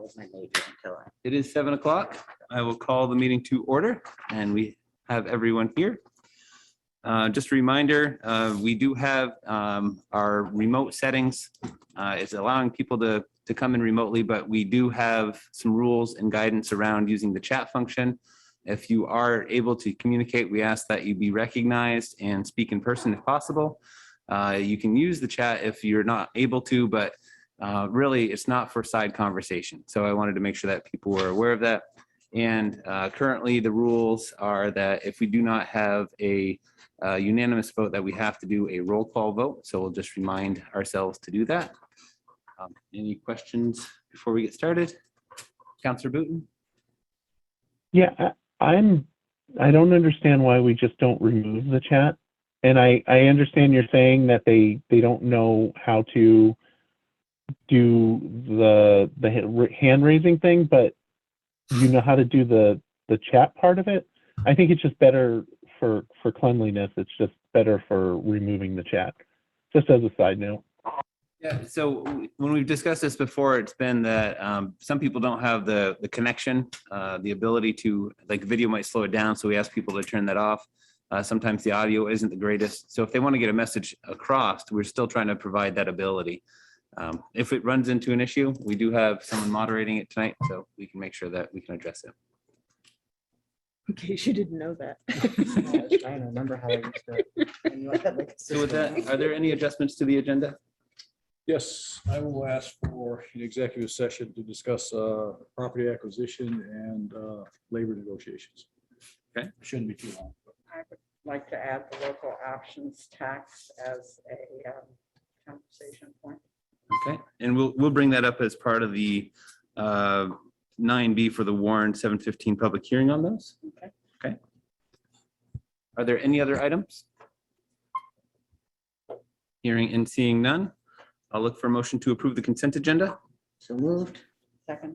was my major until I. It is 7 o'clock. I will call the meeting to order, and we have everyone here. Just a reminder, we do have our remote settings. It's allowing people to come in remotely, but we do have some rules and guidance around using the chat function. If you are able to communicate, we ask that you be recognized and speak in person if possible. You can use the chat if you're not able to, but really it's not for side conversation. So I wanted to make sure that people were aware of that. And currently the rules are that if we do not have a unanimous vote, that we have to do a roll call vote. So we'll just remind ourselves to do that. Any questions before we get started? Councilor Booton? Yeah, I don't understand why we just don't remove the chat. And I understand you're saying that they don't know how to do the hand raising thing, but you know how to do the chat part of it. I think it's just better for cleanliness. It's just better for removing the chat, just as a side note. Yeah, so when we've discussed this before, it's been that some people don't have the connection, the ability to, like, video might slow it down. So we ask people to turn that off. Sometimes the audio isn't the greatest. So if they want to get a message across, we're still trying to provide that ability. If it runs into an issue, we do have someone moderating it tonight, so we can make sure that we can address it. In case you didn't know that. I was trying to remember how I used to. And you had like a So with system. that, are there any adjustments to the agenda? Yes, I will ask for an executive session to discuss property acquisition and labor negotiations. Okay. Shouldn't be too long. I would like to add the local options tax as a conversation point. Okay, and we'll bring that up as part of the 9B for the Warren 715 public hearing on those. Okay. Okay. Are there any other items? Hearing and seeing none, I'll look for a motion to approve the consent agenda. So moved. Second.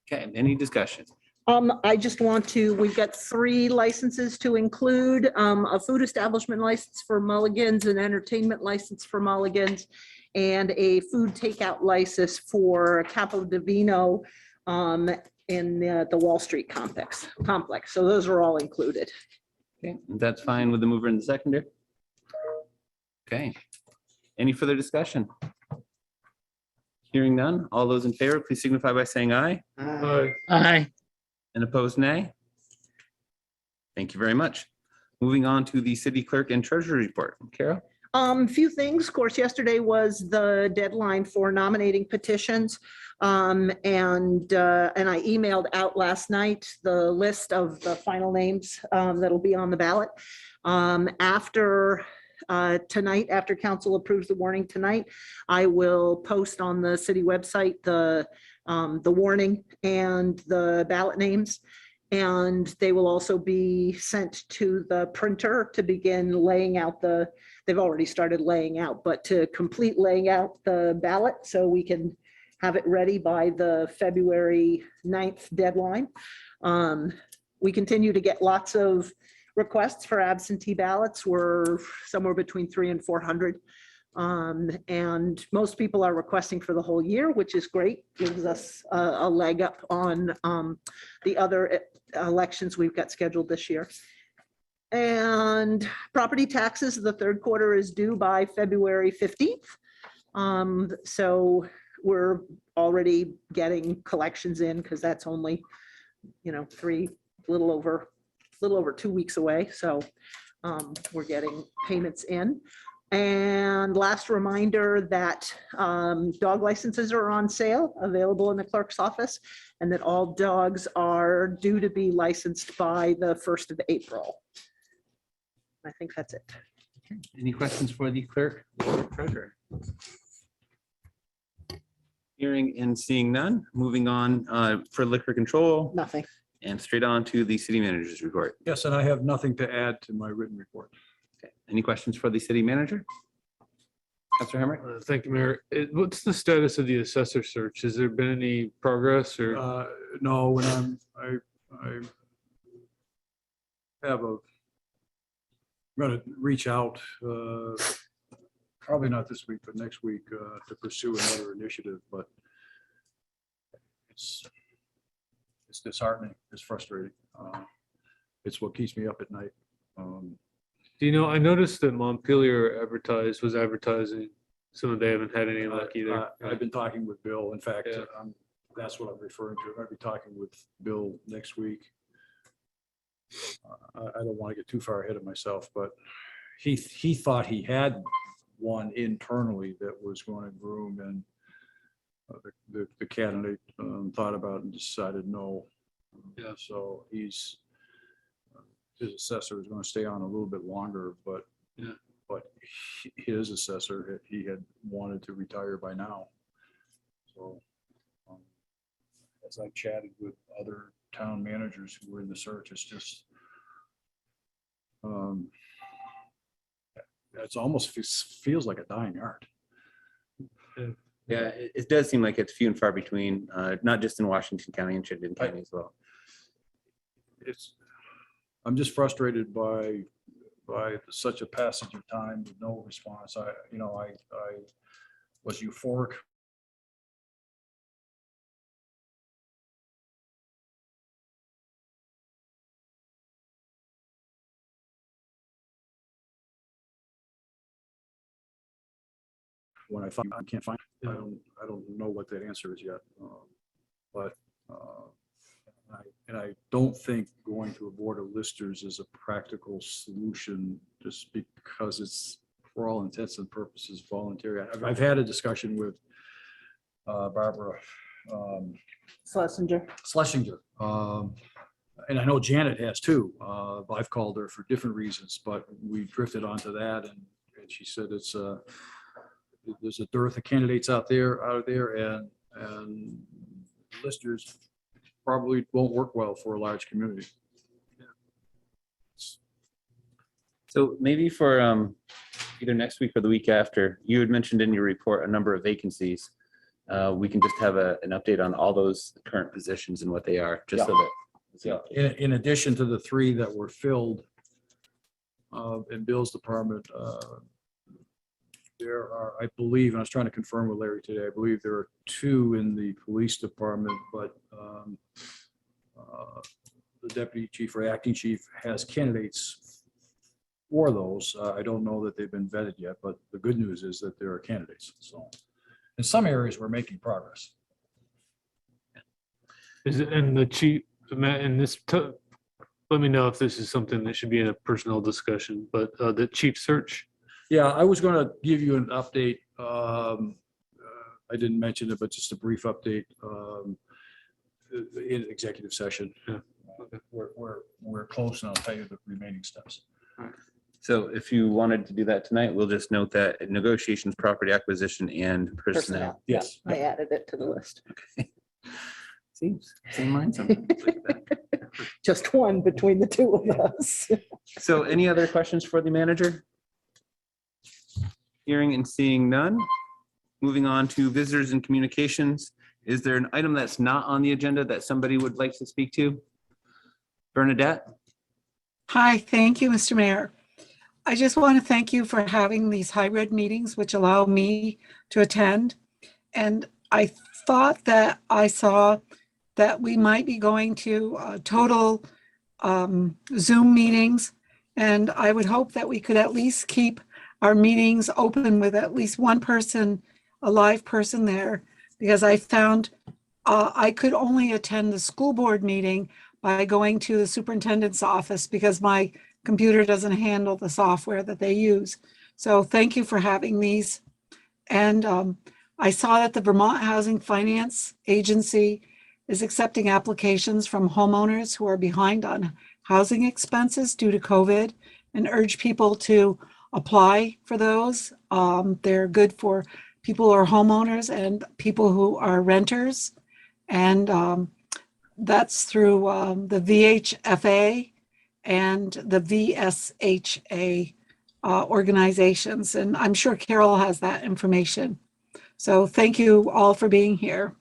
Okay, any discussion? I just want to, we've got 3 licenses to include, a food establishment license for Mulligan's, an entertainment license for Mulligan's, and a food takeout license for Capo Divino in the Wall Street complex. So those are all included. Okay, that's fine with the mover and the seconder. Okay, any further discussion? Hearing none, all those in favor, please signify by saying aye. Aye. And opposed, nay. Thank you very much. Moving on to the city clerk and treasurer report. Carol? Few things. Of course, yesterday was the deadline for nominating petitions. And I emailed out last night the list of the final names that'll be on the ballot. After tonight, after council approves the warning tonight, I will post on the city website the warning and the ballot names. And they will also be sent to the printer to begin laying out they've already started laying out, but to complete laying out the ballot so we can have it ready by the February 9th deadline. We continue to get lots of requests for absentee ballots. We're somewhere between 300 and 400. And most people are requesting for the whole year, which is great. Gives us a leg up on the other elections we've got scheduled this year. And property taxes, the 3rd quarter is due by February 15th. So we're already getting collections in because that's only, little over 2 weeks away. So we're getting payments in. And last reminder that dog licenses are on sale, available in the clerk's office, and that all dogs are due to be licensed by the 1st of April. I think that's it. Any questions for the clerk or treasurer? Hearing and seeing none, moving on for liquor control Nothing. and straight on to the city manager's report. Yes, and I have nothing to add to my written report. Okay. Any questions for the city manager? Councilor Hemrick? Thank you, Mayor. What's the status of the assessor search? Has there been any progress or? No, when I have I'm going to reach out, probably not this week, but next week to pursue another initiative. But it's disheartening, it's frustrating. It's what keeps me up at night. Do you know, I noticed that Montpelier was advertising, so they haven't had any luck either. I've been talking with Bill. In fact, Yeah. that's what I'm referring to. I'm going to be talking with Bill next week. I don't want to get too far ahead of myself, but he thought he had one internally that was going to groom, and the candidate thought about it and decided no. Yeah. So his assessor is going to stay on a little bit longer, but Yeah. His assessor, he had wanted to retire by now. So as I chatted with other town managers who were in the search, it's just it's almost feels like a dying art. Yeah, it does seem like it's few and far between, not just in Washington County and Chittenden County as well. I'm just frustrated by such a passage of time with no response. I was euphoric when I find I can't find. I don't know what that answer is yet. But I don't think going to a board of listers is a practical solution, just because it's, for all intents and purposes, voluntary. I've had a discussion with Barbara Schlesinger. and I know Janet has too. I've called her for different reasons, but we drifted onto that, and she said there's a dearth of candidates out there, and listers probably won't work well for a large community. So maybe for either next week or the week after, you had mentioned in your report a number of vacancies. We can just have an update on all those current positions and what they are, just so that. Yeah. In addition to the 3 that were filled in Bill's department, there are, I believe, and I was trying to confirm with Larry today, I believe there are 2 in the police department, but the deputy chief or acting chief has candidates for those. I don't know that they've been vetted yet, but the good news is that there are candidates. So in some areas, we're making progress. Is it, and the chief, Matt, in this, let me know if this is something that should be in a personnel discussion, but the chief search. Yeah, I was going to give you an update. I didn't mention it, but just a brief update in executive session. Yeah. We're close, and I'll tell you the remaining steps. So if you wanted to do that tonight, we'll just note that negotiations, property acquisition, and personnel. Yes. I added it to the list. Seems same line sometimes like that. Just one between the 2 of us. So any other questions for the manager? Hearing and seeing none. Moving on to visitors and communications. Is there an item that's not on the agenda that somebody would like to speak to? Bernadette? Hi, thank you, Mr. Mayor. I just want to thank you for having these hybrid meetings, which allow me to attend. And I thought that I saw that we might be going to total Zoom meetings. And I would hope that we could at least keep our meetings open with at least one person, a live person there, because I found I could only attend the school board meeting by going to the superintendent's office because my computer doesn't handle the software that they use. So thank you for having these. And I saw that the Vermont Housing Finance Agency is accepting applications from homeowners who are behind on housing expenses due to COVID, and urge people to apply for those. They're good for people who are homeowners and people who are renters. And that's through the VHFA and the VSHA organizations. And I'm sure Carol has that information. So thank you all for being here.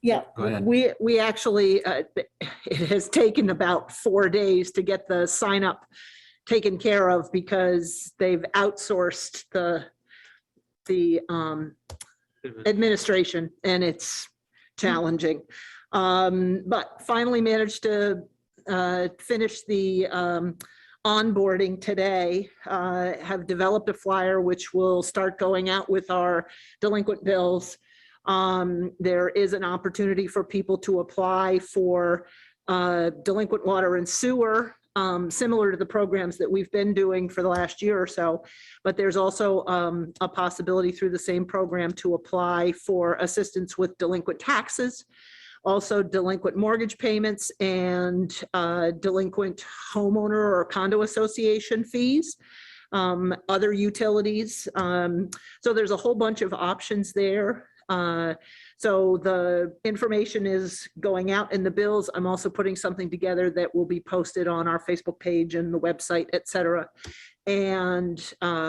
Yeah, Go ahead. we actually, it has taken about 4 days to get the sign up taken care of because they've outsourced the administration, and it's challenging. But finally managed to finish the onboarding today, have developed a flyer which will start going out with our delinquent bills. There is an opportunity for people to apply for delinquent water and sewer, similar to the programs that we've been doing for the last year or so. But there's also a possibility through the same program to apply for assistance with delinquent taxes, also delinquent mortgage payments, and delinquent homeowner or condo association fees, other utilities. So there's a whole bunch of options there. So the information is going out in the bills. I'm also putting something together that will be posted on our Facebook page and the website, et cetera. And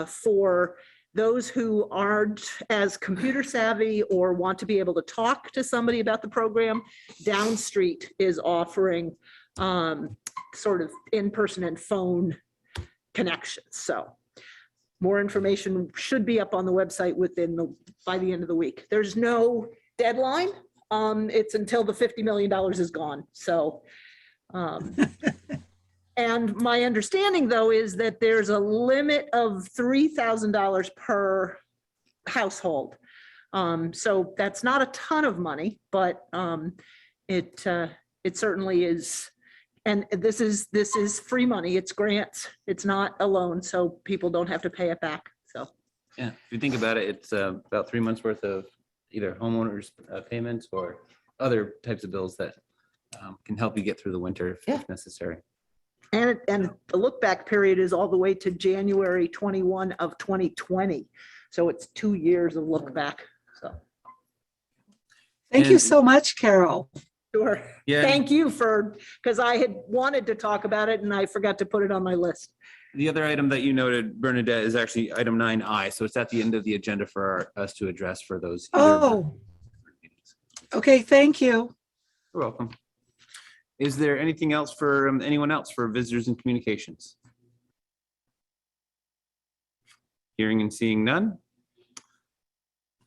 for those who aren't as computer savvy or want to be able to talk to somebody about the program, Downstreet is offering sort of in-person and phone connections. So more information should be up on the website by the end of the week. There's no deadline. It's until the $50 million is gone. So, and my understanding though is that there's a limit of $3,000 per household. So that's not a ton of money, but it certainly is. And this is free money. It's grants. It's not a loan, so people don't have to pay it back. So Yeah, if you think about it, it's about 3 months worth of either homeowners payments or other types of bills that can help you get through the winter if necessary. and the look back period is all the way to January 21 of 2020. So it's 2 years of look back. So Thank you And- so much, Carol. sure. Yeah. Thank you because I had wanted to talk about it and I forgot to put it on my list. The other item that you noted, Bernadette, is actually item 9I. So it's at the end of the agenda for us to address for those. Oh, okay, thank you. You're welcome. Is there anything else for anyone else for visitors and communications? Hearing and seeing none.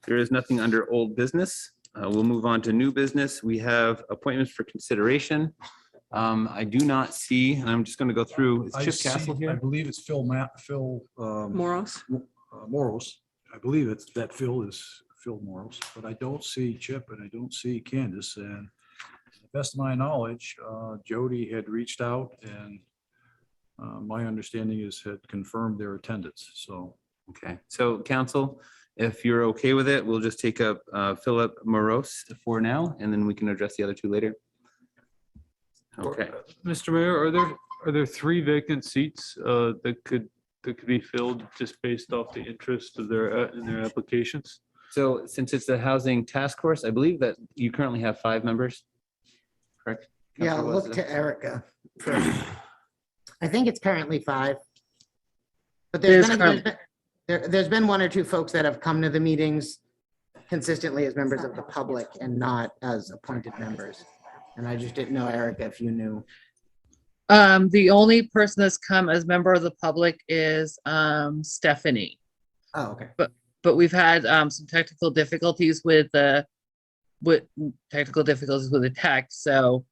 There is nothing under old business. We'll move on to new business. We have appointments for consideration. I do not see, and I'm just going to go through. Is I Chip see- Castle I here? believe it's Phil Moros? Moros. I believe it's that Phil is Phil Moros, but I don't see Chip and I don't see Candace. And to the best of my knowledge, Jody had reached out and my understanding is had confirmed their attendance. So Okay, so council, if you're okay with it, we'll just take up Philip Moros for now, and then we can address the other two later. Okay, Mr. Mayor, are there 3 vacant seats that could be filled just based off the interest of in their applications? so since it's the housing task force, I believe that you currently have 5 members, correct? Yeah, I'll Councilor look Weston? to Erica first. I think it's currently 5. But there's been 1 or 2 folks that have come to the meetings consistently as members of the public and not as appointed members. And I just didn't know, Erica, if you knew. The only person that's come as member of the public is Stephanie, Oh, okay. but we've had some technical difficulties with the text. So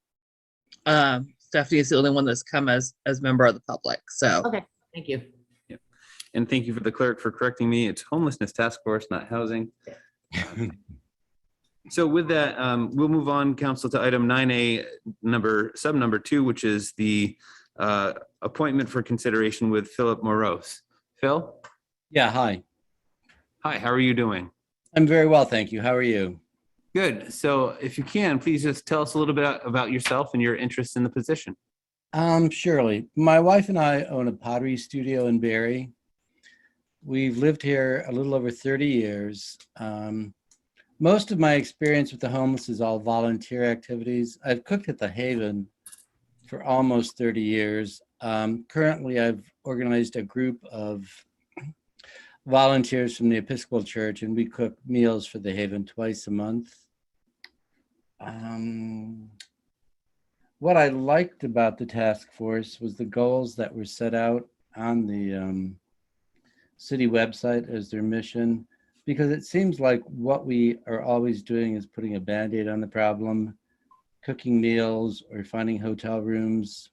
Stephanie is the only one that's come as member of the public. So Okay, thank you. And thank you for the clerk for correcting me. It's homelessness task force, not housing. So with that, we'll move on, council, to item 9A, sub number 2, which is the appointment for consideration with Philip Moros. Phil? Yeah, hi. Hi, how are you doing? I'm very well, thank you. How are you? Good. So if you can, please just tell us a little bit about yourself and your interest in the position. Surely. My wife and I own a pottery studio in Barre. We've lived here a little over 30 years. Most of my experience with the homeless is all volunteer activities. I've cooked at the Haven for almost 30 years. Currently, I've organized a group of volunteers from the Episcopal Church, and we cook meals for the Haven twice a month. What I liked about the task force was the goals that were set out on the city website as their mission. because it seems like what we are always doing is putting a Band-Aid on the problem, cooking meals or finding hotel rooms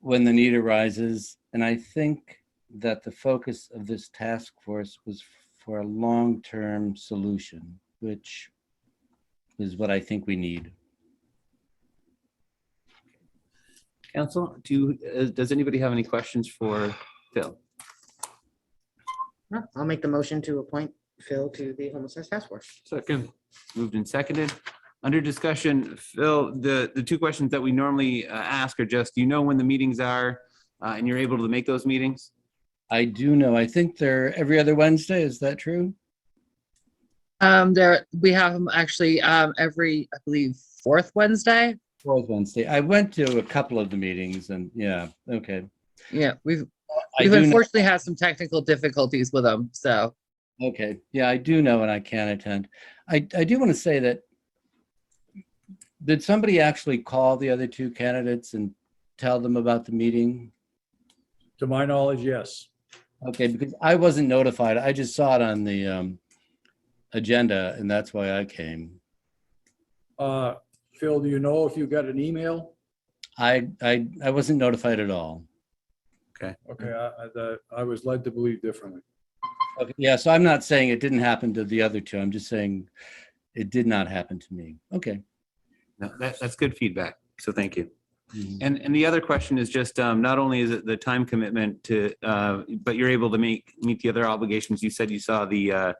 when the need arises. And I think that the focus of this task force was for a long-term solution, which is what I think we need. Council, does anybody have any questions for Phil? No, I'll make the motion to appoint Phil to the homelessness task force. Second. Moved and seconded. Under discussion, Phil, the two questions that we normally ask are just, do you know when the meetings are and you're able to make those meetings? I do know, I think they're every other Wednesday. Is that true? We have them actually every, I believe, fourth Wednesday. Fourth Wednesday. I went to a couple of the meetings and yeah, okay. Yeah, we've I do know- unfortunately had some technical difficulties with them. So Okay, yeah, I do know and I can attend. I do want to say that, did somebody actually call the other two candidates and tell them about the meeting? To my knowledge, yes. Okay, because I wasn't notified. I just saw it on the agenda and that's why I came. Phil, do you know if you got an email? I wasn't notified at all. Okay, I was led to believe differently. Okay, yeah, so I'm not saying it didn't happen to the other two. I'm just saying it did not happen to me. Okay. No, that's good feedback. So thank you. Mhm. And the other question is just, not only is it the time commitment to, but you're able to meet the other obligations. You said you saw the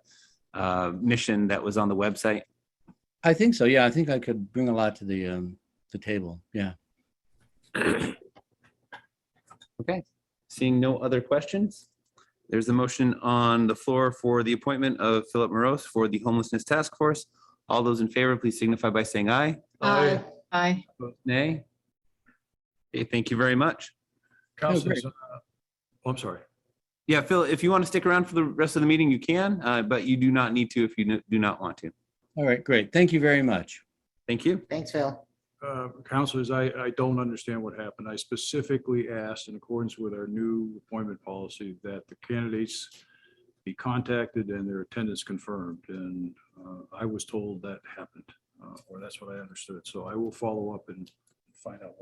mission that was on the website. I think so. Yeah, I think I could bring a lot to the table. Yeah. Okay. Seeing no other questions, there's a motion on the floor for the appointment of Philip Morose for the Homelessness Task Force. All those in favor, please signify by saying aye. Aye. Aye. Opposed, nay. Okay, thank you very much. Councilors, I'm sorry. Yeah, Phil, if you want to stick around for the rest of the meeting, you can, but you do not need to if you do not want to. All right, great. Thank you very much. Thank you. Thanks, Phil. Councilors, I don't understand what happened. I specifically asked, in accordance with our new appointment policy, that the candidates be contacted and their attendance confirmed. And I was told that happened, or that's what I understood. So I will follow up and find out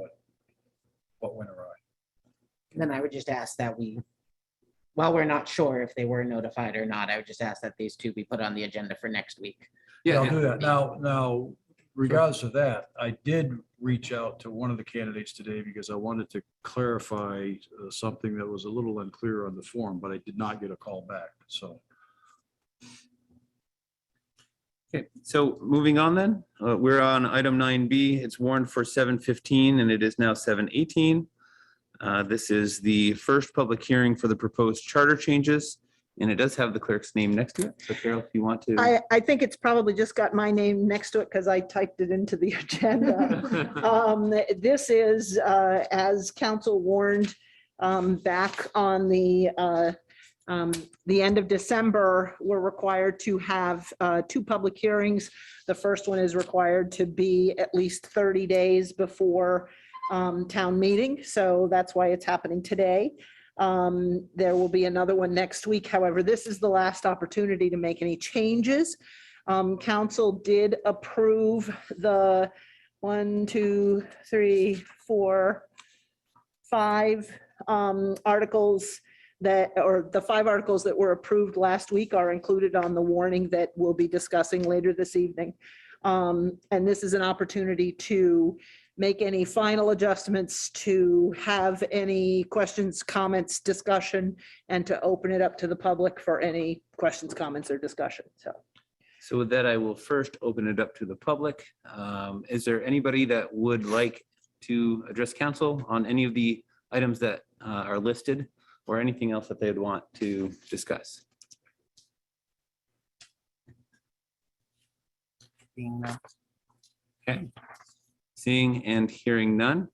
what went awry. Then I would just ask that while we're not sure if they were notified or not, I would just ask that these two be put on the agenda for next week. Yeah, I'll do that. Now, regardless of that, I did reach out to one of the candidates today because I wanted to clarify something that was a little unclear on the form, but I did not get a call back. So Okay, so moving on then, we're on item 9B. It's warned for 7:15 and it is now 7:18. This is the first public hearing for the proposed charter changes, and it does have the clerk's name next to it. So Carol, if you want to. I think it's probably just got my name next to it because I typed it into the agenda. This is, as council warned, back on the end of December, we're required to have two public hearings. The first one is required to be at least 30 days before town meeting. So that's why it's happening today. There will be another one next week. However, this is the last opportunity to make any changes. Council did approve the 5 articles the 5 articles that were approved last week are included on the warning that we'll be discussing later this evening. And this is an opportunity to make any final adjustments, to have any questions, comments, discussion, and to open it up to the public for any questions, comments, or discussion. So with that, I will first open it up to the public. Is there anybody that would like to address council on any of the items that are listed, or anything else that they'd want to discuss? Okay. Seeing and hearing none,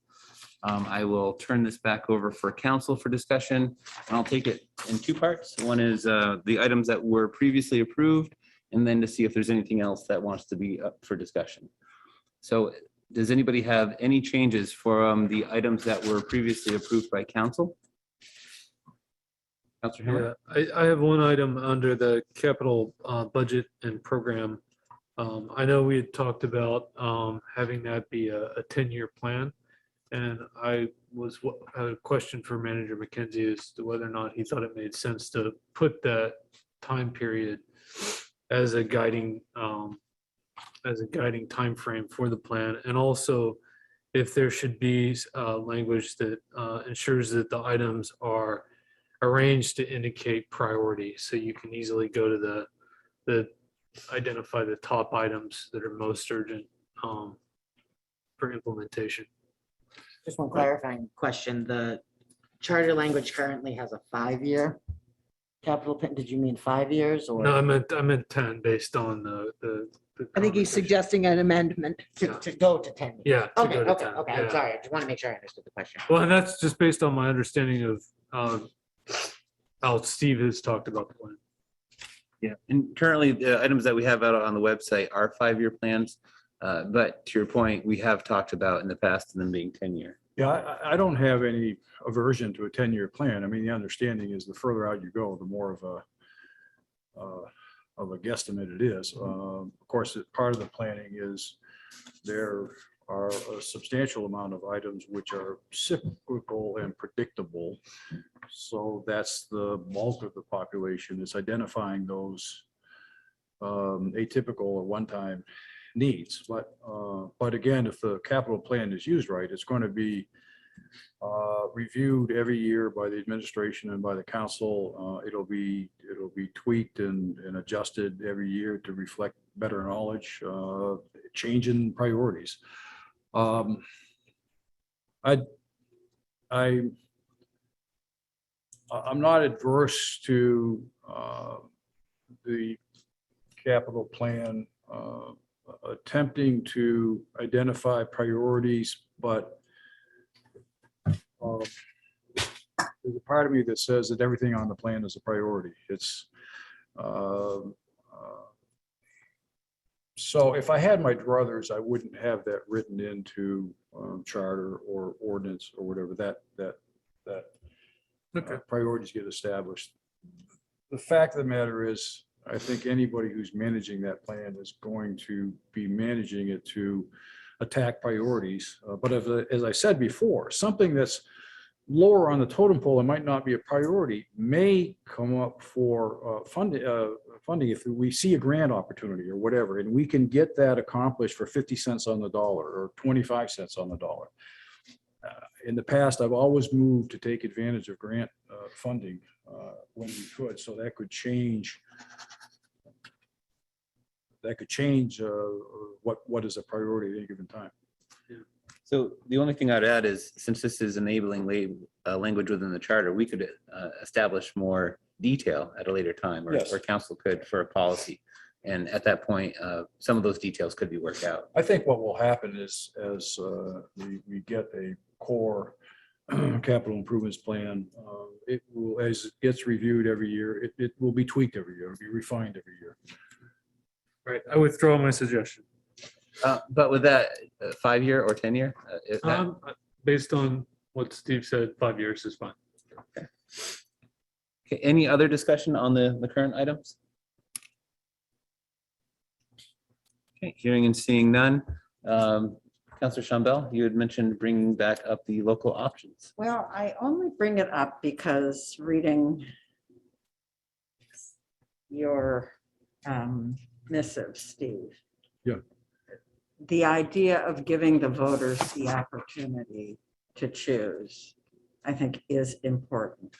I will turn this back over for council for discussion, and I'll take it in 2 parts. One is the items that were previously approved, and then to see if there's anything else that wants to be up for discussion. So does anybody have any changes for the items that were previously approved by council? Counselor Hammer? Yeah, I have one item under the capital budget and program. I know we had talked about having that be a 10-year plan. And I had a question for Manager McKenzie as to whether or not he thought it made sense to put that time period as a guiding timeframe for the plan. And also if there should be language that ensures that the items are arranged to indicate priority. So you can easily go to identify the top items that are most urgent for implementation. Just one clarifying question. The charter language currently has a 5-year capital plan. Did you mean 5 years or? No, I meant 10 based on the I think he's conversation. suggesting an amendment. To go to 10 years? Yeah. to Okay, go to okay, 10, okay. yeah. I'm sorry. I just want to make sure I understood the question. Well, and that's just based on my understanding of how Steve has talked about the plan. Yeah, and currently the items that we have out on the website are 5-year plans. But to your point, we have talked about in the past them being 10-year. Yeah, I don't have any aversion to a 10-year plan. I mean, the understanding is the further out you go, the more of a guesstimate it is. Of course, part of the planning is there are a substantial amount of items which are cyclical and predictable. So that's the bulk of the population, is identifying those atypical or one-time needs. But again, if the capital plan is used right, it's going to be reviewed every year by the administration and by the council. It'll be tweaked and adjusted every year to reflect better knowledge, change in priorities. I'm not adverse to the capital plan attempting to identify priorities, but there's a part of me that says that everything on the plan is a priority. It's so if I had my druthers, I wouldn't have that written into charter or ordinance or whatever, that priorities get established. The fact of the matter is, I think anybody who's managing that plan is going to be managing it to attack priorities. But as I said before, something that's lower on the totem pole and might not be a priority may come up for funding if we see a grant opportunity or whatever, and we can get that accomplished for 50 cents on the dollar or 25 cents on the dollar. In the past, I've always moved to take advantage of grant funding when we could, so that could change. That could change what is a priority at any given time. So the only thing I'd add is, since this is enabling language within the charter, we could establish more detail at a later time, or, Yes. or council could for a policy. And at that point, some of those details could be worked out. I think what will happen is as we get a core capital improvements plan, it will, as it gets reviewed every year, it will be tweaked every year, it'll be refined every year. Right, I withdraw my suggestion. But with that 5-year or 10-year, Based on what Steve said, 5 years is fine. okay, any other discussion on the current items? Okay, hearing and seeing none. Councilor Chambel, you had mentioned bringing back up the local options. Well, I only bring it up because reading your missive, Steve. Yeah. The idea of giving the voters the opportunity to choose, I think, is important.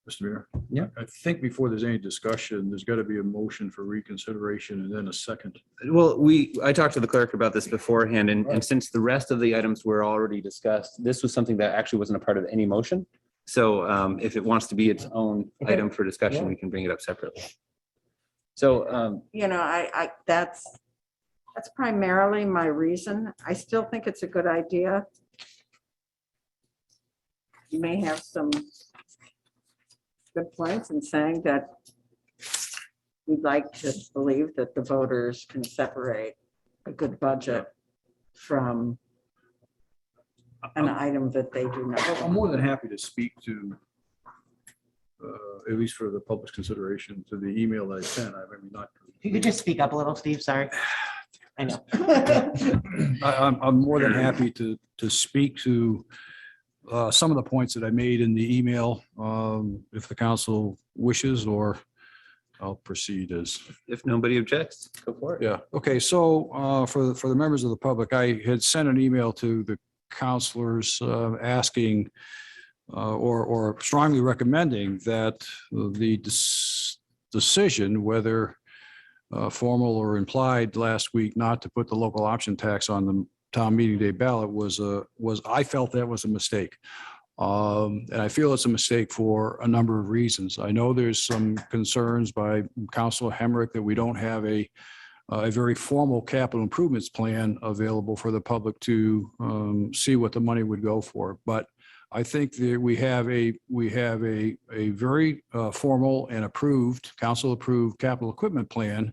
Mr. Mayor? Yeah. I think before there's any discussion, there's got to be a motion for reconsideration and then a second. Well, I talked to the clerk about this beforehand, and since the rest of the items were already discussed, this was something that actually wasn't a part of any motion. So if it wants to be its own item for discussion, we can bring it up separately. So, You know, that's primarily my reason. I still think it's a good idea. You may have some good points in saying that we'd like to believe that the voters can separate a good budget from an item that they do not. I'm more than happy to speak to at least for the public's consideration to the email that I sent. I mean, not. If you could just speak up a little, Steve, sorry. I know. I'm more than happy to speak to some of the points that I made in the email, if the council wishes, or I'll proceed as. If nobody objects, go for it. Yeah, okay, so for the members of the public, I had sent an email to the counselors asking or strongly recommending that the decision, whether formal or implied last week, not to put the local option tax on the town meeting day ballot was I felt that was a mistake. And I feel it's a mistake for a number of reasons. I know there's some concerns by Councilor Hemrick that we don't have a very formal capital improvements plan available for the public to see what the money would go for. But I think that we have a very formal and approved, council approved capital equipment plan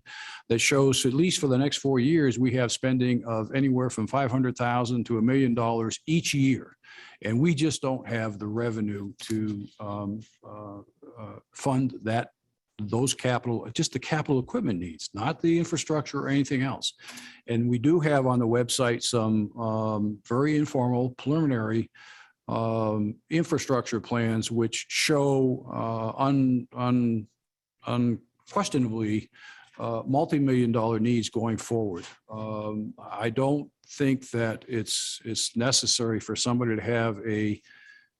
that shows, at least for the next 4 years, we have spending of anywhere from $500,000 to $1 million each year. And we just don't have the revenue to fund those capital, just the capital equipment needs, not the infrastructure or anything else. And we do have on the website some very informal preliminary infrastructure plans which show unquestionably multi-million-dollar needs going forward. I don't think that it's necessary for somebody to have a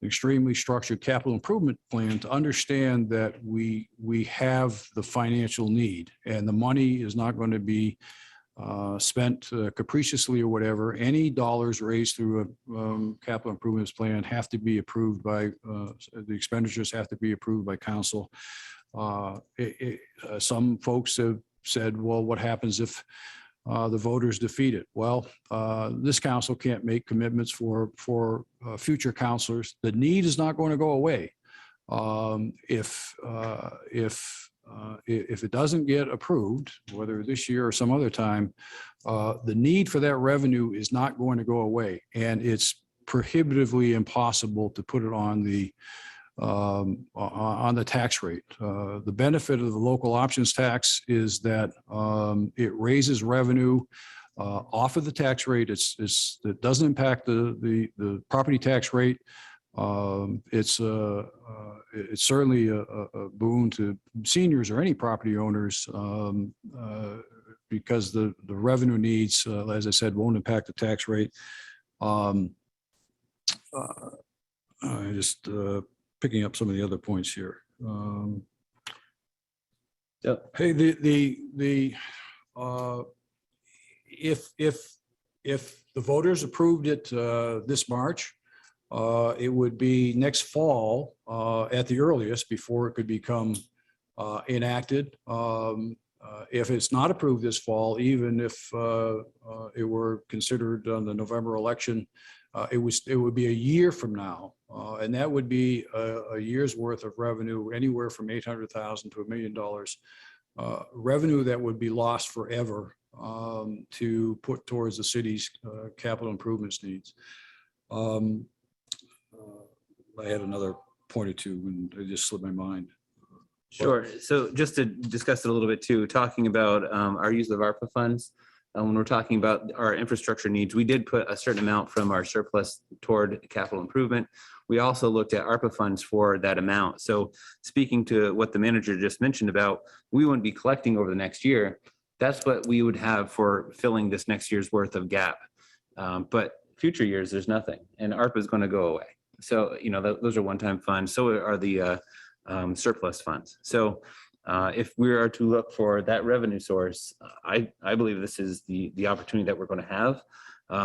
extremely structured capital improvement plan to understand that we have the financial need, and the money is not going to be spent capriciously or whatever. Any dollars raised through a capital improvements plan have to be approved by the expenditures have to be approved by council. Some folks have said, well, what happens if the voters defeat it? Well, this council can't make commitments for future councilors. The need is not going to go away. If it doesn't get approved, whether this year or some other time, the need for that revenue is not going to go away, and it's prohibitively impossible to put it on the tax rate. The benefit of the local options tax is that it raises revenue off of the tax rate. It doesn't impact the property tax rate. It's certainly a boon to seniors or any property owners because the revenue needs, as I said, won't impact the tax rate. Just picking up some of the other points here. Hey, if the voters approved it this March, it would be next fall at the earliest before it could become enacted. If it's not approved this fall, even if it were considered on the November election, it would be a year from now, and that would be a year's worth of revenue, anywhere from $800,000 to $1 million revenue that would be lost forever to put towards the city's capital improvements needs. I had another point or two and it just slipped my mind. Sure. So just to discuss it a little bit too, talking about our use of ARPA funds, when we're talking about our infrastructure needs, we did put a certain amount from our surplus toward capital improvement. We also looked at ARPA funds for that amount. So speaking to what the manager just mentioned about, we wouldn't be collecting over the next year. That's what we would have for filling this next year's worth of gap. But future years, there's nothing, and ARPA is going to go away. So, you know, those are one-time funds. So are the surplus funds. So if we are to look for that revenue source, I believe this is the opportunity that we're going to have.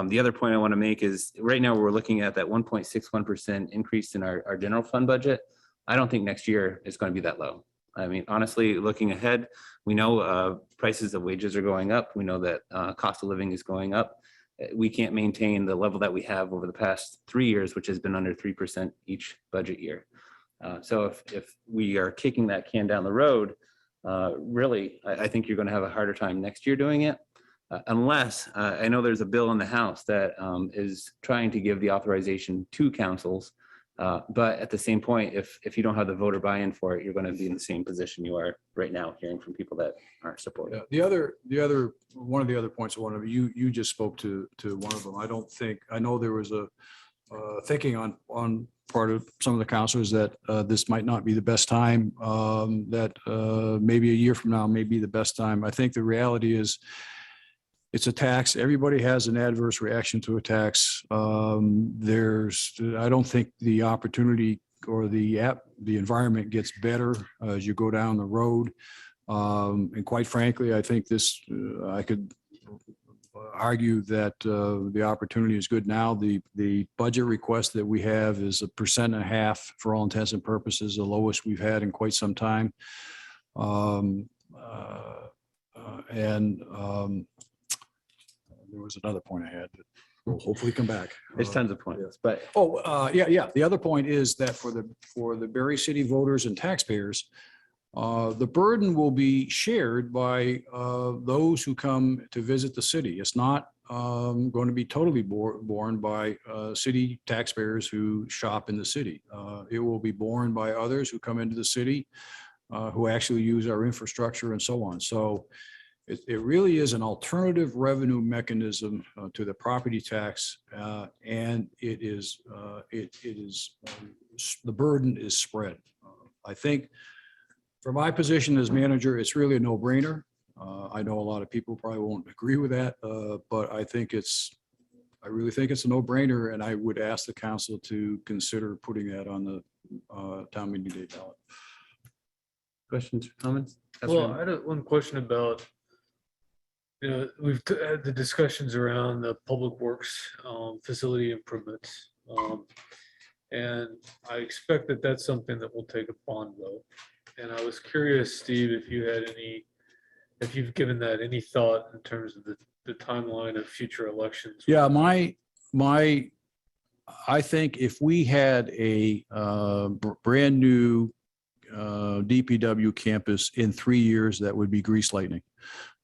The other point I want to make is right now we're looking at that 1.61% increase in our general fund budget. I don't think next year is going to be that low. I mean, honestly, looking ahead, we know prices of wages are going up. We know that cost of living is going up. We can't maintain the level that we have over the past 3 years, which has been under 3% each budget year. So if we are kicking that can down the road, really, I think you're going to have a harder time next year doing it. Unless I know there's a bill in the House that is trying to give the authorization to councils But at the same point, if you don't have the voter buy-in for it, you're going to be in the same position you are right now, hearing from people that aren't supportive. Yeah, one of the other points I wanted, you just spoke to one of them. I know there was a thinking on part of some of the counselors that this might not be the best time, that maybe a year from now may be the best time. I think the reality is it's a tax. Everybody has an adverse reaction to a tax. I don't think the opportunity or the environment gets better as you go down the road. And quite frankly, I think I could argue that the opportunity is good now. The budget request that we have is 1.5% for all intents and purposes, the lowest we've had in quite some time. There was another point I had that will hopefully come back. There's tons of points, but Yeah. The other point is that for the Barre City voters and taxpayers, the burden will be shared by those who come to visit the city. It's not going to be totally borne by city taxpayers who shop in the city. It will be borne by others who come into the city, who actually use our infrastructure and so on. So it really is an alternative revenue mechanism to the property tax, and the burden is spread. I think from my position as manager, it's really a no-brainer. I know a lot of people probably won't agree with that, but I really think it's a no-brainer, and I would ask the council to consider putting that on the town meeting day ballot. questions, comments? Well, I had one question about, we've had the discussions around the public works facility improvements. And I expect that that's something that will take a bond vote. And I was curious, Steve, if you've given that any thought in terms of the timeline of future elections. Yeah, I think if we had a brand new DPW campus in 3 years, that would be grease lightning.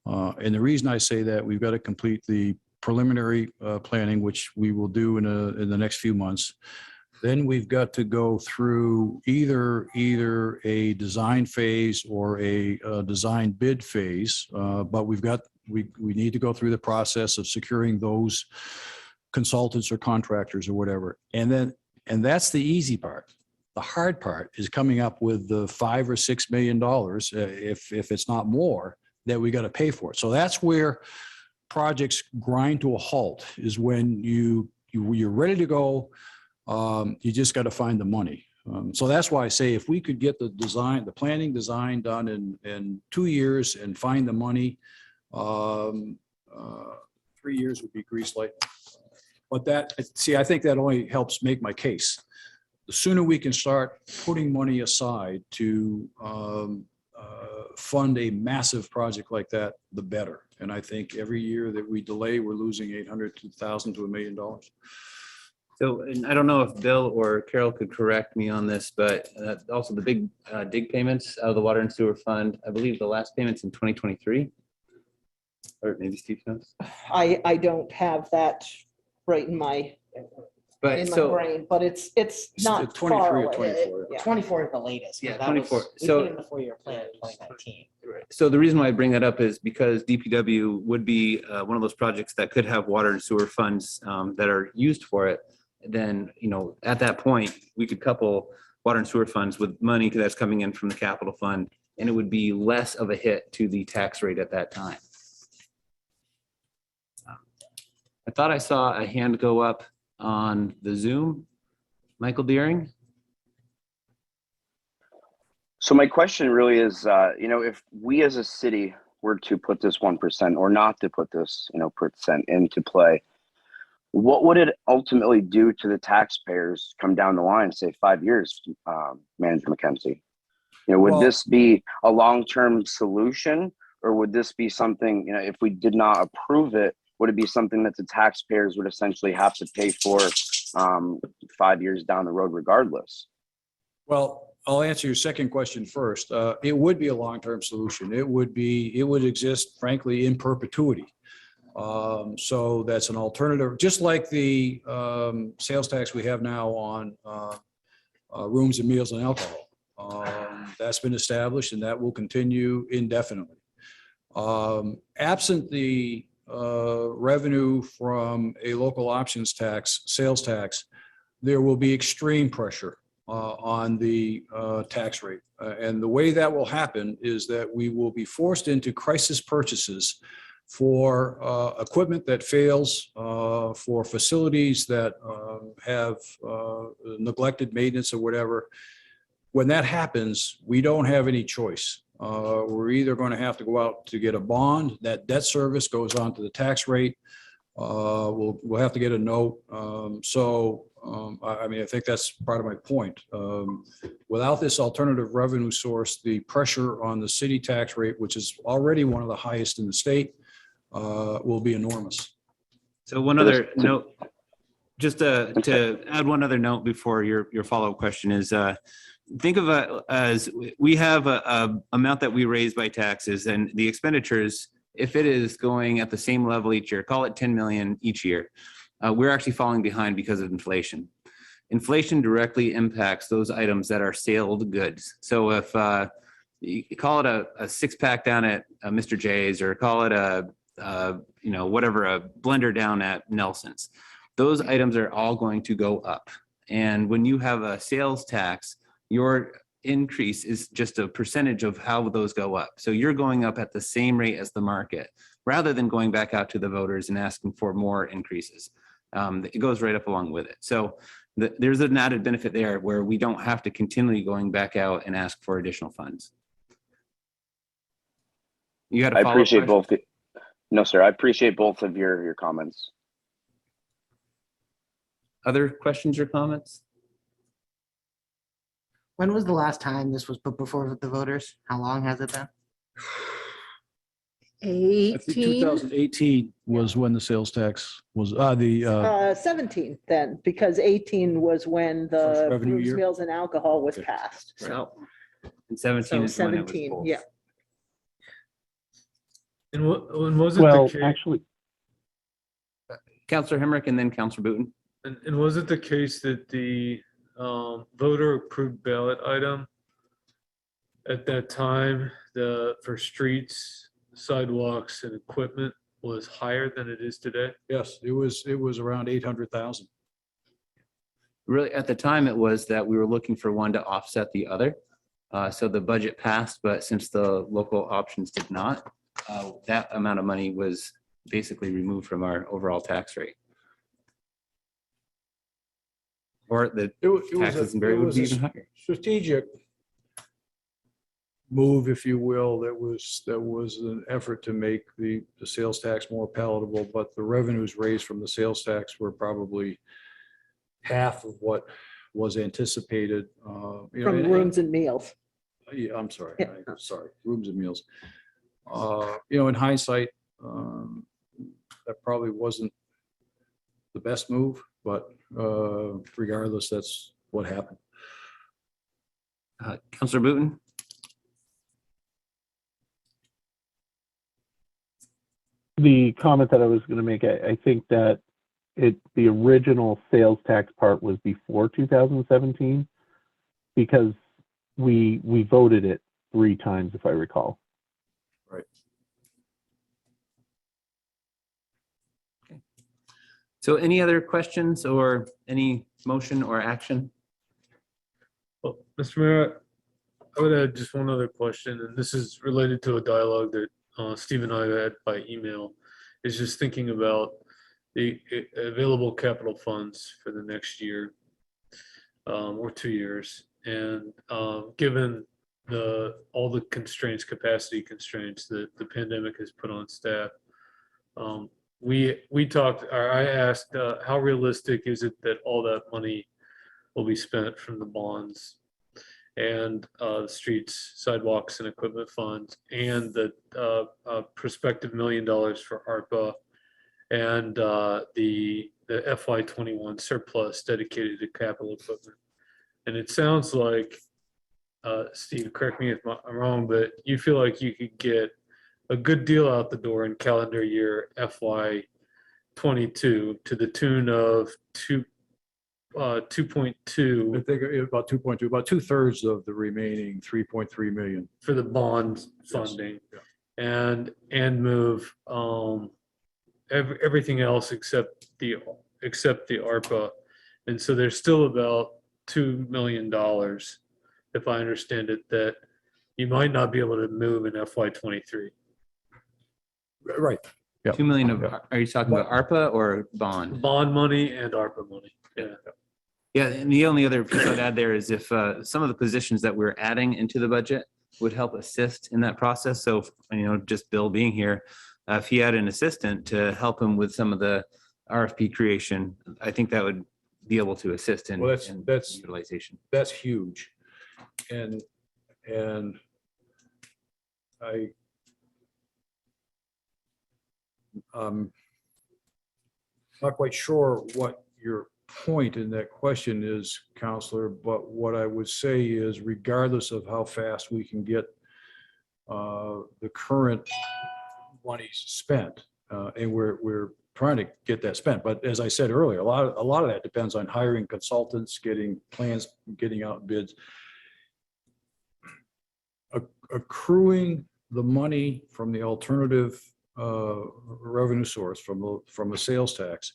And the reason I say that, we've got to complete the preliminary planning, which we will do in the next few months. Then we've got to go through either a design phase or a design bid phase. But we need to go through the process of securing those consultants or contractors or whatever. And that's the easy part. The hard part is coming up with the $5 or $6 million, if it's not more, that we got to pay for it. So that's where projects grind to a halt, is when you're ready to go. You just got to find the money. So that's why I say, if we could get the planning design done in 2 years and find the money, 3 years would be grease lightning. But I think that only helps make my case. The sooner we can start putting money aside to fund a massive project like that, the better. And I think every year that we delay, we're losing $800,000 to $1 million. So, and I don't know if Bill or Carol could correct me on this, but also the big dig payments out of the water and sewer fund, I believe the last payment's in 2023. Or maybe Steve knows. I don't have that right in my brain, but it's not 23 far or away. 24. Yeah. 24 is the latest. 'cause Yeah, that 24. was- we So- put in the 4-year plan in 2019. So the reason why I bring that up is because DPW would be one of those projects that could have water and sewer funds that are used for it. Then, at that point, we could couple water and sewer funds with money that's coming in from the capital fund, and it would be less of a hit to the tax rate at that time. I thought I saw a hand go up on the Zoom. Michael Deering? So my question really is, if we as a city were to put this 1% or not to put this, percent into play, what would it ultimately do to the taxpayers come down the line, say 5 years, Manager McKenzie? Would this be a long-term solution, or would this be something, if we did not approve it, would it be something that the taxpayers would essentially have to pay for 5 years down the road regardless? Well, I'll answer your second question first. It would be a long-term solution. It would exist, frankly, in perpetuity. So that's an alternative, just like the sales tax we have now on rooms and meals and alcohol. That's been established and that will continue indefinitely. Absent the revenue from a local options tax, sales tax, there will be extreme pressure on the tax rate. And the way that will happen is that we will be forced into crisis purchases for equipment that fails, for facilities that have neglected maintenance or whatever. When that happens, we don't have any choice. We're either going to have to go out to get a bond. That debt service goes on to the tax rate. We'll have to get a note. I mean, I think that's part of my point. Without this alternative revenue source, the pressure on the city tax rate, which is already one of the highest in the state, will be enormous. So one other note, just to add one other note before your follow-up question is, think of it as we have a amount that we raise by taxes, and the expenditures, if it is going at the same level each year, call it 10 million each year, we're actually falling behind because of inflation. Inflation directly impacts those items that are sold goods. So if you call it a six-pack down at Mr. J's, or call it a whatever, a blender down at Nelson's, those items are all going to go up. And when you have a sales tax, your increase is just a percentage of how those go up. So you're going up at the same rate as the market, rather than going back out to the voters and asking for more increases. It goes right up along with it. So there's an added benefit there where we don't have to continually going back out and ask for additional funds. You had a I follow-up appreciate question? both. No, sir. I appreciate both of your comments. Other questions or comments? When was the last time this was put before the voters? How long has it been? I think 18, 2018 was when the sales tax was, 17 then, because 18 was when First the revenue rooms, year? meals and alcohol was Okay. passed. So, And 17 so is when it was 17, pulled. yeah. And was it Well, the case? actually, Councillor Hemrick and then Councillor Booton. And was it the case that the voter approved ballot item at that time, for streets, sidewalks, and equipment was higher than it is today? yes, it was around 800,000. Really, at the time, it was that we were looking for one to offset the other. So the budget passed, but since the local options did not, that amount of money was basically removed from our overall tax rate. Or the taxes in Barre would be even higher. Strategic move, if you will, that was an effort to make the sales tax more palatable, but the revenues raised from the sales tax were probably half of what was anticipated. From rooms and meals. Yeah, I'm sorry. Yeah. I'm sorry. Rooms and meals. In hindsight, that probably wasn't the best move, but regardless, that's what happened. Councillor Booton? the comment that I was going to make, I think that the original sales tax part was before 2017 because we voted it 3 times, if I recall. Right. So any other questions or any motion or action? Well, Mr. Mayor, I would add just one other question, and this is related to a dialogue that Steve and I had by email, is just thinking about the available capital funds for the next year or 2 years. And given all the constraints, capacity constraints that the pandemic has put on staff, we talked, or I asked, how realistic is it that all that money will be spent from the bonds and the streets, sidewalks, and equipment funds, and the prospective $1 million for ARPA, and the FY21 surplus dedicated to capital equipment? And it sounds like, Steve, correct me if I'm wrong, but you feel like you could get a good deal out the door in calendar year FY22 to the tune of I 2.2 think about 2.2, about 2/3 of the remaining 3.3 million. for the bond funding and move everything else except the ARPA. And so there's still about $2 million, if I understand it, that you might not be able to move in FY23. Right. Yeah. 2 million of, Yeah. are you talking about ARPA or bond? Bond money and ARPA money. Yeah. Yeah, and the only other piece I'd add there is if some of the positions that we're adding into the budget would help assist in that process. So, just Bill being here, if he had an assistant to help him with some of the RFP creation, I think that would be able to assist in, Well, in that's utilization. That's huge. And not quite sure what your point in that question is, Counselor, but what I would say is regardless of how fast we can get the current monies spent, and we're trying to get that spent. But as I said earlier, a lot of that depends on hiring consultants, getting plans, getting out bids. Accruing the money from the alternative revenue source from the sales tax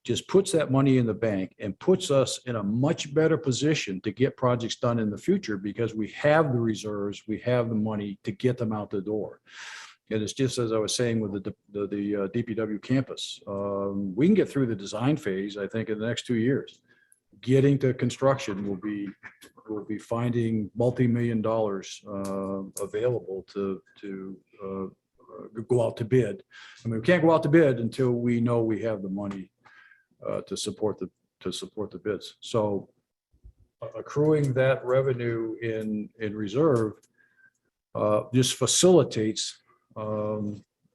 just puts that money in the bank and puts us in a much better position to get projects done in the future because we have the reserves, we have the money to get them out the door. And it's just as I was saying with the DPW campus, we can get through the design phase, I think, in the next 2 years. Getting to construction will be finding multi-million dollars available to go out to bid. I mean, we can't go out to bid until we know we have the money to support the bids. So accruing that revenue in reserve just facilitates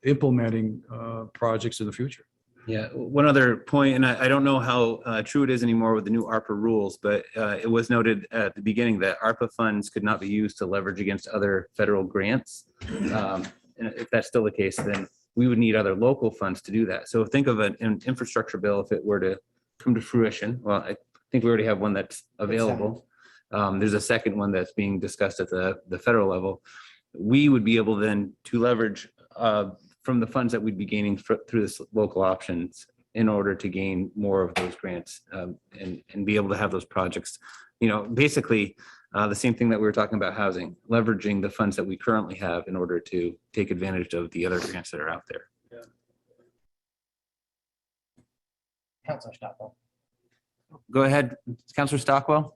implementing projects in the future. Yeah, one other point, and I don't know how true it is anymore with the new ARPA rules, but it was noted at the beginning that ARPA funds could not be used to leverage against other federal grants. And if that's still the case, then we would need other local funds to do that. So think of an infrastructure bill if it were to come to fruition. Well, I think we already have one that's available. There's a second one that's being discussed at the federal level. We would be able then to leverage from the funds that we'd be gaining through this local options in order to gain more of those grants and be able to have those projects, basically the same thing that we were talking about housing, leveraging the funds that we currently have in order to take advantage of the other grants that are out there. Yeah. Councilor Stockwell. Go ahead, Councilor Stockwell.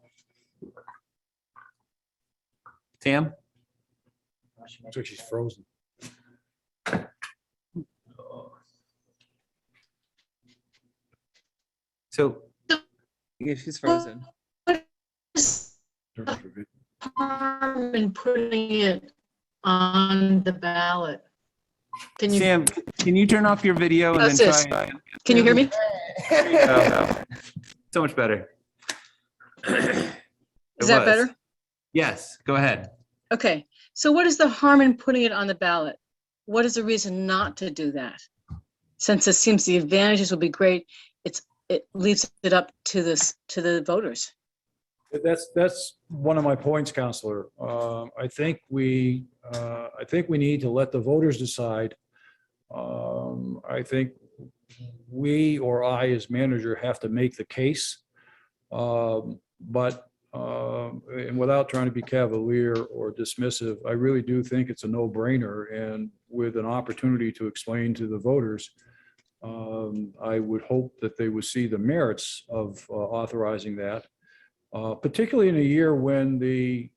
Sam? Looks like she's frozen. So Yeah, she's frozen. Harm in putting it on the ballot. Can you, Sam, can you turn off your video and How's then this? try? can you hear me? So much better. Is that better? Yes, go ahead. Okay, so what is the harm in putting it on the ballot? What is the reason not to do that? Since it seems the advantages will be great, it leaves it up to the voters. That's one of my points, Counselor. I think we need to let the voters decide. I think we or I as manager have to make the case. But and without trying to be cavalier or dismissive, I really do think it's a no-brainer. And with an opportunity to explain to the voters, I would hope that they would see the merits of authorizing that. Particularly in a year when the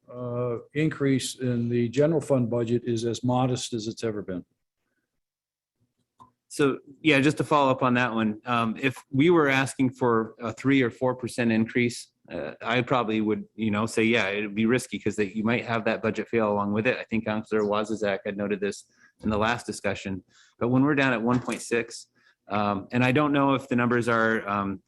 increase in the general fund budget is as modest as it's ever been. So yeah, just to follow up on that one, if we were asking for a 3 or 4% increase, I probably would, say, yeah, it'd be risky because you might have that budget fail along with it. I think Councilor Wozniak had noted this in the last discussion, but when we're down at 1.6, and I don't know if the numbers are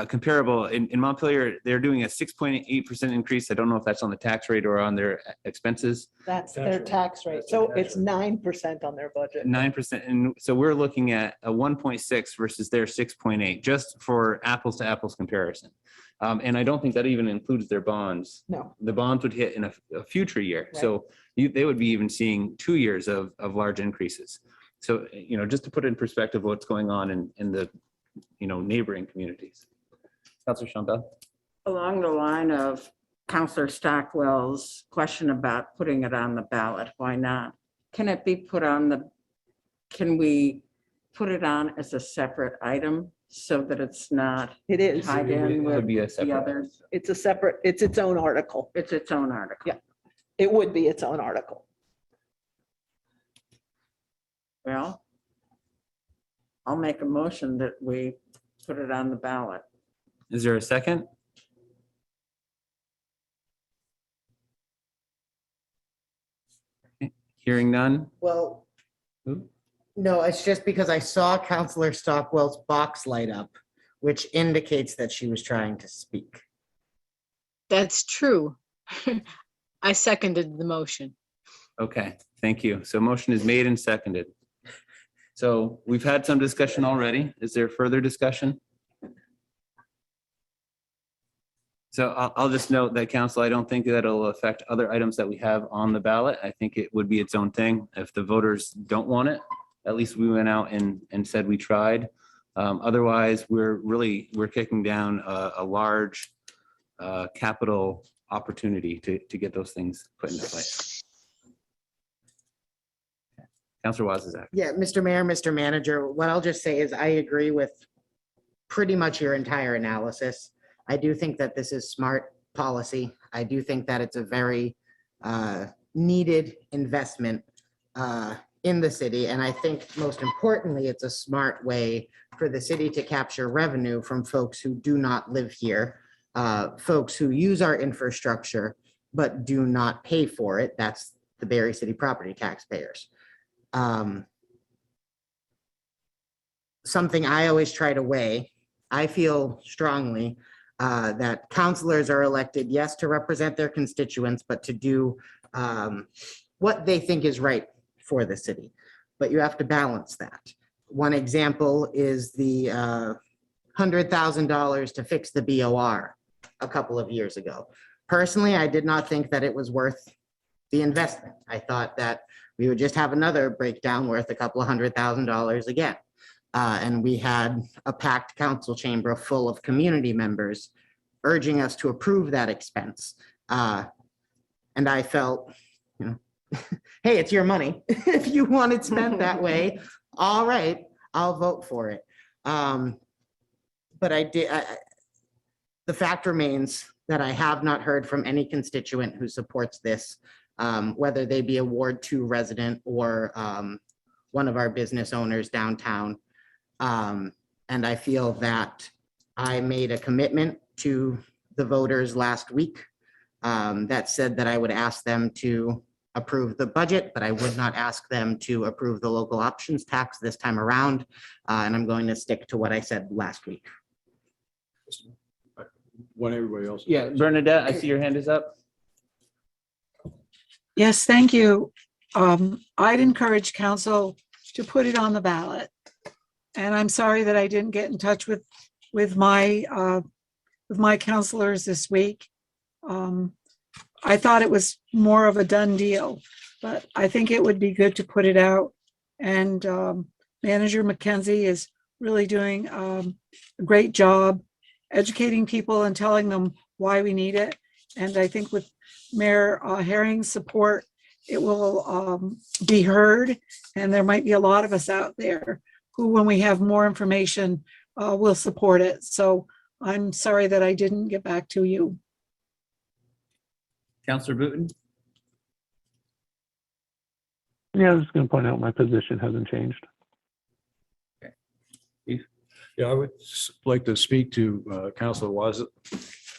comparable. In Montpelier, they're doing a 6.8% increase. I don't know if that's on the tax rate or on their expenses. That's their tax rate. So it's 9% on their budget. 9%. And so we're looking at a 1.6 versus their 6.8, just for apples to apples comparison. And I don't think that even includes their bonds. No. The bonds would hit in a future year. So they would be even seeing 2 years of large increases. So, just to put it in perspective, what's going on in the, neighboring communities. Councilor Shambell? Along the line of Counselor Stockwell's question about putting it on the ballot, why not? Can it be put on can we put it on as a separate item so that it's not It is. tied in It would with be a the separate. others? It's its own article. It's its own article. Yeah. It would be its own article. Well, I'll make a motion that we put it on the ballot. Is there a second? Hearing none? Well, Who? no, it's just because I saw Counselor Stockwell's box light up, which indicates that she was trying to speak. That's true. I seconded the motion. Okay, thank you. So motion is made and seconded. So we've had some discussion already. Is there further discussion? So I'll just note that, council, I don't think that it'll affect other items that we have on the ballot. I think it would be its own thing. If the voters don't want it, at least we went out and said we tried. Otherwise, we're kicking down a large capital opportunity to get those things put into place. Councilor Wazizak. Yeah, Mr. Mayor, Mr. Manager, what I'll just say is I agree with pretty much your entire analysis. I do think that this is smart policy. I do think that it's a very needed investment in the city. And I think most importantly, it's a smart way for the city to capture revenue from folks who do not live here, folks who use our infrastructure, but do not pay for it. That's the Barre City property taxpayers. Something I always try to weigh, I feel strongly that councilors are elected, yes, to represent their constituents, but to do what they think is right for the city. But you have to balance that. One example is the $100,000 to fix the BOR a couple of years ago. Personally, I did not think that it was worth the investment. I thought that we would just have another breakdown worth a couple of $100,000 again. And we had a packed council chamber full of community members urging us to approve that expense. And I felt, hey, it's your money. If you want it spent that way, all right, I'll vote for it. But the fact remains that I have not heard from any constituent who supports this, whether they be a Ward 2 resident or one of our business owners downtown. And I feel that I made a commitment to the voters last week that said that I would ask them to approve the budget, but I would not ask them to approve the local options tax this time around. And I'm going to stick to what I said last week. When everybody else. Yeah, Bernadette, I see your hand is up. Yes, thank you. I'd encourage council to put it on the ballot. And I'm sorry that I didn't get in touch with my counselors this week. I thought it was more of a done deal, but I think it would be good to put it out. And Manager McKenzie is really doing a great job educating people and telling them why we need it. And I think with Mayor Herring's support, it will be heard. And there might be a lot of us out there who, when we have more information, will support it. So I'm sorry that I didn't get back to you. Councilor Booten? Yeah, I was just going to point out my position hasn't changed. Yeah, I would like to speak to Councilor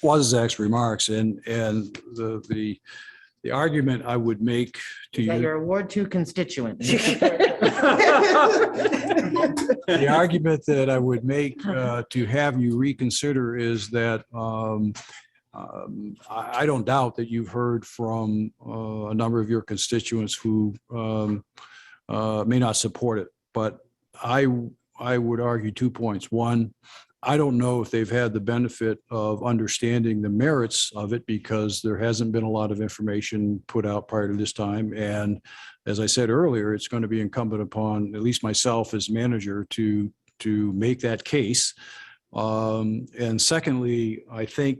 Wazizak's remarks and the argument I would make to That you. you're a Ward 2 constituent. The argument that I would make to have you reconsider is that I don't doubt that you've heard from a number of your constituents who may not support it, but I would argue 2 points. One, I don't know if they've had the benefit of understanding the merits of it because there hasn't been a lot of information put out prior to this time. And as I said earlier, it's going to be incumbent upon at least myself as manager to make that case. And secondly, I think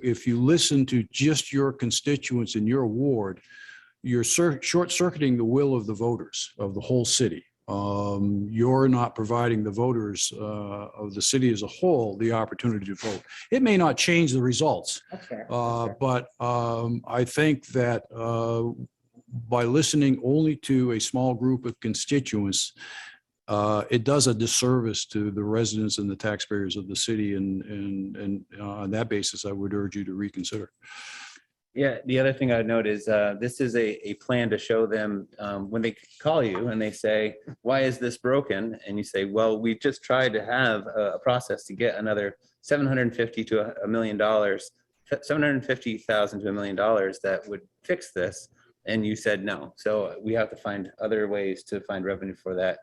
if you listen to just your constituents in your ward, you're short-circuiting the will of the voters of the whole city. You're not providing the voters of the city as a whole the opportunity to vote. It may not change the results, but I think that by listening only to a small group of constituents, it does a disservice to the residents and the taxpayers of the city. And on that basis, I would urge you to reconsider. Yeah, the other thing I'd note is this is a plan to show them when they call you and they say, why is this broken? And you say, well, we just tried to have a process to get another $750,000 to $1 million, $750,000 to $1 million that would fix this. And you said no. So we have to find other ways to find revenue for that.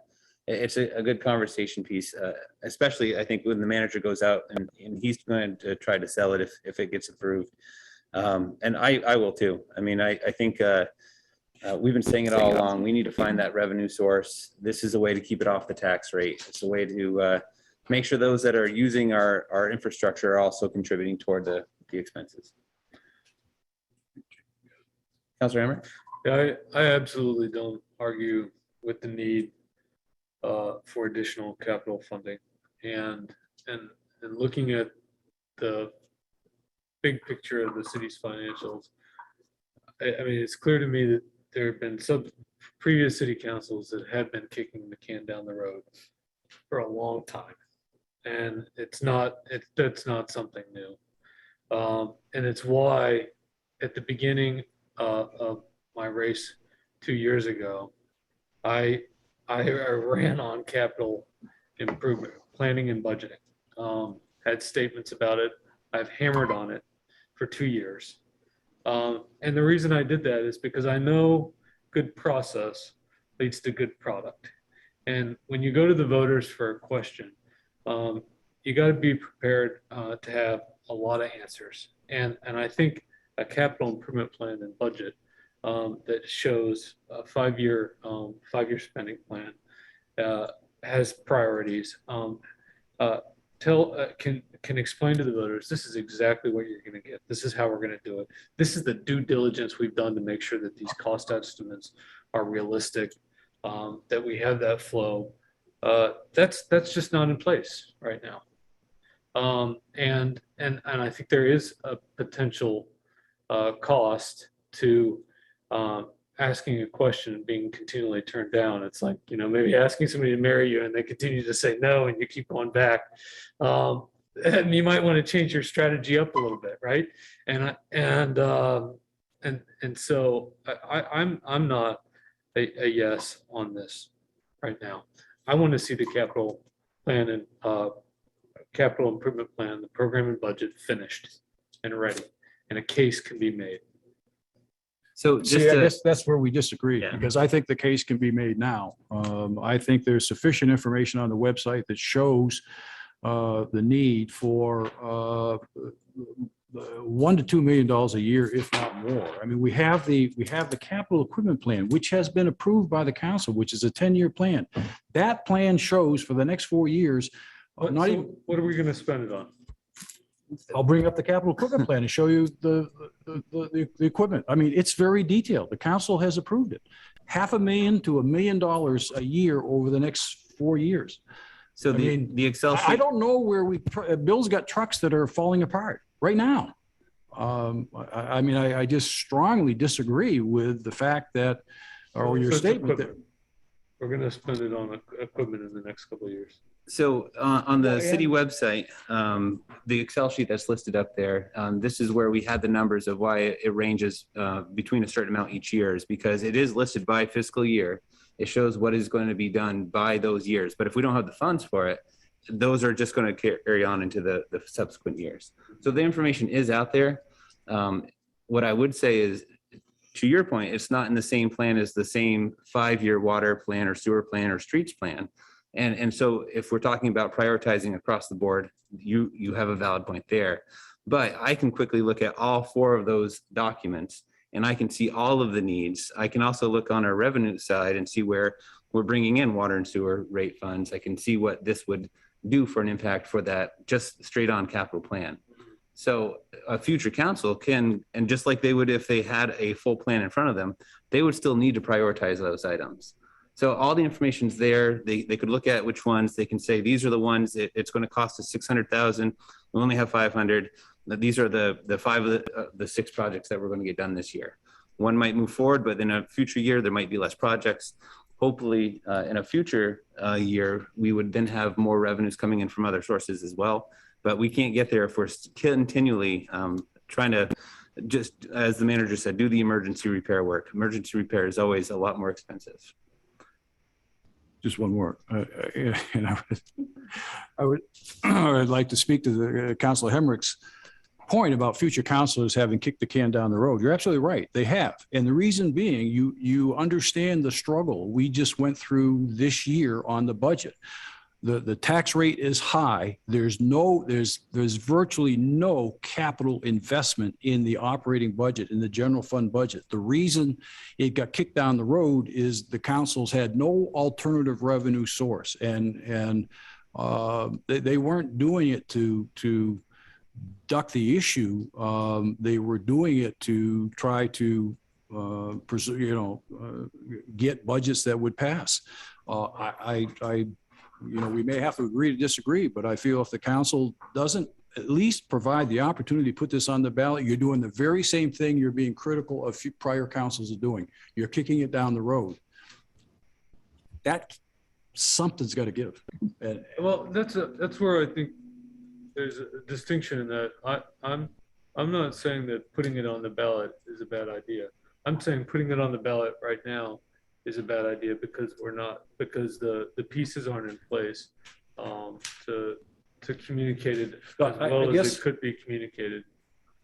It's a good conversation piece, especially I think when the manager goes out and he's going to try to sell it if it gets approved. And I will too. I mean, I think we've been saying it all along. We need to find that revenue source. This is a way to keep it off the tax rate. It's a way to make sure those that are using our infrastructure are also contributing toward the expenses. Councilor Hammer? Yeah, I absolutely don't argue with the need for additional capital funding, and looking at the big picture of the city's financials. I mean, it's clear to me that there have been some previous city councils that have been kicking the can down the road for a long time, and that's not something new. And it's why at the beginning of my race 2 years ago, I ran on capital improvement, planning and budgeting, had statements about it. I've hammered on it for 2 years. And the reason I did that is because I know good process leads to good product. And when you go to the voters for a question, you got to be prepared to have a lot of answers. And I think a capital improvement plan and budget that shows a five-year spending plan has priorities. Can explain to the voters, this is exactly what you're going to get. This is how we're going to do it. This is the due diligence we've done to make sure that these cost estimates are realistic, that we have that flow. That's just not in place right now. And I think there is a potential cost to asking a question and being continually turned down. It's like, maybe asking somebody to marry you and they continue to say no and you keep going back. And you might want to change your strategy up a little bit, right? And so I'm not a yes on this right now. I want to see the capital plan and capital improvement plan, the program and budget finished and ready, and a case can be made. So I guess that's where we disagree, because I think the case can be made now. I think there's sufficient information on the website that shows the need for $1 to $2 million a year, if not more. I mean, we have the capital equipment plan, which has been approved by the council, which is a 10-year plan. That plan shows for the next 4 years. What are we going to spend it on? I'll bring up the capital equipment plan and show you the equipment. I mean, it's very detailed. The council has approved it. $500,000 to $1 million a year over the next 4 years. So the Excel sheet. I don't know where Bill's got trucks that are falling apart right now. I mean, I just strongly disagree with the fact that, or your statement that we're going to spend it on equipment in the next couple of years. So on the city website, the Excel sheet that's listed up there, this is where we had the numbers of why it ranges between a certain amount each year, is because it is listed by fiscal year. It shows what is going to be done by those years. But if we don't have the funds for it, those are just going to carry on into the subsequent years. So the information is out there. What I would say is, to your point, it's not in the same plan as the same 5-year water plan or sewer plan or streets plan. And so if we're talking about prioritizing across the board, you have a valid point there. But I can quickly look at all 4 of those documents and I can see all of the needs. I can also look on our revenue side and see where we're bringing in water and sewer rate funds. I can see what this would do for an impact for that just straight on capital plan. So a future council can, and just like they would if they had a full plan in front of them, they would still need to prioritize those items. So all the information's there. They could look at which ones. They can say, these are the ones it's going to cost us 600,000. We only have 500. These are the 5 of the 6 projects that we're going to get done this year. One might move forward, but in a future year, there might be less projects. Hopefully in a future year, we would then have more revenues coming in from other sources as well. But we can't get there if we're continually trying to, just as the manager said, do the emergency repair work. Emergency repair is always a lot more expensive. Just one more. I would like to speak to the Councilor Hemrick's point about future councilors having kicked the can down the road. You're absolutely right. They have. And the reason being, you understand the struggle we just went through this year on the budget. The tax rate is high. There's virtually no capital investment in the operating budget, in the general fund budget. The reason it got kicked down the road is the councils had no alternative revenue source, and they weren't doing it to duck the issue. They were doing it to try to get budgets that would pass. We may have to agree to disagree, but I feel if the council doesn't at least provide the opportunity to put this on the ballot, you're doing the very same thing you're being critical of prior councils are doing. You're kicking it down the road. That something's got to give. Well, that's where I think there's a distinction in that. I'm not saying that putting it on the ballot is a bad idea. I'm saying putting it on the ballot right now is a bad idea because the pieces aren't in place to communicate it as well as it could be communicated.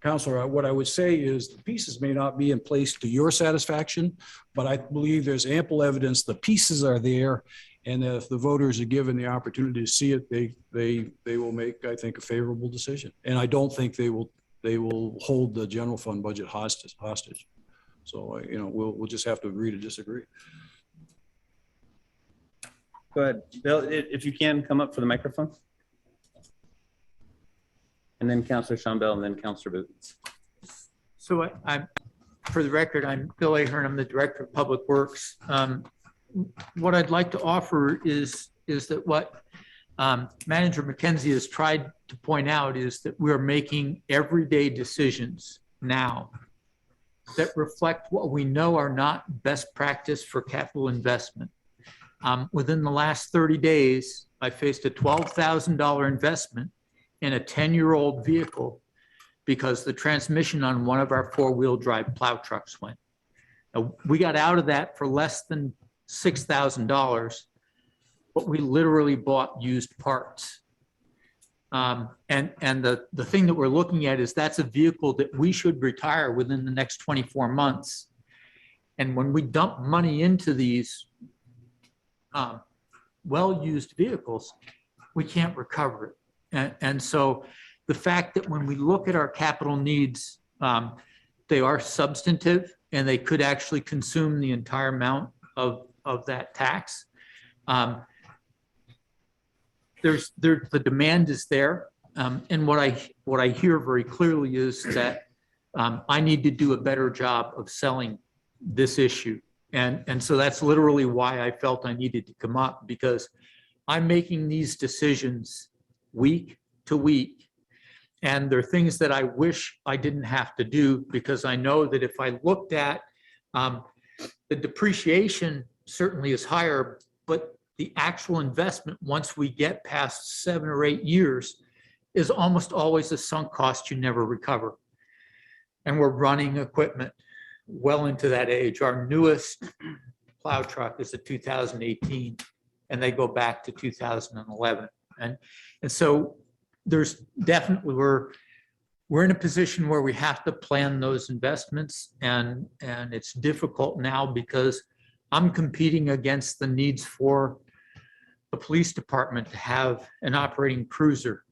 Councilor, what I would say is the pieces may not be in place to your satisfaction, but I believe there's ample evidence the pieces are there, and that if the voters are given the opportunity to see it, they will make, I think, a favorable decision. And I don't think they will hold the general fund budget hostage. So, we'll just have to agree to disagree. Go ahead, Bill, if you can come up for the microphone. And then Councilor Sean Bell, and then Councilor Boots. So I'm, for the record, I'm Bill Ahern. I'm the Director of Public Works. What I'd like to offer is that what Manager McKenzie has tried to point out is that we're making everyday decisions now that reflect what we know are not best practice for capital investment. Within the last 30 days, I faced a $12,000 investment in a 10-year-old vehicle because the transmission on one of our 4-wheel drive plow trucks went. Now, we got out of that for less than $6,000, but we literally bought used parts. And the thing that we're looking at is that's a vehicle that we should retire within the next 24 months. And when we dump money into these well-used vehicles, we can't recover it. And so the fact that when we look at our capital needs, they are substantive and they could actually consume the entire amount of that tax. The demand is there. And what I hear very clearly is that I need to do a better job of selling this issue. And so that's literally why I felt I needed to come up, because I'm making these decisions week to week. And there are things that I wish I didn't have to do, because I know that if I looked at the depreciation certainly is higher, but the actual investment, once we get past 7 or 8 years, is almost always a sunk cost you never recover. And we're running equipment well into that age. Our newest plow truck is a 2018, and they go back to 2011. And so there's definitely, we're in a position where we have to plan those investments, and it's difficult now because I'm competing against the needs for the police department to have an operating cruiser,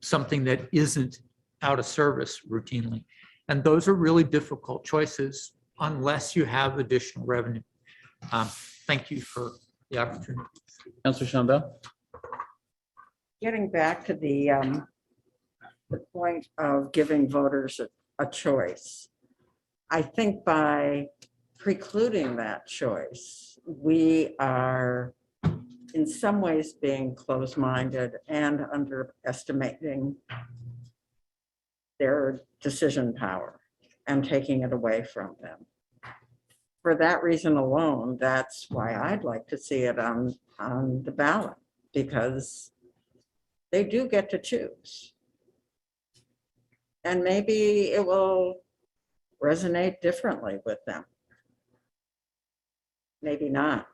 something that isn't out of service routinely. And those are really difficult choices unless you have additional revenue. Thank you for the opportunity. Councilor Shambell? Getting back to the point of giving voters a choice. I think by precluding that choice, we are in some ways being closed-minded and underestimating their decision power and taking it away from them. For that reason alone, that's why I'd like to see it on the ballot, because they do get to choose. And maybe it will resonate differently with them. Maybe not.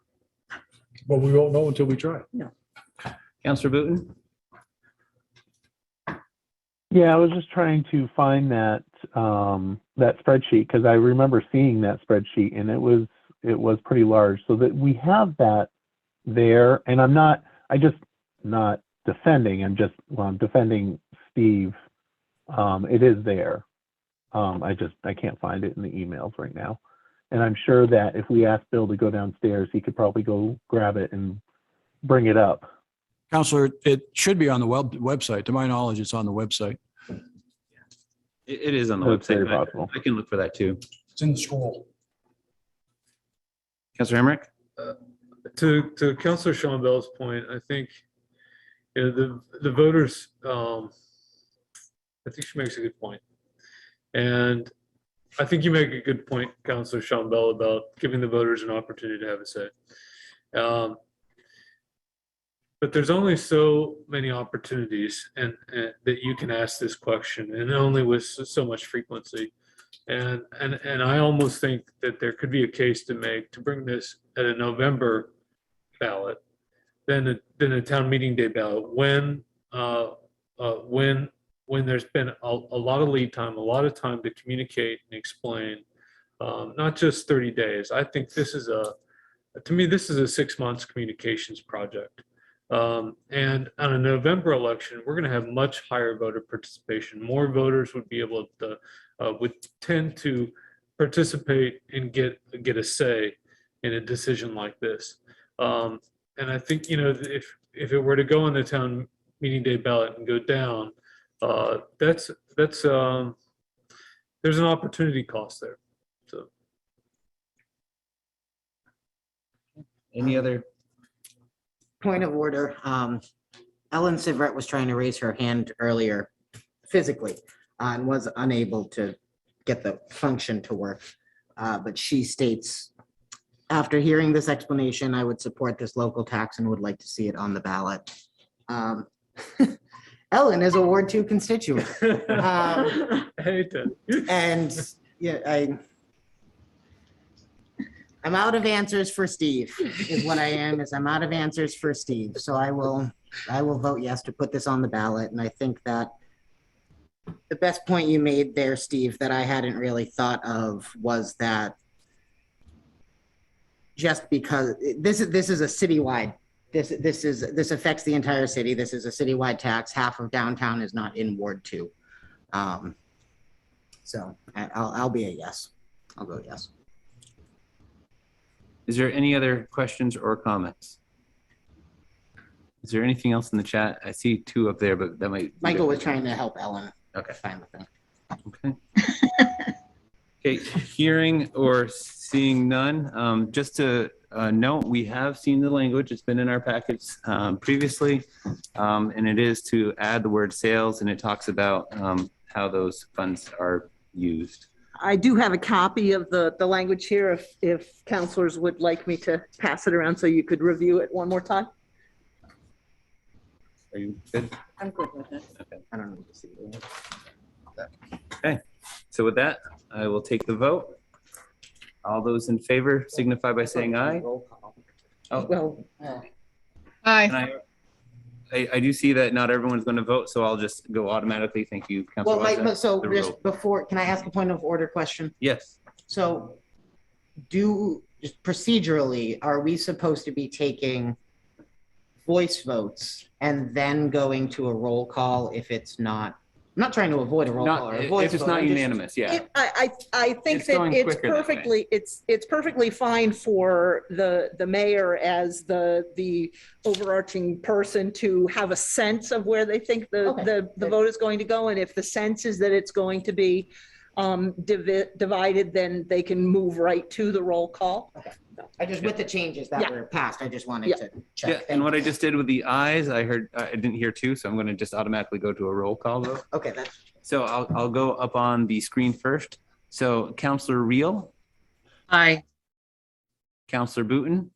But we won't know until we try. No. Councilor Booton? Yeah, I was just trying to find that that spreadsheet because I remember seeing that spreadsheet and it was pretty large. So that we have that there, and I'm not defending. I'm defending Steve. It is there. I can't find it in the emails right now. And I'm sure that if we asked Bill to go downstairs, he could probably go grab it and bring it up. Counselor, it should be on the website. To my knowledge, it's on the website. It is on the That's website. very but possible. I can look for that too. It's in the scroll. Councilor Emmerich? To Councilor Shambell's point, I think the voters, I think she makes a good point. And I think you make a good point, Councilor Shambell, about giving the voters an opportunity to have a say. But there's only so many opportunities and that you can ask this question, and only with so much frequency. And I almost think that there could be a case to make to bring this at a November ballot, then a town meeting day ballot when there's been a lot of lead time, a lot of time to communicate and explain, not just 30 days. I think this is to me, this is a 6 months communications project. And on a November election, we're going to have much higher voter participation. More voters would be able to, would tend to participate and get a say in a decision like this. And I think, if it were to go on the town meeting day ballot and go down, there's an opportunity cost there. So. Any other? Point of order. Ellen Sivrett was trying to raise her hand earlier physically and was unable to get the function to work. But she states, after hearing this explanation, I would support this local tax and would like to see it on the ballot. Ellen is a Ward 2 constituent. I hate that. And yeah, I'm out of answers for Steve is what I am, I'm out of answers for Steve. So I will vote yes to put this on the ballot. And I think that the best point you made there, Steve, that I hadn't really thought of was that just because this is a citywide, this affects the entire city. This is a citywide tax. Half of downtown is not in Ward 2. So I'll be a yes. I'll go yes. Is there any other questions or comments? Is there anything else in the chat? I see 2 up there, but that might. Michael was trying to help Ellen. Okay. Find the thing. Okay. Okay, hearing or seeing none, just to note, we have seen the language. It's been in our packets previously, and it is to add the word sales, and it talks about how those funds are used. I do have a copy of the language here if counselors would like me to pass it around so you could review it one more time. Are you good? I'm good with it. Okay. I don't need to see it. Okay, so with that, I will take the vote. All those in favor signify by saying aye. Roll call. Oh, Well, Hi. and I do see that not everyone's going to vote, so I'll just go automatically. Thank you, Councilor. well, Mike, Wazza. but so The roll. just before, can I ask a point of order question? Yes. So just procedurally, are we supposed to be taking voice votes and then going to a roll call if it's not, I'm not trying to avoid a roll call or a voice If it's vote, not I'm just- unanimous, yeah. I think It's that going it's quicker that way. perfectly, it's perfectly fine for the mayor as the overarching person to have a sense of where they think the vote is going to go. And if the sense is that it's going to be divided, then they can move right to the roll call. Okay. I just, with the changes that Yeah. were passed, I just wanted Yeah. to Yeah, check. and what I just did with the ayes, I didn't hear two, so I'm going to just automatically go to a roll call vote. Okay, that's, So I'll go up on the screen first. So Counselor Reel, Aye. Counselor Booton,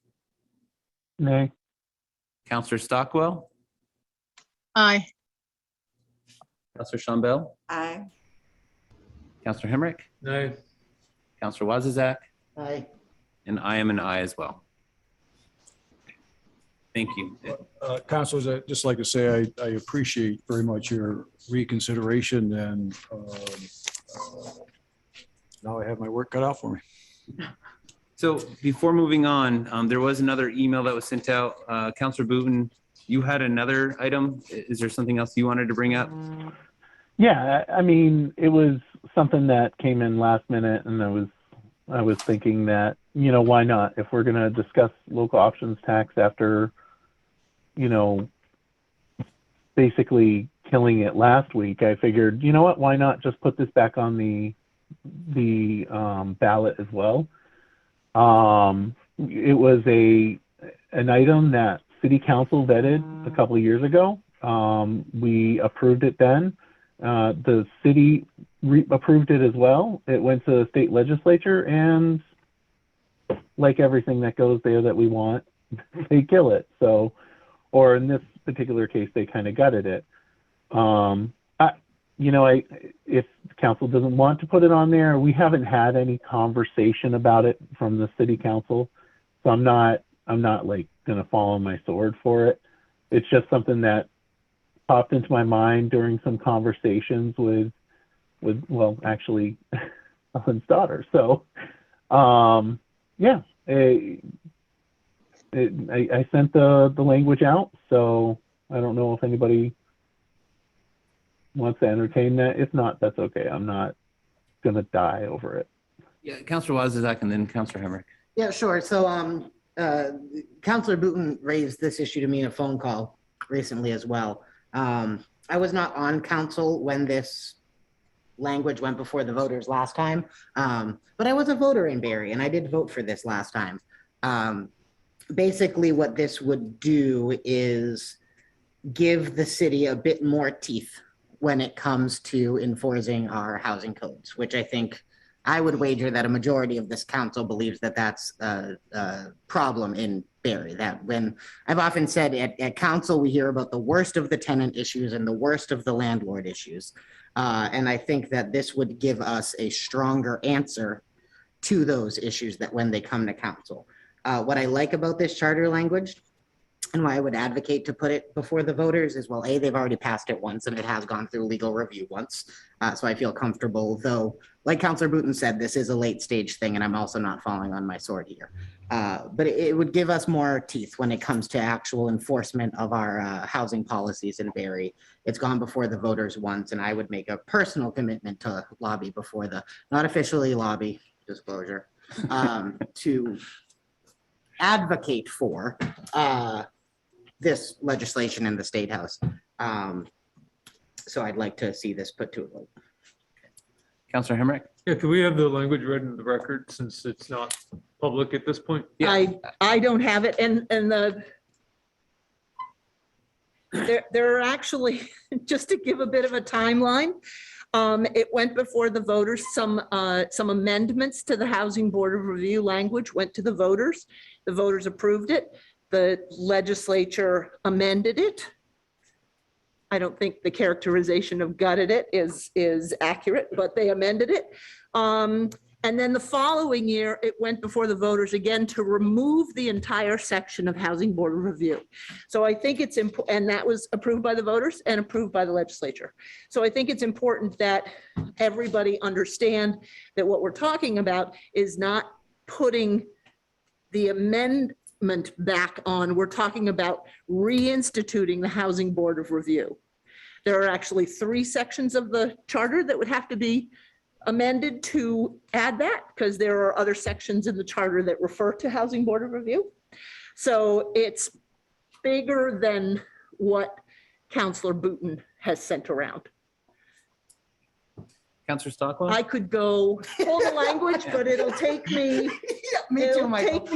Nay. Counselor Stockwell, Aye. Counselor Shambell, Aye. Counselor Hemrick, No, Counselor Wazazak, I, and I am an aye as well. Thank you. Councilors, I'd just like to say I appreciate very much your reconsideration and now I have my work cut out for me. So before moving on, there was another email that was sent out. Counselor Booton, you had another item. Is there something else you wanted to bring up? Yeah, I mean, it was something that came in last minute, and I was thinking that, you know, why not? If we're going to discuss local options tax after, you know, basically killing it last week, I figured, you know what, why not just put this back on the ballot as well? It was an item that City Council vetted a couple of years ago. We approved it then. The city approved it as well. It went to the state legislature, and like everything that goes there that we want, they kill it. So, or in this particular case, they kind of gutted it. If council doesn't want to put it on there, we haven't had any conversation about it from the city council. So I'm not like going to fall on my sword for it. It's just something that popped into my mind during some conversations with well, actually, Ellen's daughter. So, yeah, I sent the language out. So I don't know if anybody wants to entertain that. If not, that's okay. I'm not gonna die over it. Yeah, Counselor Wazazak and then Counselor Hemrick. yeah, sure. So, Counselor Booton raised this issue to me in a phone call recently as well. I was not on council when this language went before the voters last time, but I was a voter in Barre and I did vote for this last time. Basically, what this would do is give the city a bit more teeth when it comes to enforcing our housing codes, which I would wager that a majority of this council believes that that's a problem in Barre. That when I've often said at council, we hear about the worst of the tenant issues and the worst of the landlord issues. And I think that this would give us a stronger answer to those issues that when they come to council. What I like about this charter language and why I would advocate to put it before the voters is, well, A, they've already passed it once and it has gone through legal review once. So I feel comfortable, though, like Counselor Booton said, this is a late stage thing and I'm also not falling on my sword here. But it would give us more teeth when it comes to actual enforcement of our housing policies in Barre. It's gone before the voters once, and I would make a personal commitment to lobby before not officially lobby, disclosure, to advocate for this legislation in the State House. So I'd like to see this put to a vote. Counselor Hemrick? yeah, can we have the language read into the record since it's not public at this point? Yeah. I don't have it, and there are actually, just to give a bit of a timeline, it went before the voters, some amendments to the Housing Board of Review language went to the voters. The voters approved it. The legislature amended it. I don't think the characterization of gutted it is accurate, but they amended it. And then the following year, it went before the voters again to remove the entire section of Housing Board of Review. So I think it's important, and that was approved by the voters and approved by the legislature. So I think it's important that everybody understand that what we're talking about is not putting the advancement back on, we're talking about reinstituting the Housing Board of Review. There are actually 3 sections of the charter that would have to be amended to add that, because there are other sections in the charter that refer to Housing Board of Review. So it's bigger than what Counselor Booton has sent around. Counselor Stockwell? I could go full the language, but it'll take me. Me too, Michael.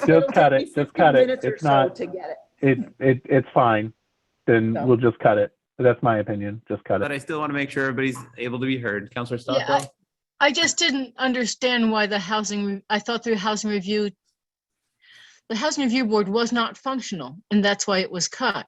Just cut it, just cut it. It's not, To get it. it's fine. Then No. we'll just cut it. That's my opinion. Just cut But it. I still want to make sure everybody's able to be heard. Counselor Yeah, Stockwell? I just didn't understand why I thought the housing review board was not functional, and that's why it was cut.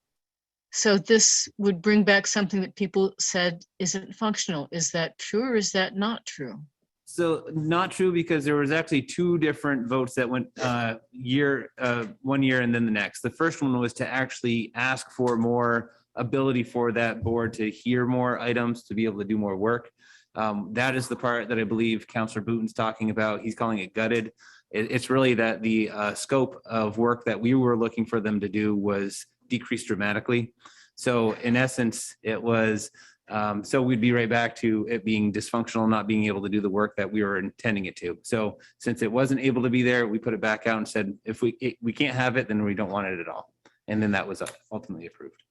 So this would bring back something that people said isn't functional. Is that true or is that not true? So not true, because there was actually 2 different votes that went 1 year and then the next. The first one was to actually ask for more ability for that board to hear more items, to be able to do more work. That is the part that I believe Counselor Booton's talking about. He's calling it gutted. It's really that the scope of work that we were looking for them to do was decreased dramatically. So in essence, it was, so we'd be right back to it being dysfunctional, not being able to do the work that we were intending it to. So since it wasn't able to be there, we put it back out and said, if we can't have it, then we don't want it at all. And then that was ultimately approved.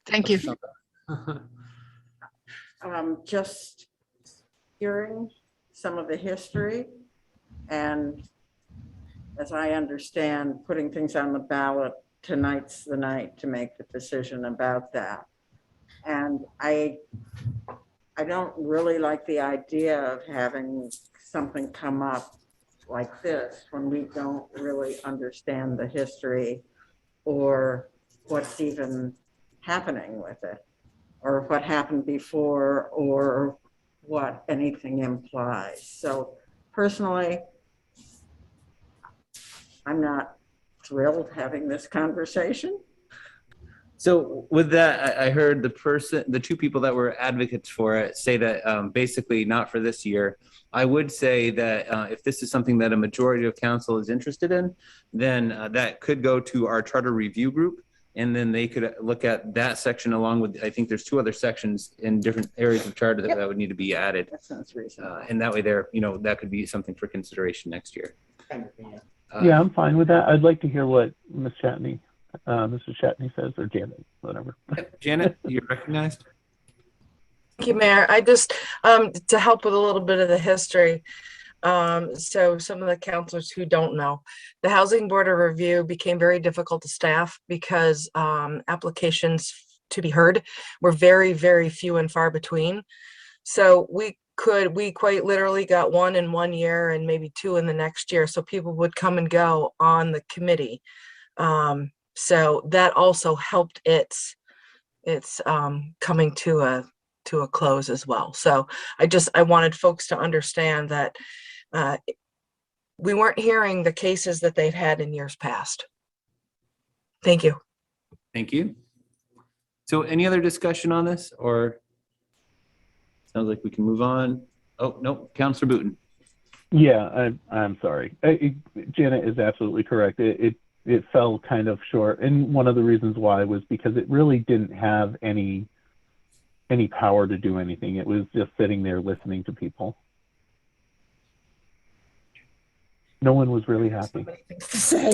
Thank you. Just hearing some of the history, and as I understand, putting things on the ballot, tonight's the night to make the decision about that. And I don't really like the idea of having something come up like this when we don't really understand the history or what's even happening with it, or what happened before, or what anything implies. So personally, I'm not thrilled having this conversation. So with that, I heard the 2 people that were advocates for it say that basically not for this year. I would say that if this is something that a majority of council is interested in, then that could go to our charter review group. And then they could look at that section along with, I think there's 2 other sections in different areas of charter that would need to be added. That sounds reasonable. And that way there, that could be something for consideration next year. Yeah, I'm fine with that. I'd like to hear what Ms. Shatney, Mrs. Shatney says, or Janet, whatever. Janet, you're recognized. Thank you, Mayor. I just, to help with a little bit of the history. So some of the counselors who don't know, the Housing Board of Review became very difficult to staff because applications to be heard were very, very few and far between. So we quite literally got 1 in 1 year and maybe 2 in the next year. So people would come and go on the committee. So that also helped its coming to a close as well. So I wanted folks to understand that we weren't hearing the cases that they've had in years past. Thank you. Thank you. So any other discussion on this, or sounds like we can move on? Oh, no, Counselor Booton. Yeah, I'm sorry. Janet is absolutely correct. It fell kind of short. And one of the reasons why was because it really didn't have any power to do anything. It was just sitting there listening to people. No one was really happy. To say,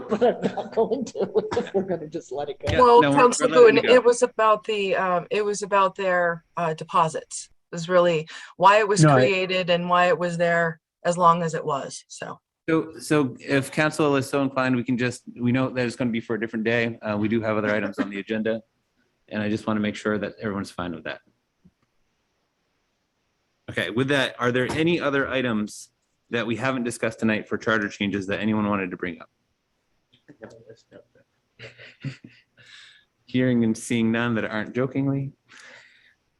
but I'm not going to. We're going to just let it go. Yeah, Well, no, we're Councilor letting Boone, you go. it was about their deposits. It was really why it was created and why it was there as long as it was. So if council is so inclined, we know that it's going to be for a different day. We do have other items on the agenda. And I just want to make sure that everyone's fine with that. Okay, with that, are there any other items that we haven't discussed tonight for charter changes that anyone wanted to bring up? Hearing and seeing none that aren't jokingly,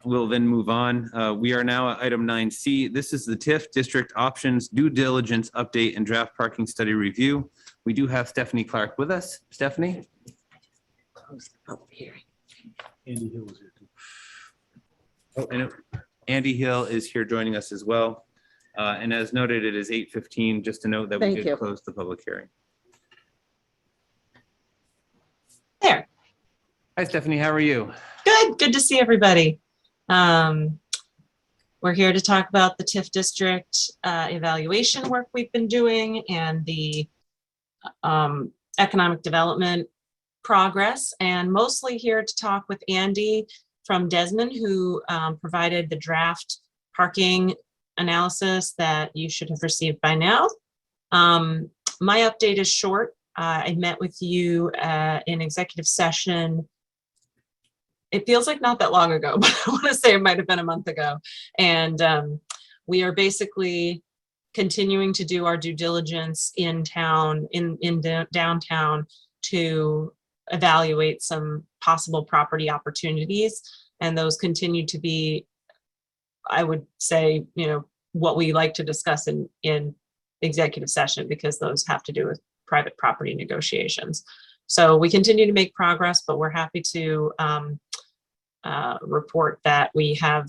we'll then move on. We are now at item 9C. This is the TIF district options due diligence update and draft parking study review. We do have Stephanie Clark with us. Stephanie? Close the public hearing. Andy Hill is here too. Oh, I know. Andy Hill is here joining us as well. And as noted, it is 8:15, just to note that we Thank did you. close the public hearing. there. Hi, Stephanie. How are you? Good to see everybody. We're here to talk about the TIF district evaluation work we've been doing and the economic development progress, and mostly here to talk with Andy from Desmond, who provided the draft parking analysis that you should have received by now. My update is short. I met with you in executive session. It feels like not that long ago, but I want to say it might have been a month ago. And we are basically continuing to do our due diligence in town, in downtown, to evaluate some possible property opportunities. And those continue to be, I would say, what we like to discuss in executive session, because those have to do with private property negotiations. So we continue to make progress, but we're happy to report that we have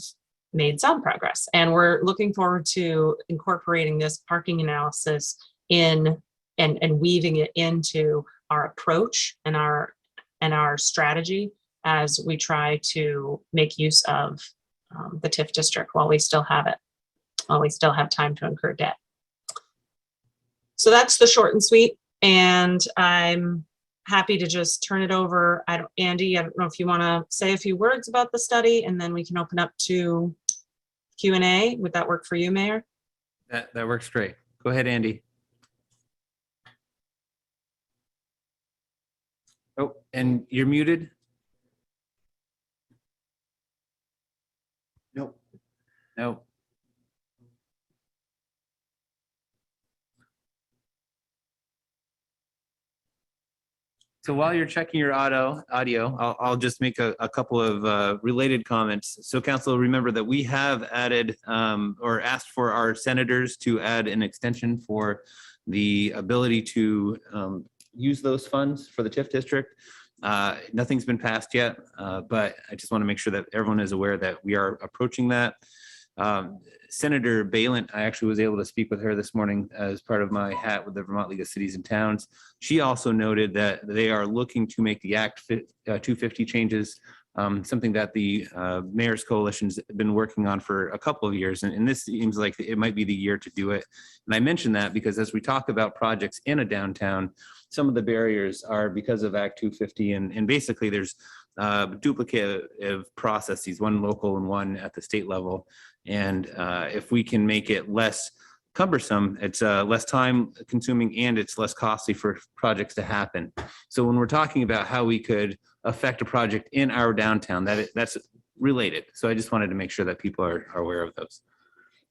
made some progress, and we're looking forward to incorporating this parking analysis in and weaving it into our approach and our strategy as we try to make use of the TIF district while we still have it, while we still have time to incur debt. So that's the short and sweet, and I'm happy to just turn it over. Andy, I don't know if you want to say a few words about the study, and then we can open up to Q&A. Would that work for you, Mayor? That works great. Go ahead, Andy. Oh, and you're muted. Nope. No. So while you're checking your audio, I'll just make a couple of related comments. So council, remember that we have added or asked for our senators to add an extension for the ability to use those funds for the TIF district. Nothing's been passed yet, but I just want to make sure that everyone is aware that we are approaching that. Senator Balint, I actually was able to speak with her this morning as part of my hat with the Vermont League of Cities and Towns. She also noted that they are looking to make the Act 250 changes, something that the Mayor's Coalition's been working on for a couple of years. And this seems like it might be the year to do it. And I mention that because as we talk about projects in a downtown, some of the barriers are because of Act 250. And basically there's duplicative processes, one local and one at the state level. And if we can make it less cumbersome, it's less time consuming and it's less costly for projects to happen. So when we're talking about how we could affect a project in our downtown, that's related. So I just wanted to make sure that people are aware of those.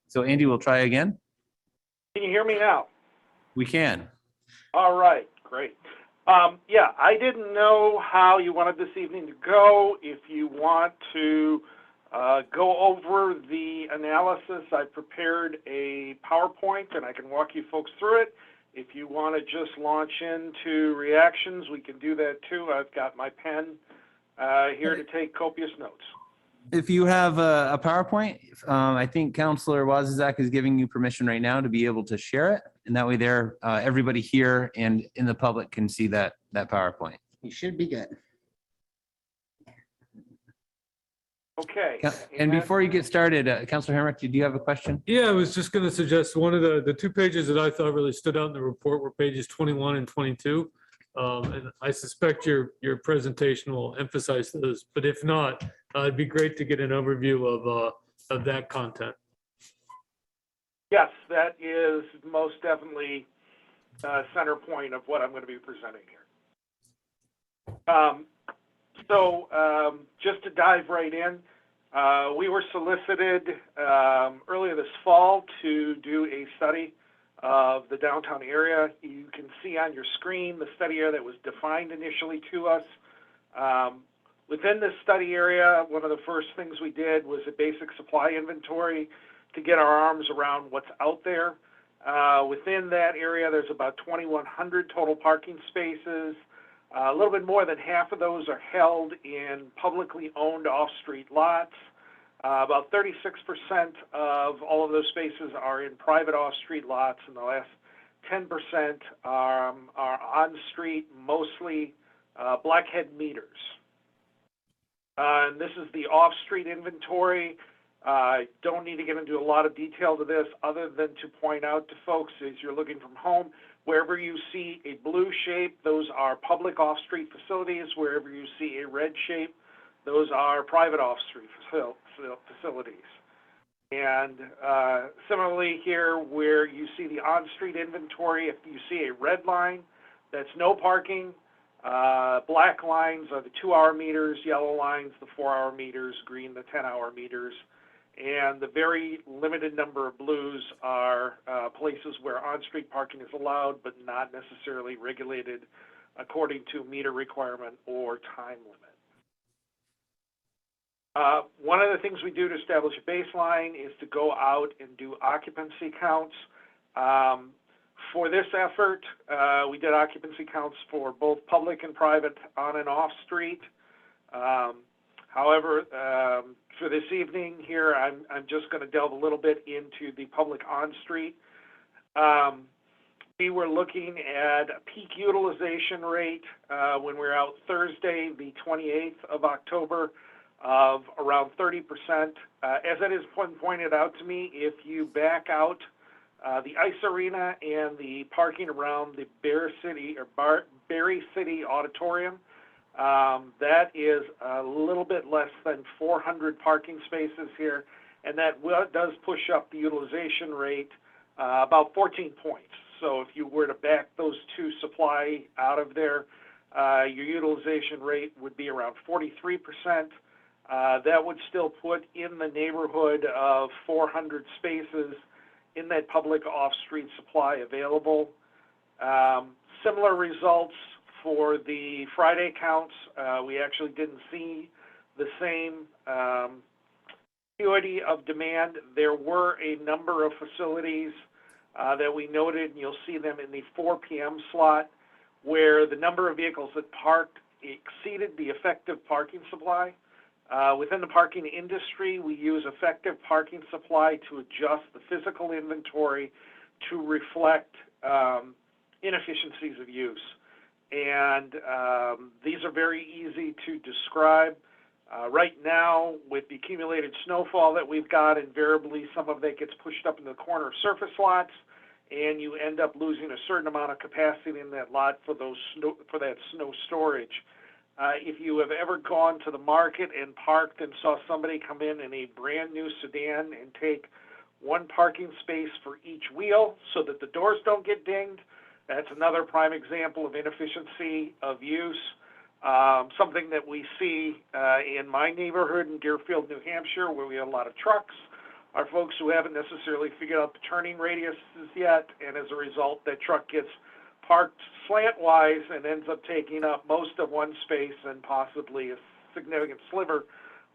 So Andy, we'll try again. Can you hear me now? We can. All right, great. Yeah, I didn't know how you wanted this evening to go. If you want to go over the analysis, I prepared a PowerPoint and I can walk you folks through it. If you want to just launch into reactions, we can do that too. I've got my pen here to take copious notes. If you have a PowerPoint, I think Councilor Wozniak is giving you permission right now to be able to share it. And that way there, everybody here and in the public can see that PowerPoint. You should be good. Okay. And before you get started, Councilor Hemrick, do you have a question? Yeah, I was just going to suggest one of the two pages that I thought really stood out in the report were pages 21 and 22. And I suspect your presentation will emphasize those, but if not, it'd be great to get an overview of that content. Yes, that is most definitely center point of what I'm going to be presenting here. Just to dive right in, we were solicited earlier this fall to do a study of the downtown area. You can see on your screen the study area that was defined initially to us. Within this study area, one of the first things we did was a basic supply inventory to get our arms around what's out there. Within that area, there's about 2,100 total parking spaces. A little bit more than half of those are held in publicly owned off-street lots. About 36% of all of those spaces are in private off-street lots, and the last 10% are on-street, mostly blackhead meters. And this is the off-street inventory. Don't need to get into a lot of detail to this other than to point out to folks as you're looking from home, wherever you see a blue shape, those are public off-street facilities. Wherever you see a red shape, those are private off-street facilities. And similarly here, where you see the on-street inventory, if you see a red line, that's no parking. Black lines are the 2-hour meters, yellow lines, the 4-hour meters, green, the 10-hour meters. And the very limited number of blues are places where on-street parking is allowed, but not necessarily regulated according to meter requirement or time limit. One of the things we do to establish a baseline is to go out and do occupancy counts. For this effort, we did occupancy counts for both public and private on and off street. However, for this evening here, I'm just going to delve a little bit into the public on street. We were looking at a peak utilization rate when we were out Thursday, the 28th of October, of around 30%. As it is pointed out to me, if you back out the ice arena and the parking around the Barre City Auditorium, that is a little bit less than 400 parking spaces here, and that does push up the utilization rate about 14 points. So if you were to back those two supply out of there, your utilization rate would be around 43%. That would still put in the neighborhood of 400 spaces in that public off-street supply available. Similar results for the Friday counts. We actually didn't see the same acuity of demand. There were a number of facilities that we noted, and you'll see them in the 4 p.m. slot, where the number of vehicles that parked exceeded the effective parking supply. Within the parking industry, we use effective parking supply to adjust the physical inventory to reflect inefficiencies of use. And these are very easy to describe. Right now, with the accumulated snowfall that we've got, invariably some of that gets pushed up into the corner of surface lots, and you end up losing a certain amount of capacity in that lot for that snow storage. If you have ever gone to the market and parked and saw somebody come in a brand new sedan and take one parking space for each wheel so that the doors don't get dinged, that's another prime example of inefficiency of use. Something that we see in my neighborhood in Deerfield, New Hampshire, where we have a lot of trucks, are folks who haven't necessarily figured out the turning radiuses yet, and as a result, that truck gets parked slantwise and ends up taking up most of one space and possibly a significant sliver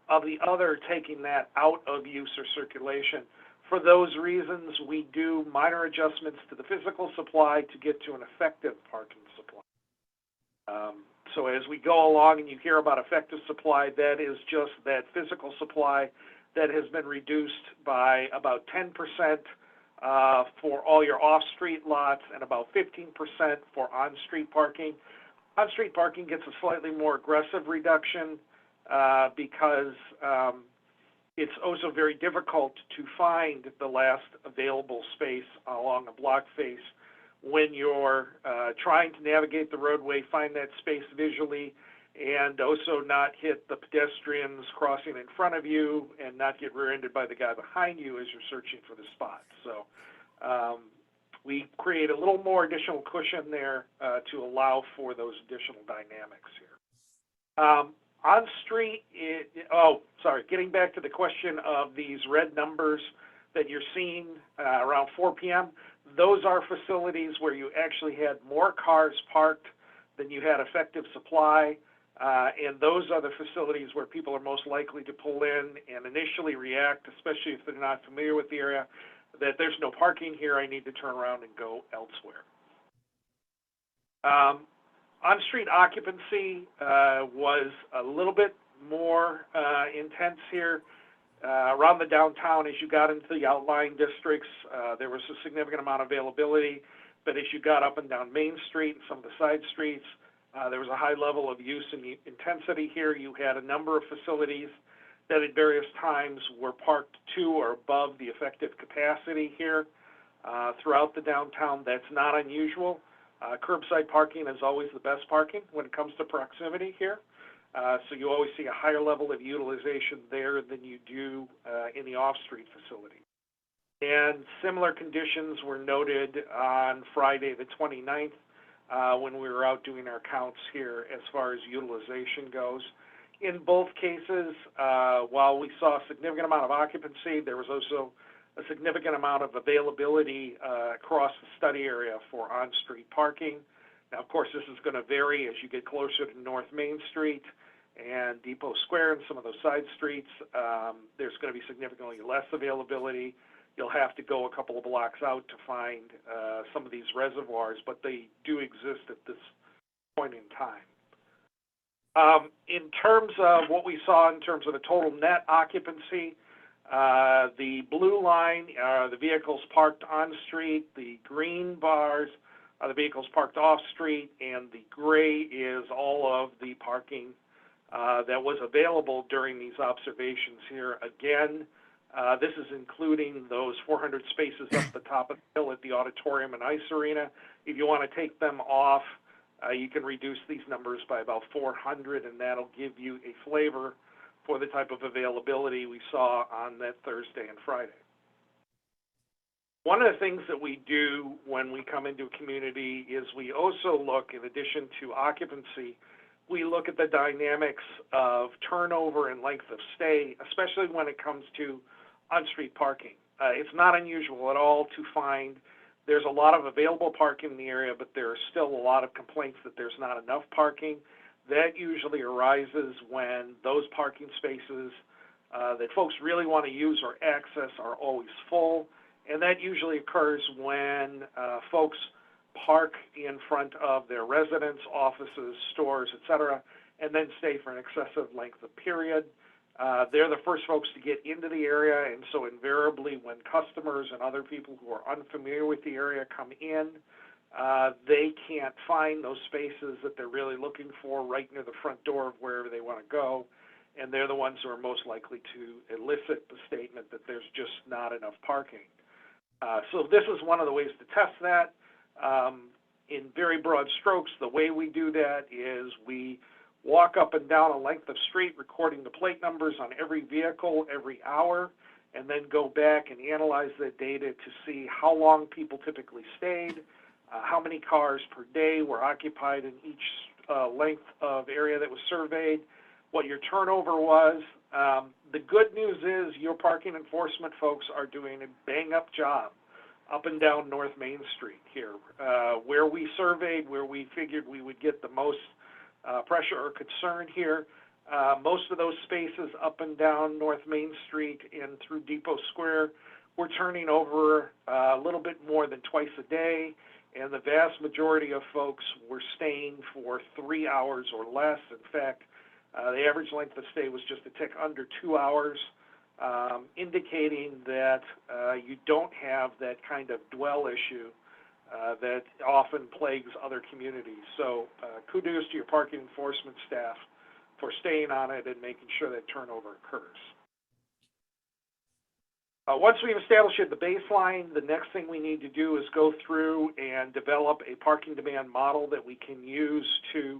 of the other, taking that out of use or circulation. For those reasons, we do minor adjustments to the physical supply to get to an effective parking supply. So as we go along and you hear about effective supply, that is just that physical supply that has been reduced by about 10% for all your off-street lots and about 15% for on-street parking. On-street parking gets a slightly more aggressive reduction because it's also very difficult to find the last available space along a block face when you're trying to navigate the roadway, find that space visually, and also not hit the pedestrians crossing in front of you and not get rear-ended by the guy behind you as you're searching for the spot. So we create a little more additional cushion there to allow for those additional dynamics here. On street, getting back to the question of these red numbers that you're seeing around 4 p.m., those are facilities where you actually had more cars parked than you had effective supply, and those are the facilities where people are most likely to pull in and initially react, especially if they're not familiar with the area, that there's no parking here, I need to turn around and go elsewhere. On-street occupancy was a little bit more intense here. Around the downtown, as you got into the outlying districts, there was a significant amount of availability, but as you got up and down Main Street and some of the side streets, There was a high level of use and intensity here. You had a number of facilities that at various times were parked to or above the effective capacity here throughout the downtown. That's not unusual. Curbside parking is always the best parking when it comes to proximity here. So you always see a higher level of utilization there than you do in the off-street facility. And similar conditions were noted on Friday the 29th when we were out doing our counts here as far as utilization goes. In both cases, while we saw a significant amount of occupancy, there was also a significant amount of availability across the study area for on-street parking. Now, of course, this is going to vary as you get closer to North Main Street and Depot Square and some of those side streets. There's going to be significantly less availability. You'll have to go a couple of blocks out to find some of these reservoirs, but they do exist at this point in time. In terms of what we saw in terms of the total net occupancy, the blue line are the vehicles parked on street, the green bars are the vehicles parked off street, and the gray is all of the parking that was available during these observations here. Again, this is including those 400 spaces up the top of the hill at the auditorium and ice arena. If you want to take them off, you can reduce these numbers by about 400, and that'll give you a flavor for the type of availability we saw on that Thursday and Friday. One of the things that we do when we come into a community is we also look, in addition to occupancy, we look at the dynamics of turnover and length of stay, especially when it comes to on-street parking. It's not unusual at all to find there's a lot of available parking in the area, but there are still a lot of complaints that there's not enough parking. That usually arises when those parking spaces that folks really want to use or access are always full, and that usually occurs when folks park in front of their residence, offices, stores, etc., and then stay for an excessive length of period. They're the first folks to get into the area, and so invariably when customers and other people who are unfamiliar with the area come in, they can't find those spaces that they're really looking for right near the front door of wherever they want to go, and they're the ones who are most likely to elicit the statement that there's just not enough parking. So this is one of the ways to test that. In very broad strokes, the way we do that is we walk up and down a length of street recording the plate numbers on every vehicle every hour, and then go back and analyze the data to see how long people typically stayed, how many cars per day were occupied in each length of area that was surveyed, what your turnover was. The good news is your parking enforcement folks are doing a bang-up job up and down North Main Street here. Where we surveyed, where we figured we would get the most pressure or concern here, most of those spaces up and down North Main Street and through Depot Square were turning over a little bit more than twice a day, and the vast majority of folks were staying for 3 hours or less. In fact, the average length of stay was just a tick under 2 hours, indicating that you don't have that kind of dwell issue that often plagues other communities. So kudos to your parking enforcement staff for staying on it and making sure that turnover occurs. Once we've established the baseline, the next thing we need to do is go through and develop a parking demand model that we can use to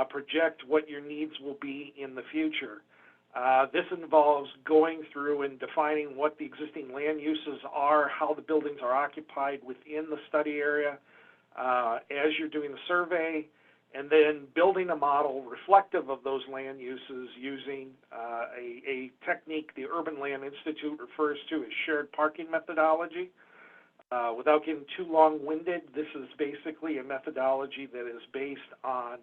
project what your needs will be in the future. This involves going through and defining what the existing land uses are, how the buildings are occupied within the study area as you're doing the survey, and then building a model reflective of those land uses using a technique the Urban Land Institute refers to as shared parking methodology. Without getting too long-winded, this is basically a methodology that is based on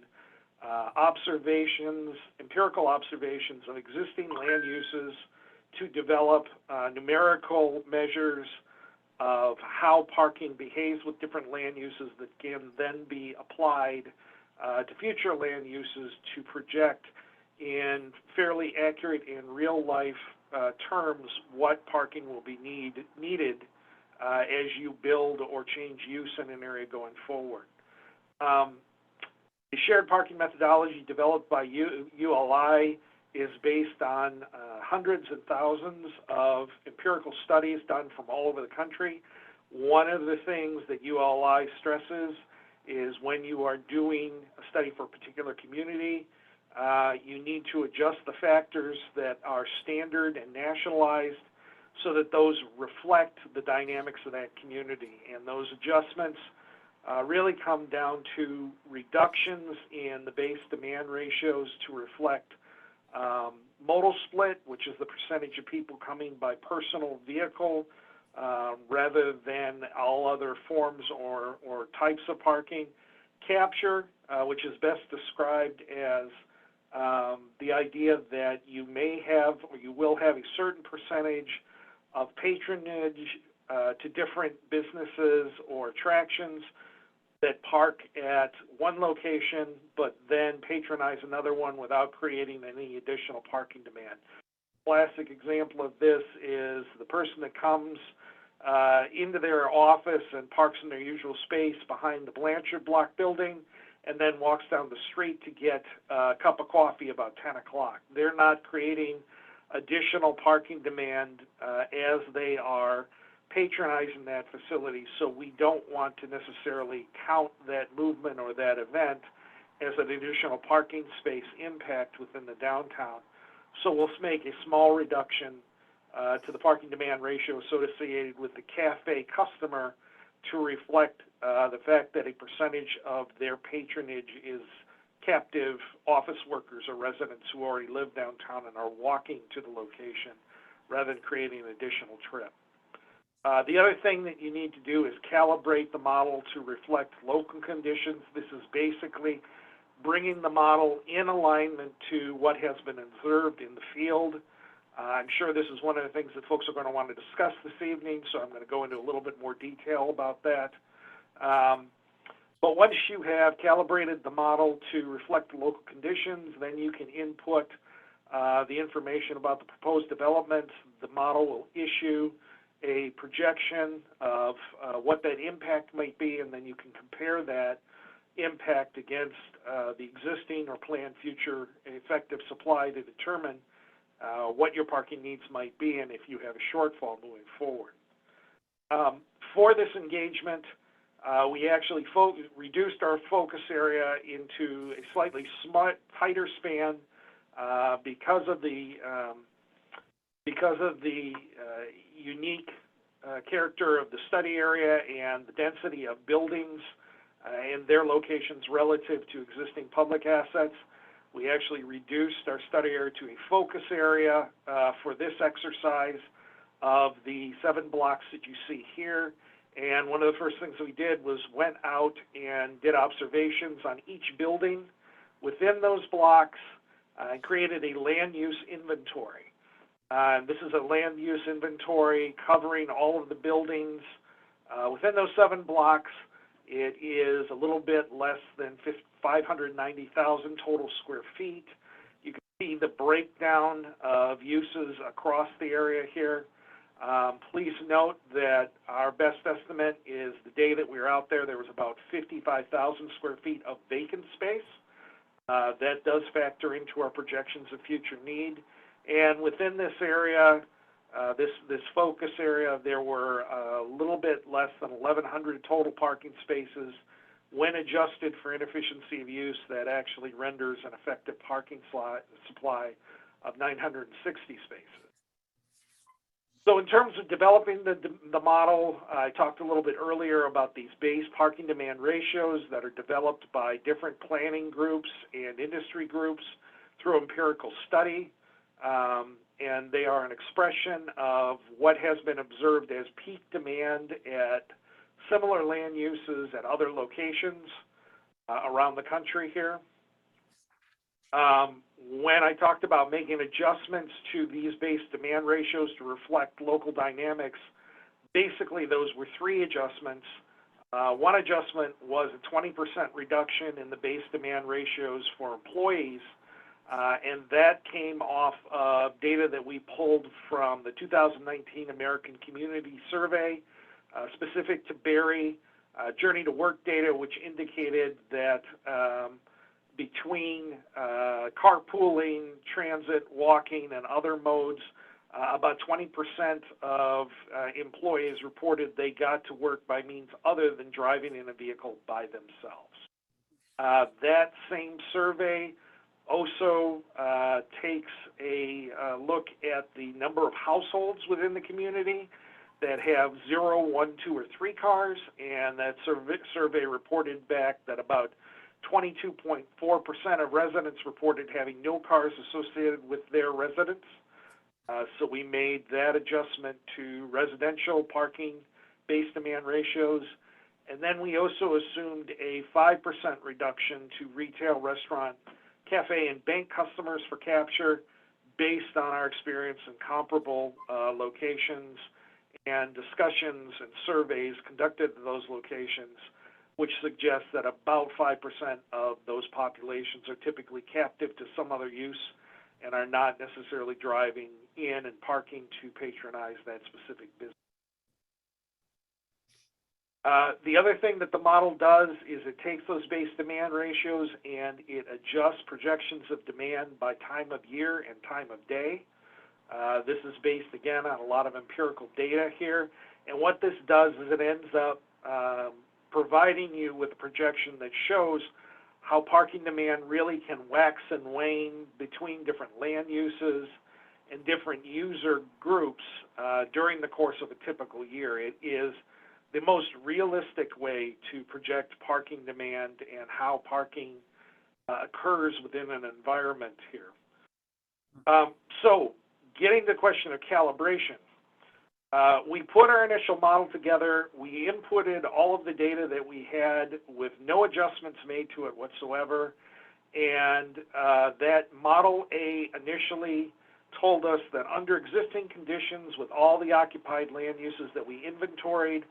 observations, empirical observations of existing land uses to develop numerical measures of how parking behaves with different land uses that can then be applied to future land uses to project in fairly accurate and real-life terms what parking will be needed as you build or change use in an area going forward. The shared parking methodology developed by ULI is based on hundreds and thousands of empirical studies done from all over the country. One of the things that ULI stresses is when you are doing a study for a particular community, you need to adjust the factors that are standard and nationalized so that those reflect the dynamics of that community. And those adjustments really come down to reductions in the base demand ratios to reflect modal split, which is the percentage of people coming by personal vehicle rather than all other forms or types of parking. Capture, which is best described as the idea that you may have or you will have a certain percentage of patronage to different businesses or attractions that park at one location but then patronize another one without creating any additional parking demand. Classic example of this is the person that comes into their office and parks in their usual space behind the Blanchard Block building and then walks down the street to get a cup of coffee about 10 o'clock. They're not creating additional parking demand as they are patronizing that facility, so we don't want to necessarily count that movement or that event as an additional parking space impact within the downtown. So we'll make a small reduction to the parking demand ratio associated with the cafe customer to reflect the fact that a percentage of their patronage is captive office workers or residents who already live downtown and are walking to the location rather than creating an additional trip. The other thing that you need to do is calibrate the model to reflect local conditions. This is basically bringing the model in alignment to what has been observed in the field. I'm sure this is one of the things that folks are going to want to discuss this evening, so I'm going to go into a little bit more detail about that. But once you have calibrated the model to reflect the local conditions, then you can input the information about the proposed developments. The model will issue a projection of what that impact might be, and then you can compare that impact against the existing or planned future effective supply to determine what your parking needs might be and if you have a shortfall moving forward. For this engagement, we actually reduced our focus area into a slightly tighter span because of the unique character of the study area and the density of buildings and their locations relative to existing public assets. We actually reduced our study area to a focus area for this exercise of the 7 blocks that you see here. And one of the first things we did was went out and did observations on each building within those blocks and created a land use inventory. This is a land use inventory covering all of the buildings. Within those 7 blocks, it is a little bit less than 590,000 total square feet. You can see the breakdown of uses across the area here. Please note that our best estimate is the day that we were out there, there was about 55,000 square feet of vacant space. That does factor into our projections of future need. And within this area, this focus area, there were a little bit less than 1,100 total parking spaces. When adjusted for inefficiency of use, that actually renders an effective parking supply of 960 spaces. So in terms of developing the model, I talked a little bit earlier about these base parking demand ratios that are developed by different planning groups and industry groups through empirical study. And they are an expression of what has been observed as peak demand at similar land uses at other locations around the country here. When I talked about making adjustments to these base demand ratios to reflect local dynamics, basically those were 3 adjustments. One adjustment was a 20% reduction in the base demand ratios for employees, and that came off of data that we pulled from the 2019 American Community Survey, specific to Barre, Journey to Work data, which indicated that between carpooling, transit, walking, and other modes. About 20% of employees reported they got to work by means other than driving in a vehicle by themselves. That same survey also takes a look at the number of households within the community that have 0, 1, 2, or 3 cars, and that survey reported back that about 22.4% of residents reported having no cars associated with their residence. So we made that adjustment to residential parking base demand ratios. And then we also assumed a 5% reduction to retail, restaurant, cafe, and bank customers for capture based on our experience in comparable locations and discussions and surveys conducted in those locations, which suggests that about 5% of those populations are typically captive to some other use and are not necessarily driving in and parking to patronize that specific business. The other thing that the model does is it takes those base demand ratios and it adjusts projections of demand by time of year and time of day. This is based, again, on a lot of empirical data here. And what this does is it ends up providing you with a projection that shows how parking demand really can wax and wane between different land uses and different user groups during the course of a typical year. It is the most realistic way to project parking demand and how parking occurs within an environment here. So getting to the question of calibration, we put our initial model together. We inputted all of the data that we had with no adjustments made to it whatsoever. And that Model A initially told us that under existing conditions with all the occupied land uses that we inventoried,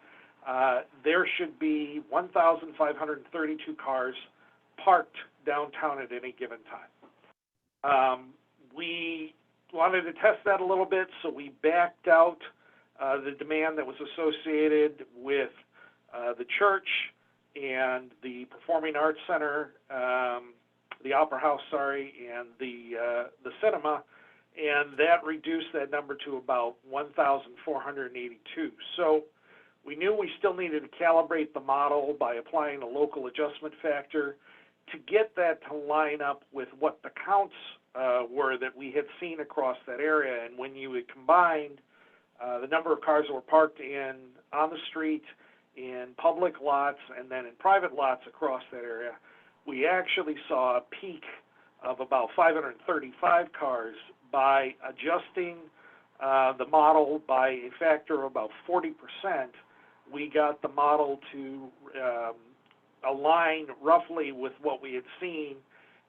there should be 1,532 cars parked downtown at any given time. We wanted to test that a little bit, so we backed out the demand that was associated with the church and the Performing Arts Center, the Opera House, and the cinema, and that reduced that number to about 1,482. So we knew we still needed to calibrate the model by applying a local adjustment factor to get that to line up with what the counts were that we had seen across that area. And when you had combined the number of cars that were parked on the street, in public lots, and then in private lots across that area, we actually saw a peak of about 535 cars. By adjusting the model by a factor of about 40%, we got the model to align roughly with what we had seen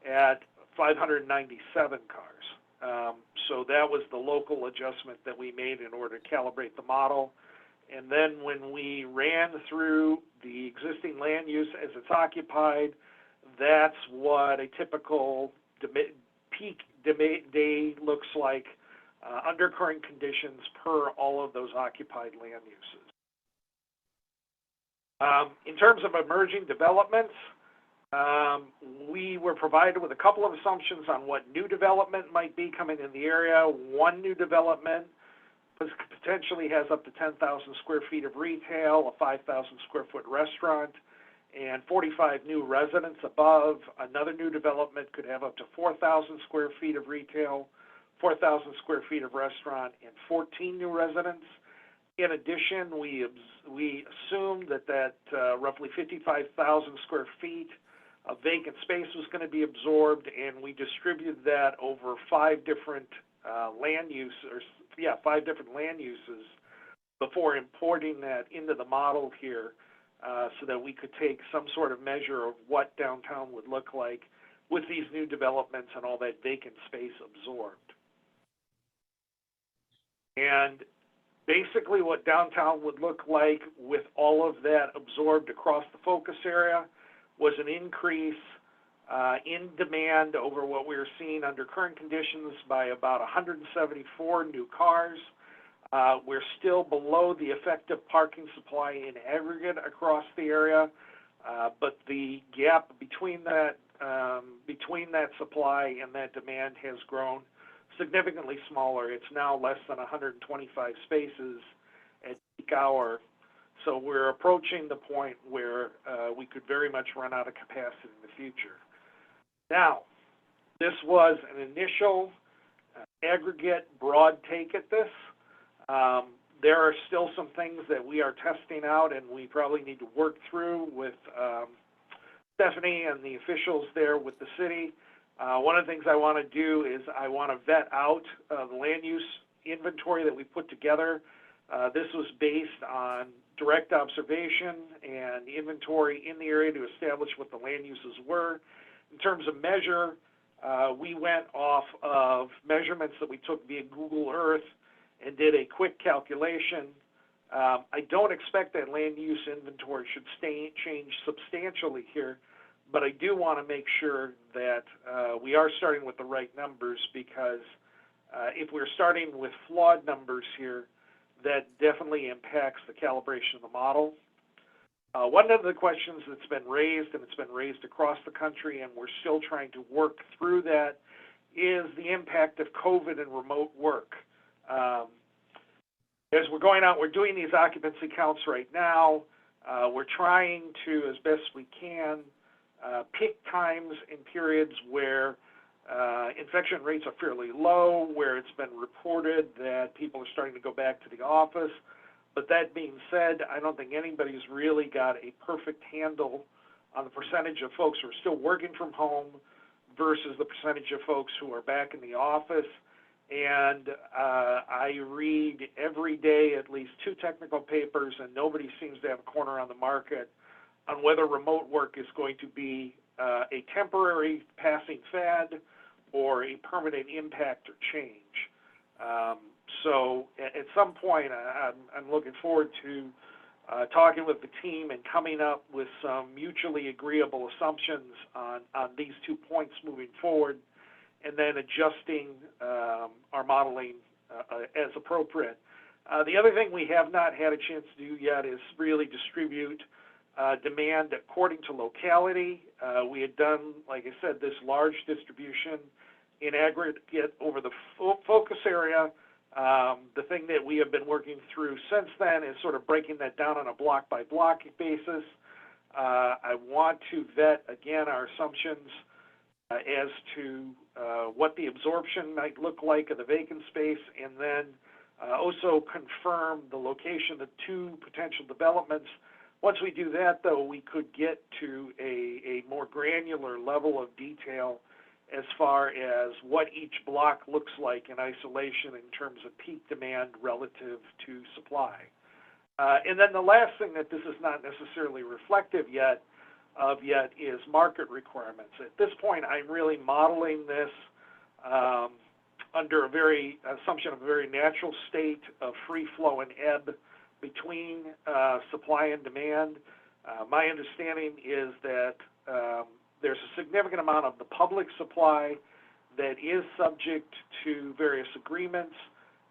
at 597 cars. So that was the local adjustment that we made in order to calibrate the model. And then when we ran through the existing land use as it's occupied, that's what a typical peak day looks like under current conditions per all of those occupied land uses. In terms of emerging developments, we were provided with a couple of assumptions on what new development might be coming in the area. One new development potentially has up to 10,000 square feet of retail, a 5,000 square foot restaurant, and 45 new residents above. Another new development could have up to 4,000 square feet of retail, 4,000 square feet of restaurant, and 14 new residents. In addition, we assumed that roughly 55,000 square feet of vacant space was going to be absorbed, and we distributed that over 5 different land uses before importing that into the model here, so that we could take some sort of measure of what downtown would look like with these new developments and all that vacant space absorbed. And basically what downtown would look like with all of that absorbed across the focus area was an increase in demand over what we were seeing under current conditions by about 174 new cars. We're still below the effective parking supply in aggregate across the area, but the gap between that between that supply and that demand has grown significantly smaller. It's now less than 125 spaces at peak hour. So we're approaching the point where we could very much run out of capacity in the future. Now, this was an initial aggregate broad take at this. There are still some things that we are testing out and we probably need to work through with Stephanie and the officials there with the city. One of the things I want to do is I want to vet out the land use inventory that we put together. This was based on direct observation and inventory in the area to establish what the land uses were. In terms of measure, we went off of measurements that we took via Google Earth and did a quick calculation. I don't expect that land use inventory should change substantially here, but I do want to make sure that we are starting with the right numbers, because if we're starting with flawed numbers here, that definitely impacts the calibration of the model. One of the questions that's been raised, and it's been raised across the country, and we're still trying to work through that, is the impact of COVID and remote work. As we're going out, we're doing these occupancy counts right now. We're trying to, as best we can, pick times and periods where infection rates are fairly low, where it's been reported that people are starting to go back to the office. But that being said, I don't think anybody's really got a perfect handle on the percentage of folks who are still working from home versus the percentage of folks who are back in the office. And I read every day at least 2 technical papers, and nobody seems to have a corner on the market on whether remote work is going to be a temporary passing fad or a permanent impact or change. So at some point, I'm looking forward to talking with the team and coming up with some mutually agreeable assumptions on these 2 points moving forward, and then adjusting our modeling as appropriate. The other thing we have not had a chance to do yet is really distribute demand according to locality. We had done, like I said, this large distribution in aggregate over the focus area. The thing that we have been working through since then is sort of breaking that down on a block-by-block basis. I want to vet, again, our assumptions as to what the absorption might look like of the vacant space, and then also confirm the location of 2 potential developments. Once we do that, though, we could get to a more granular level of detail as far as what each block looks like in isolation in terms of peak demand relative to supply. And then the last thing that this is not necessarily reflective yet is market requirements. At this point, I'm really modeling this under assumption of a very natural state of free flow and ebb between supply and demand. My understanding is that there's a significant amount of the public supply that is subject to various agreements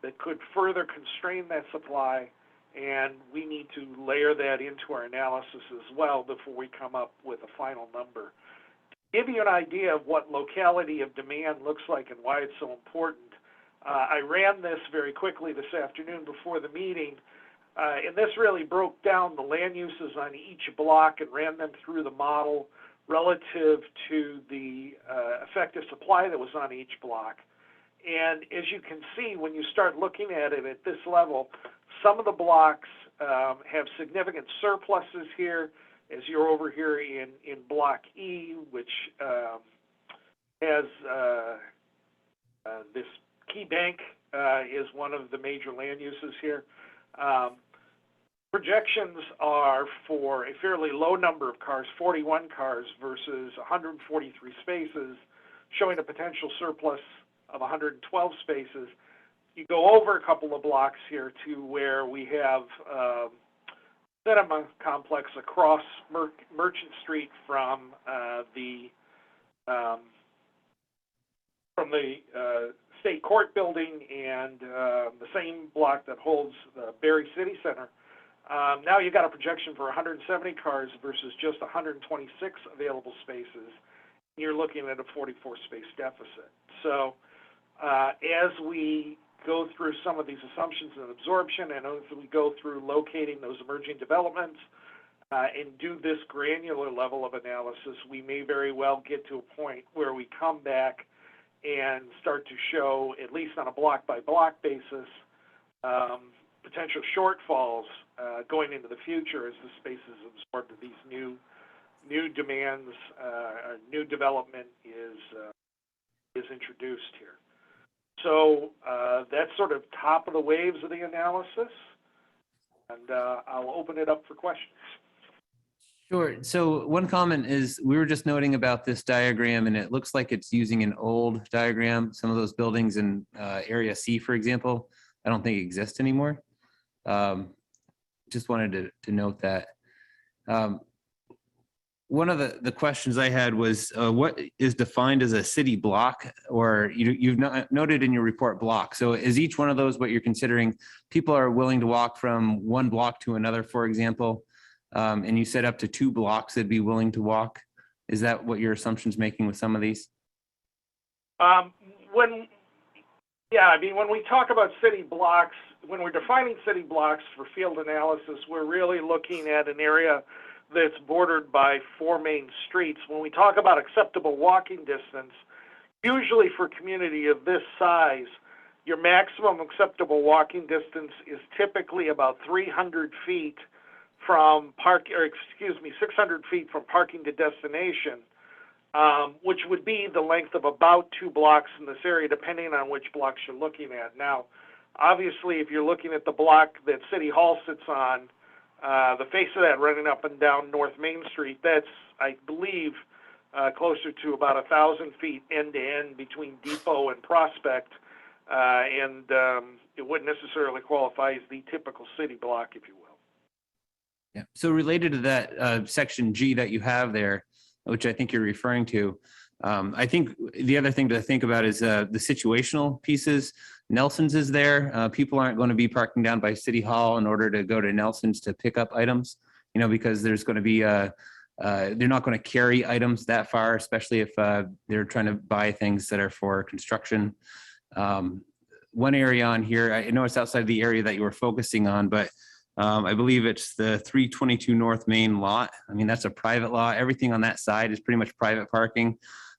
that could further constrain that supply, and we need to layer that into our analysis as well before we come up with a final number. To give you an idea of what locality of demand looks like and why it's so important, I ran this very quickly this afternoon before the meeting, and this really broke down the land uses on each block and ran them through the model relative to the effective supply that was on each block. And as you can see, when you start looking at it at this level, some of the blocks have significant surpluses here, as you're over here in Block E, which has this Key Bank is one of the major land uses here. Projections are for a fairly low number of cars, 41 cars versus 143 spaces, showing a potential surplus of 112 spaces. You go over a couple of blocks here to where we have cinema complex across Merchant Street from the State Court building and the same block that holds the Barre City Center. Now you've got a projection for 170 cars versus just 126 available spaces. you're looking at a 44 space deficit. So as we go through some of these assumptions and absorption, and as we go through locating those emerging developments and do this granular level of analysis, we may very well get to a point where we come back and start to show, at least on a block by block basis, potential shortfalls going into the future as the space is absorbed, these new demands, new development is introduced here. So that's sort of top of the waves of the analysis, and I'll open it up for questions. Sure. So one comment is we were just noting about this diagram, and it looks like it's using an old diagram. Some of those buildings in Area C, for example, I don't think exist anymore. Just wanted to note that. One of the questions I had was what is defined as a city block, or you've noted in your report block. So is each one of those what you're considering? People are willing to walk from one block to another, for example, and you said up to 2 blocks they'd be willing to walk. Is that what your assumption's making with some of these? When we talk about city blocks, when we're defining city blocks for field analysis, we're really looking at an area that's bordered by 4 main streets. When we talk about acceptable walking distance, usually for a community of this size, your maximum acceptable walking distance is typically about 300 feet from 600 feet from parking to destination, which would be the length of about 2 blocks in this area, depending on which blocks you're looking at. Now, obviously, if you're looking at the block that City Hall sits on, the face of that running up and down North Main Street, that's, I believe, closer to about 1,000 feet end to end between Depot and Prospect, and it wouldn't necessarily qualify as the typical city block, if you will. Yeah. So related to that section G that you have there, which I think you're referring to, I think the other thing to think about is the situational pieces. Nelson's is there. People aren't going to be parking down by City Hall in order to go to Nelson's to pick up items, because there's going to be they're not going to carry items that far, especially if they're trying to buy things that are for construction. One area on here, I know it's outside the area that you were focusing on, but I believe it's the 322 North Main lot. I mean, that's a private lot. Everything on that side is pretty much private parking.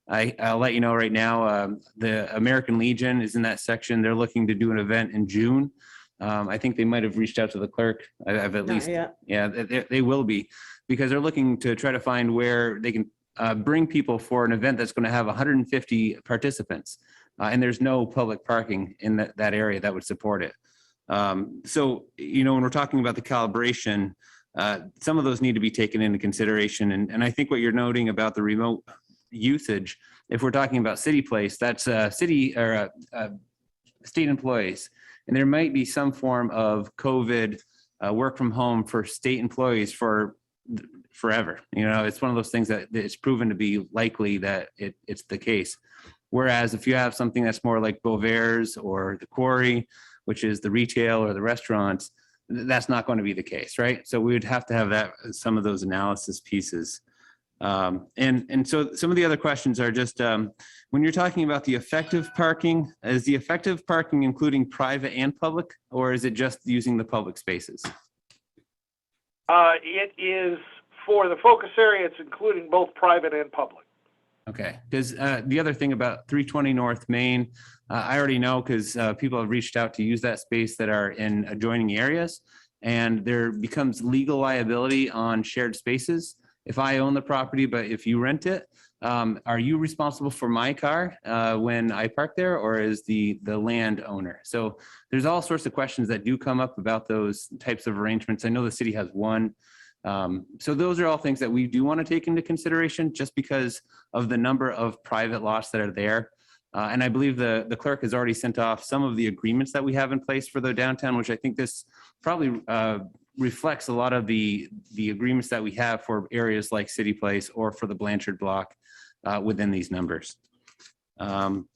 I'll let you know right now, the American Legion is in that section. They're looking to do an event in June. I think they might have reached out to the clerk. I've at least, yeah, they will be, because they're looking to try to find where they can bring people for an event that's going to have 150 participants. And there's no public parking in that area that would support it. So, when we're talking about the calibration, some of those need to be taken into consideration. And I think what you're noting about the remote usage, if we're talking about City Place, that's city or state employees. And there might be some form of COVID work from home for state employees for forever. It's one of those things that it's proven to be likely that it's the case. Whereas if you have something that's more like Beauvair's or the Quarry, which is the retail or the restaurants, that's not going to be the case, right? So we would have to have some of those analysis pieces. And so some of the other questions are just, when you're talking about the effective parking, is the effective parking including private and public, or is it just using the public spaces? It is, for the focus area, it's including both private and public. Okay, because the other thing about 320 North Main, I already know because people have reached out to use that space that are in adjoining areas, and there becomes legal liability on shared spaces. If I own the property, but if you rent it, are you responsible for my car when I park there, or is the landowner? So there's all sorts of questions that do come up about those types of arrangements. I know the city has one. So those are all things that we do want to take into consideration just because of the number of private lots that are there. And I believe the clerk has already sent off some of the agreements that we have in place for the downtown, which I think this probably reflects a lot of the agreements that we have for areas like City Place or for the Blanchard block within these numbers. And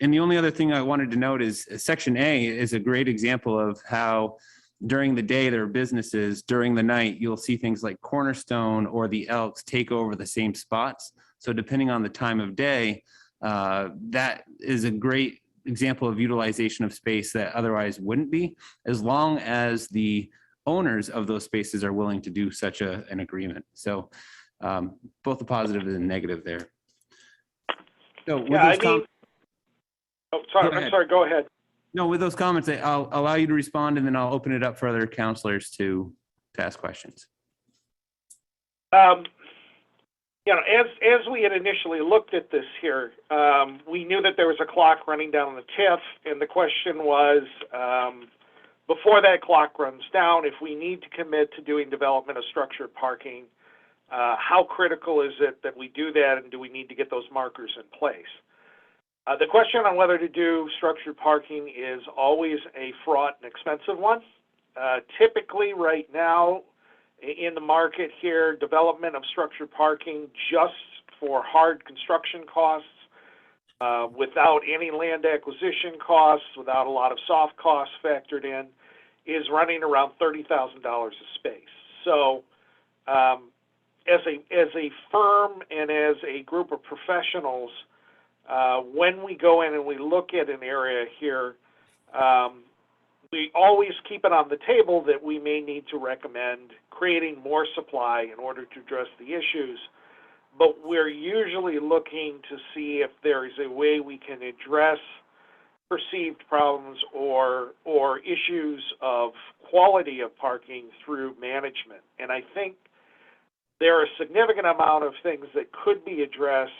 the only other thing I wanted to note is Section A is a great example of how during the day there are businesses, during the night you'll see things like Cornerstone or the Elks take over the same spots. So depending on the time of day, that is a great example of utilization of space that otherwise wouldn't be, as long as the owners of those spaces are willing to do such an agreement. So both the positive and negative there. So with Yeah, those oh, sorry, Go I'm ahead. sorry, go ahead. No, with those comments, I'll allow you to respond, and then I'll open it up for other counselors to ask questions. As we had initially looked at this here, we knew that there was a clock running down the TIF, and the question was, before that clock runs down, if we need to commit to doing development of structured parking, how critical is it that we do that, and do we need to get those markers in place? The question on whether to do structured parking is always a fraught and expensive one. Typically, right now, in the market here, development of structured parking just for hard construction costs, without any land acquisition costs, without a lot of soft costs factored in, is running around $30,000 a space. So as a firm and as a group of professionals, when we go in and we look at an area here, we always keep it on the table that we may need to recommend creating more supply in order to address the issues, but we're usually looking to see if there is a way we can address perceived problems or issues of quality of parking through management. And I think there are a significant amount of things that could be addressed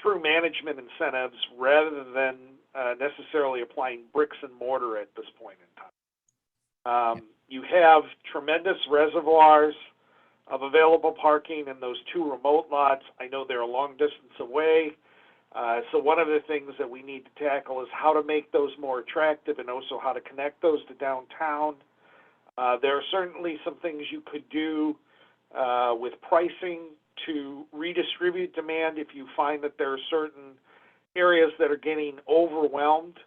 through management incentives rather than necessarily applying bricks and mortar at this point in time. You have tremendous reservoirs of available parking in those two remote lots. I know they're a long distance away. So one of the things that we need to tackle is how to make those more attractive and also how to connect those to downtown. There are certainly some things you could do with pricing to redistribute demand if you find that there are certain areas that are getting overwhelmed.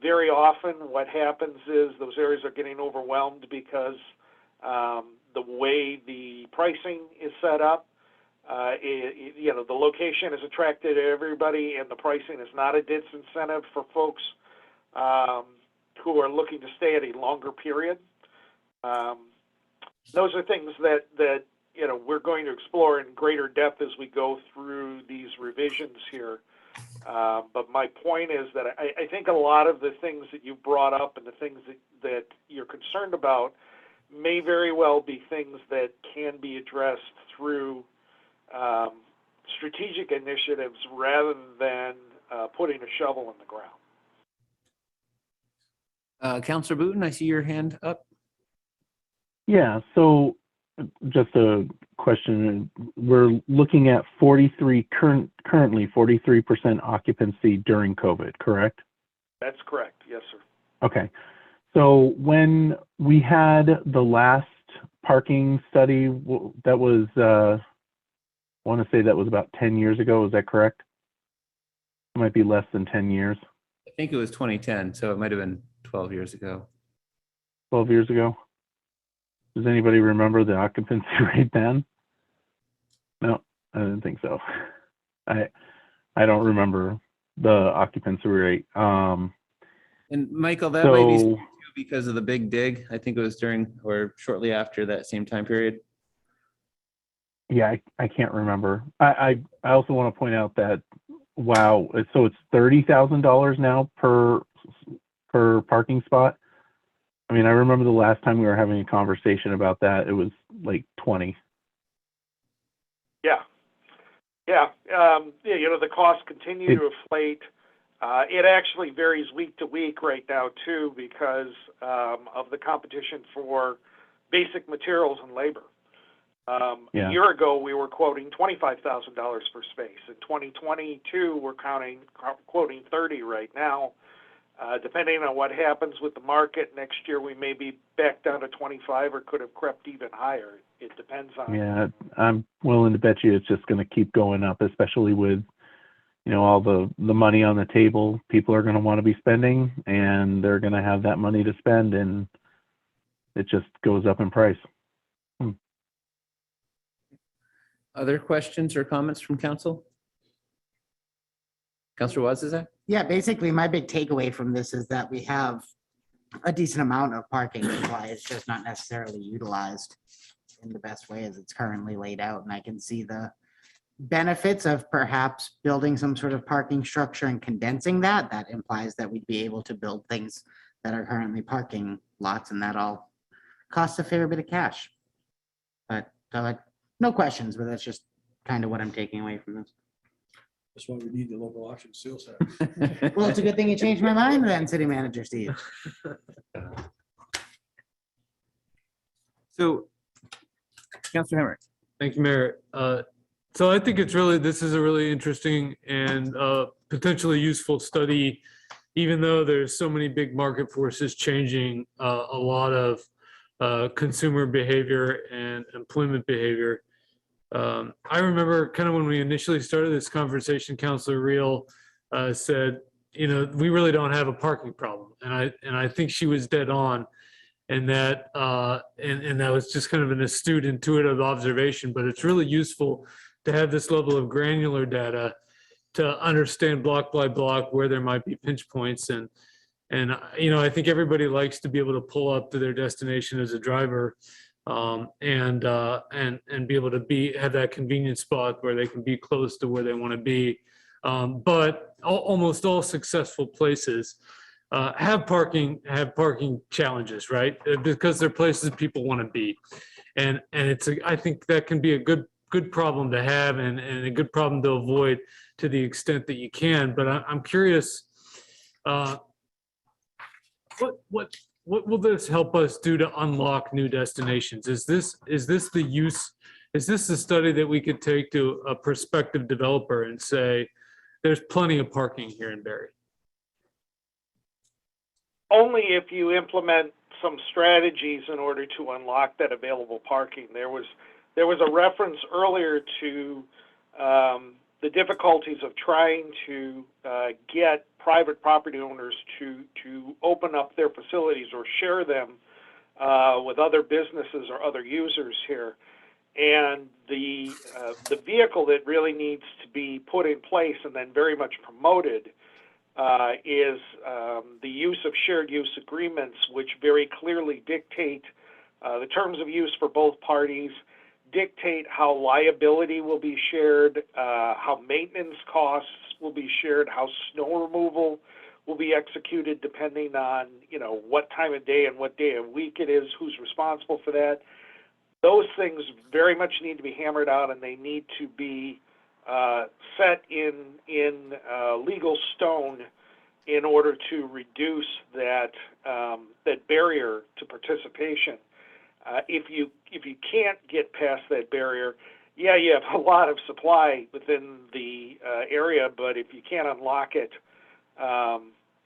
Very often what happens is those areas are getting overwhelmed because the way the pricing is set up, the location is attracted to everybody and the pricing is not a disincentive for folks who are looking to stay at a longer period. Those are things that we're going to explore in greater depth as we go through these revisions here. But my point is that I think a lot of the things that you brought up and the things that you're concerned about may very well be things that can be addressed through strategic initiatives rather than putting a shovel in the ground. Councilor Booton, I see your hand up. Yeah, so just a question. We're looking at currently 43% occupancy during COVID, correct? That's correct. Yes, sir. Okay. So when we had the last parking study, that was, I want to say that was about 10 years ago. Is that correct? It might be less than 10 years. I think it was 2010, so it might have been 12 years ago. 12 years ago? Does anybody remember the occupancy rate then? No, I didn't think so. I don't remember the occupancy rate. And Michael, that might be because of the big dig. I think it was during or shortly after that same time period. Yeah, I can't remember. I also want to point out that, wow, so it's $30,000 now per parking spot. I mean, I remember the last time we were having a conversation about that, it was like 20. Yeah. The costs continue to inflate. It actually varies week to week right now too because of the competition for basic materials and labor. A year ago, we were quoting $25,000 per space. In 2022, we're quoting 30 right now. Depending on what happens with the market next year, we may be back down to 25 or could have crept even higher. It depends on. Yeah, I'm willing to bet you it's just going to keep going up, especially with, all the money on the table. People are going to want to be spending, and they're going to have that money to spend, and it just goes up in price. Other questions or comments from council? Councilor Wazizak? Yeah, basically, my big takeaway from this is that we have a decent amount of parking supply. It's just not necessarily utilized in the best way as it's currently laid out. And I can see the benefits of perhaps building some sort of parking structure and condensing that. That implies that we'd be able to build things that are currently parking lots, and that all costs a fair bit of cash. But no questions, but that's just kind of what I'm taking away from this. That's why we need the local option sales tax. Well, it's a good thing you changed my mind then, City Manager Steve. So, Councilor Hemrick. Thank you, Mayor. So I think this is a really interesting and potentially useful study, even though there's so many big market forces changing a lot of consumer behavior and employment behavior. I remember kind of when we initially started this conversation, Councilor Reel said, we really don't have a parking problem. And I think she was dead on. And that and that was just kind of an astute, intuitive observation, but it's really useful to have this level of granular data to understand block by block where there might be pinch points. And I think everybody likes to be able to pull up to their destination as a driver and be able to have that convenient spot where they can be close to where they want to be. But almost all successful places have parking challenges, right? Because they're places people want to be, and I think that can be a good problem to have and a good problem to avoid to the extent that you can. But I'm curious, what will this help us do to unlock new destinations? Is this the study that we could take to a prospective developer and say, there's plenty of parking here in Barre? Only if you implement some strategies in order to unlock that available parking. There was a reference earlier to the difficulties of trying to get private property owners to open up their facilities or share them with other businesses or other users here. And the vehicle that really needs to be put in place and then very much promoted is the use of shared use agreements, which very clearly dictate the terms of use for both parties, dictate how liability will be shared, how maintenance costs will be shared, how snow removal will be executed depending on what time of day and what day of week it is, who's responsible for that. Those things very much need to be hammered out, and they need to be set in legal stone in order to reduce that barrier to participation. If you can't get past that barrier, you have a lot of supply within the area, but if you can't unlock it,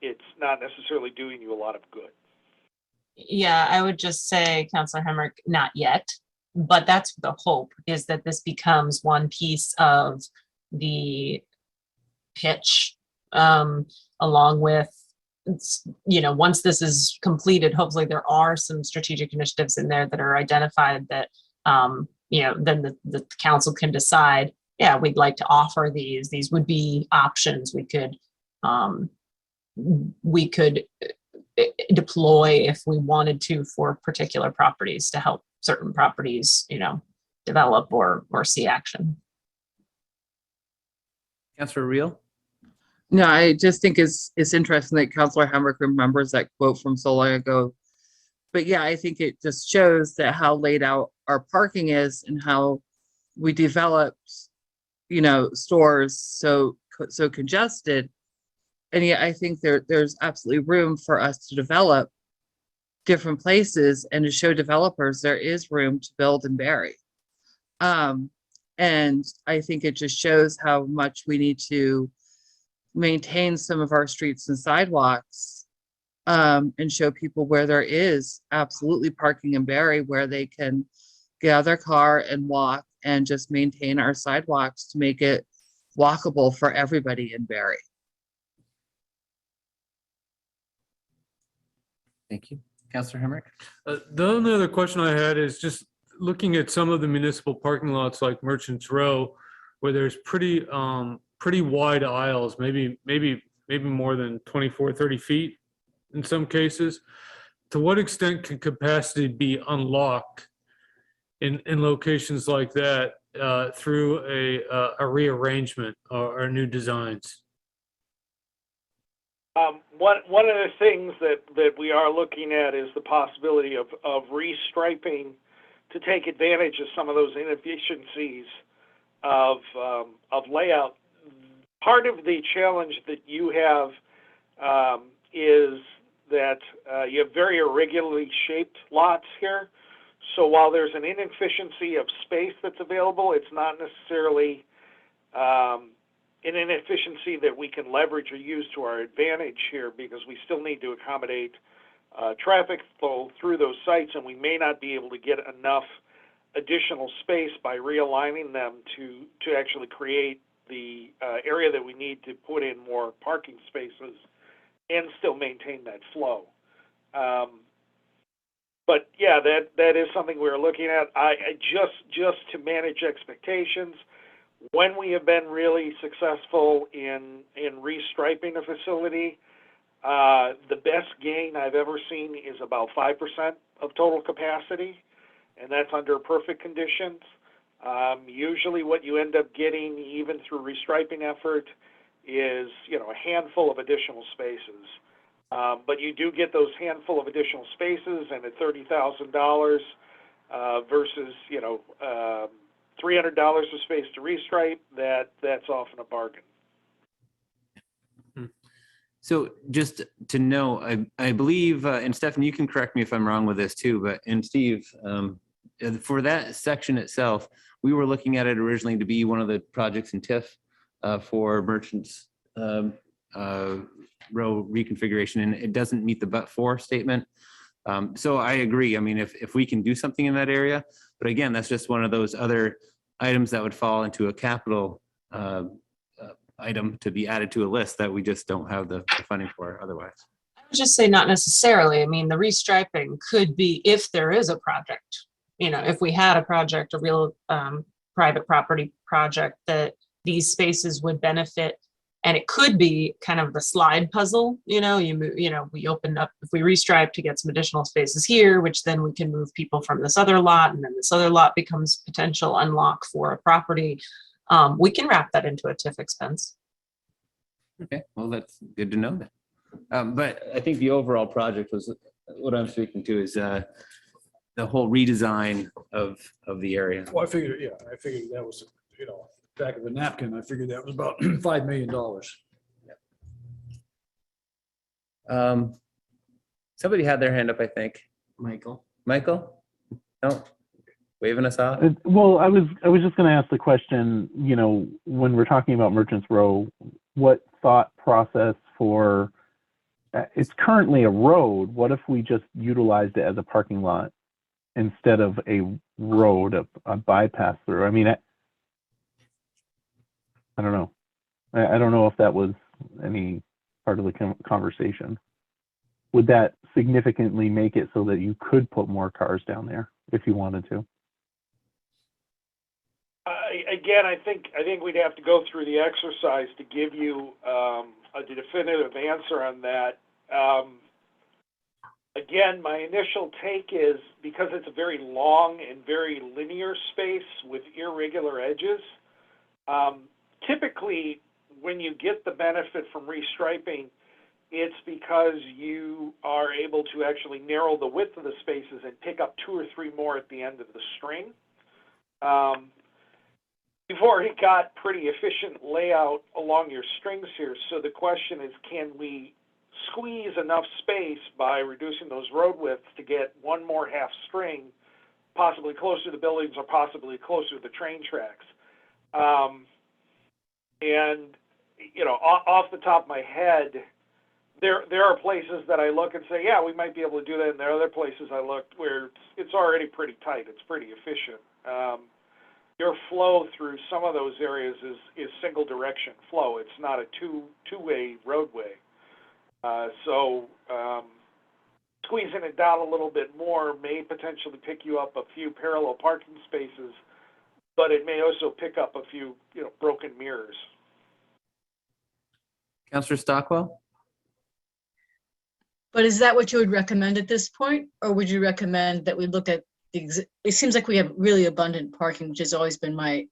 it's not necessarily doing you a lot of good. Yeah, I would just say, Councilor Hemrick, not yet, but that's the hope, is that this becomes one piece of the pitch, along with, once this is completed, hopefully there are some strategic initiatives in there that are identified that, then the council can decide, we'd like to offer these would be options we could deploy if we wanted to for particular properties to help certain properties, develop or see action. Councilor Reel? No, I just think it's interesting that Councilor Hemrick remembers that quote from so long ago. But yeah, I think it just shows that how laid out our parking is and how we developed, stores so congested. And yet I think there's absolutely room for us to develop different places and to show developers there is room to build in Barre. And I think it just shows how much we need to maintain some of our streets and sidewalks and show people where there is absolutely parking in Barre, where they can get out of their car and walk, and just maintain our sidewalks to make it walkable for everybody in Barre. Thank you. Councilor Hemrick? The only other question I had is just looking at some of the municipal parking lots like Merchants Row, where there's pretty wide aisles, maybe more than 24, 30 feet in some cases. To what extent can capacity be unlocked in locations like that through a rearrangement or new designs? One of the things that we are looking at is the possibility of restriping to take advantage of some of those inefficiencies of layout. Part of the challenge that you have is that you have very irregularly shaped lots here. So while there's an inefficiency of space that's available, it's not necessarily an inefficiency that we can leverage or use to our advantage here, because we still need to accommodate traffic flow through those sites, and we may not be able to get enough additional space by realigning them to actually create the area that we need to put in more parking spaces and still maintain that flow. But yeah, that is something we're looking at. I just to manage expectations, when we have been really successful in restriping a facility, the best gain I've ever seen is about 5% of total capacity, and that's under perfect conditions. Usually what you end up getting, even through restriping effort, is a handful of additional spaces. But you do get those handful of additional spaces, and at $30,000 versus $300 a space to restripe, that's often a bargain. So just to know, I believe, and Stephanie, you can correct me if I'm wrong with this too, and Steve, for that section itself, we were looking at it originally to be one of the projects in TIF for Merchants Row reconfiguration, and it doesn't meet the but-for statement. So I agree. I mean, if we can do something in that area, but again, that's just one of those other items that would fall into a capital item to be added to a list that we just don't have the funding for otherwise. I would just say not necessarily. I mean, the restriping could be if there is a project. If we had a project, a real private property project that these spaces would benefit, and it could be kind of the slide puzzle. We open up, if we restripe to get some additional spaces here, which then we can move people from this other lot, and then this other lot becomes potential unlock for a property. We can wrap that into a TIF expense. Okay, well, that's good to know that. But I think the overall project was what I'm speaking to is the whole redesign of the area. Well, I figured that was, back of the napkin, I figured that was about $5 million. Somebody had their hand up, I think. Michael? No, waving us off. Well, I was just going to ask the question, when we're talking about Merchants Row, what thought process for, it's currently a road, what if we just utilized it as a parking lot instead of a road, a bypass through? I mean, I don't know. I don't know if that was any part of the conversation. Would that significantly make it so that you could put more cars down there if you wanted to? Again, I think we'd have to go through the exercise to give you a definitive answer on that. Again, my initial take is, because it's a very long and very linear space with irregular edges, typically when you get the benefit from restriping, it's because you are able to actually narrow the width of the spaces and pick up 2 or 3 more at the end of the string. You've already got pretty efficient layout along your strings here, so the question is, can we squeeze enough space by reducing those road widths to get 1 more half string, possibly closer to the buildings or possibly closer to the train tracks? And off the top of my head, there are places that I look and say, yeah, we might be able to do that, and there are other places I looked where it's already pretty tight. It's pretty efficient. Your flow through some of those areas is single direction flow. It's not a two-way roadway. So squeezing it down a little bit more may potentially pick you up a few parallel parking spaces, but it may also pick up a few, broken mirrors. Councillor Stockwell? But is that what you would recommend at this point? Or would you recommend that we look at it seems like we have really abundant parking, which has always been my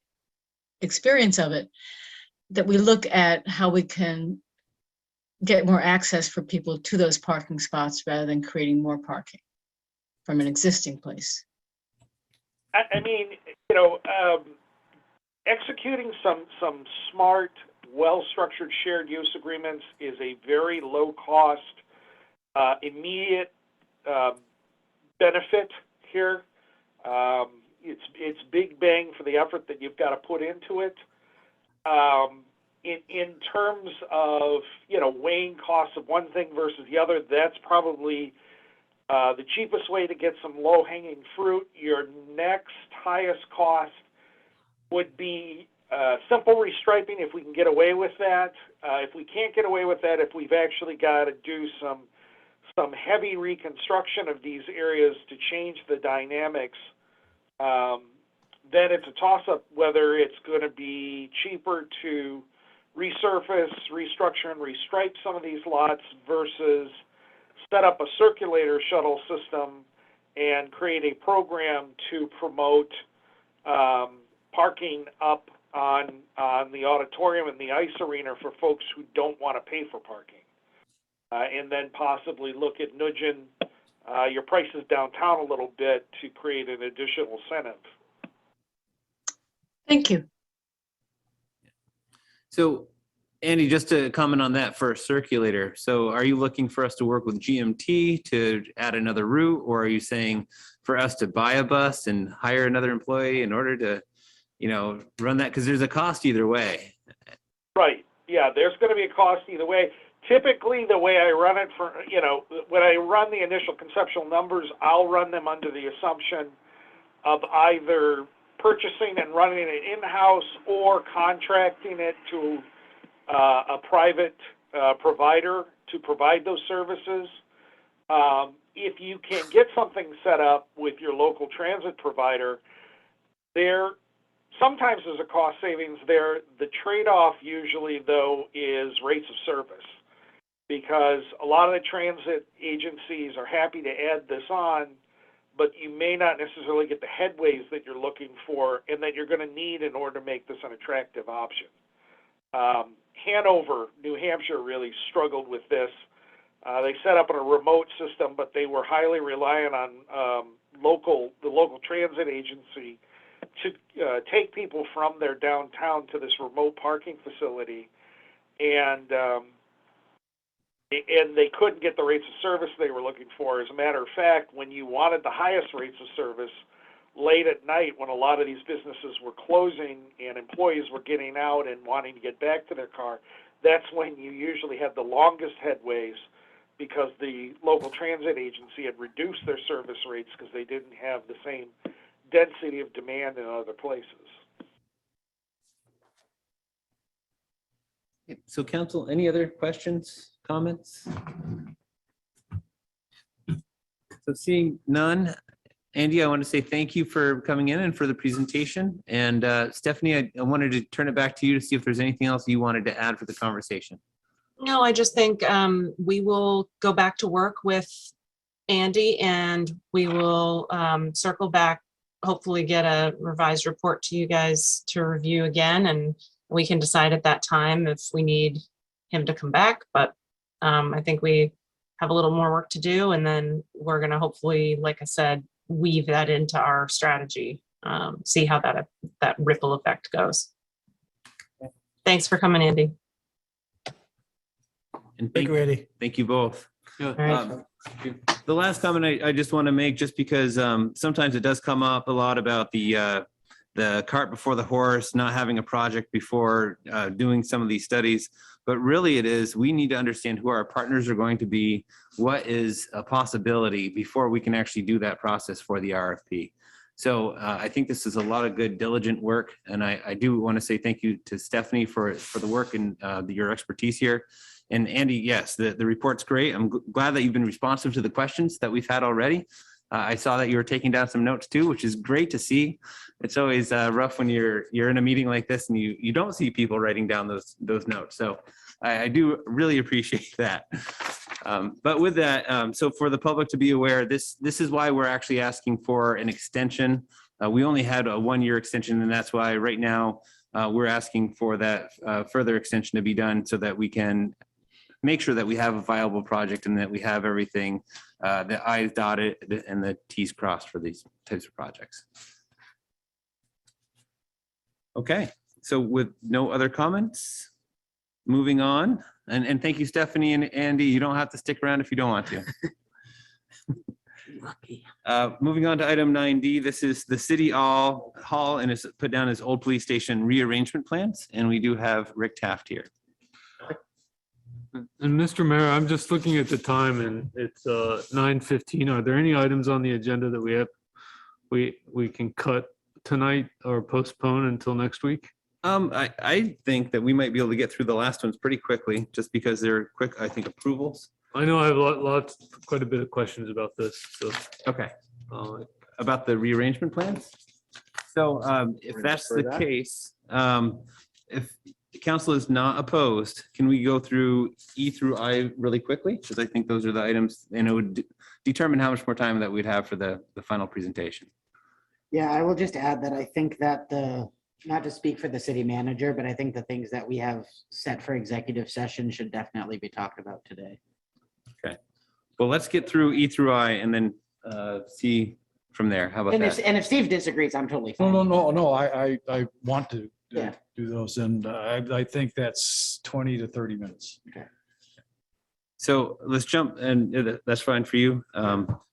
experience of it, that we look at how we can get more access for people to those parking spots rather than creating more parking from an existing place. I mean, executing some smart, well-structured shared use agreements is a very low-cost, immediate benefit here. It's big bang for the effort that you've got to put into it. In terms of weighing costs of one thing versus the other, that's probably the cheapest way to get some low-hanging fruit. Your next highest cost would be simple restriping if we can get away with that. If we can't get away with that, if we've actually got to do some heavy reconstruction of these areas to change the dynamics, then it's a toss-up whether it's going to be cheaper to resurface, restructure, and restripe some of these lots versus set up a circulator shuttle system and create a program to promote parking up on the auditorium and the ice arena for folks who don't want to pay for parking. And then possibly look at nudging your prices downtown a little bit to create an additional incentive. Thank you. So, Andy, just to comment on that for a circulator. So are you looking for us to work with GMT to add another route, or are you saying for us to buy a bus and hire another employee in order to, run that? Because there's a cost either way. Right. Yeah, there's going to be a cost either way. Typically, the way I run it when I run the initial conceptual numbers, I'll run them under the assumption of either purchasing and running it in-house or contracting it to a private provider to provide those services. If you can get something set up with your local transit provider, sometimes there's a cost savings there. The trade-off usually, though, is rates of service, because a lot of the transit agencies are happy to add this on, but you may not necessarily get the headways that you're looking for and that you're going to need in order to make this an attractive option. Hanover, New Hampshire really struggled with this. They set up a remote system, but they were highly reliant on the local transit agency to take people from their downtown to this remote parking facility, and they couldn't get the rates of service they were looking for. As a matter of fact, when you wanted the highest rates of service late at night, when a lot of these businesses were closing and employees were getting out and wanting to get back to their car, that's when you usually had the longest headways, because the local transit agency had reduced their service rates because they didn't have the same density of demand in other places. So council, any other questions, comments? So seeing none, Andy, I want to say thank you for coming in and for the presentation. And Stephanie, I wanted to turn it back to you to see if there's anything else you wanted to add for the conversation. No, I just think we will go back to work with Andy, and we will circle back, hopefully get a revised report to you guys to review again, and we can decide at that time if we need him to come back. But I think we have a little more work to do, and then we're going to hopefully, like I said, weave that into our strategy, see how that ripple effect goes. Thanks for coming, Andy. And thank you, Andy. Thank you both. All right. The last comment I just want to make, just because sometimes it does come up a lot about the cart before the horse, not having a project before doing some of these studies. But really it is, we need to understand who our partners are going to be, what is a possibility before we can actually do that process for the RFP. So I think this is a lot of good, diligent work. And I do want to say thank you to Stephanie for the work and your expertise here. And Andy, yes, the report's great. I'm glad that you've been responsive to the questions that we've had already. I saw that you were taking down some notes too, which is great to see. It's always rough when you're in a meeting like this and you don't see people writing down those notes. So I do really appreciate that. But with that, so for the public to be aware, this is why we're actually asking for an extension. We only had a 1-year extension, and that's why right now we're asking for that further extension to be done so that we can make sure that we have a viable project and that we have everything, the I's dotted and the T's crossed for these types of projects. Okay, so with no other comments, moving on. And thank you, Stephanie and Andy. You don't have to stick around if you don't want to. Lucky. Moving on to item 9D, this is the City Hall and it's put down as old police station rearrangement plans. And we do have Rick Taft here. And Mr. Mayor, I'm just looking at the time and it's 9:15. Are there any items on the agenda that we can cut tonight or postpone until next week? I think that we might be able to get through the last ones pretty quickly, just because they're quick, I think, approvals. I know I have quite a bit of questions about this, so. Okay. About the rearrangement plans? So if that's the case, if the council is not opposed, can we go through E through I really quickly? Because I think those are the items, and it would determine how much more time that we'd have for the final presentation. Yeah, I will just add that I think that not to speak for the city manager, but I think the things that we have set for executive session should definitely be talked about today. Okay. Well, let's get through E through I and then see from there. How about that? And if Steve disagrees, I'm totally fine. No, I want to Yeah. do those, and I think that's 20 to 30 minutes. Okay. So let's jump, and that's fine for you.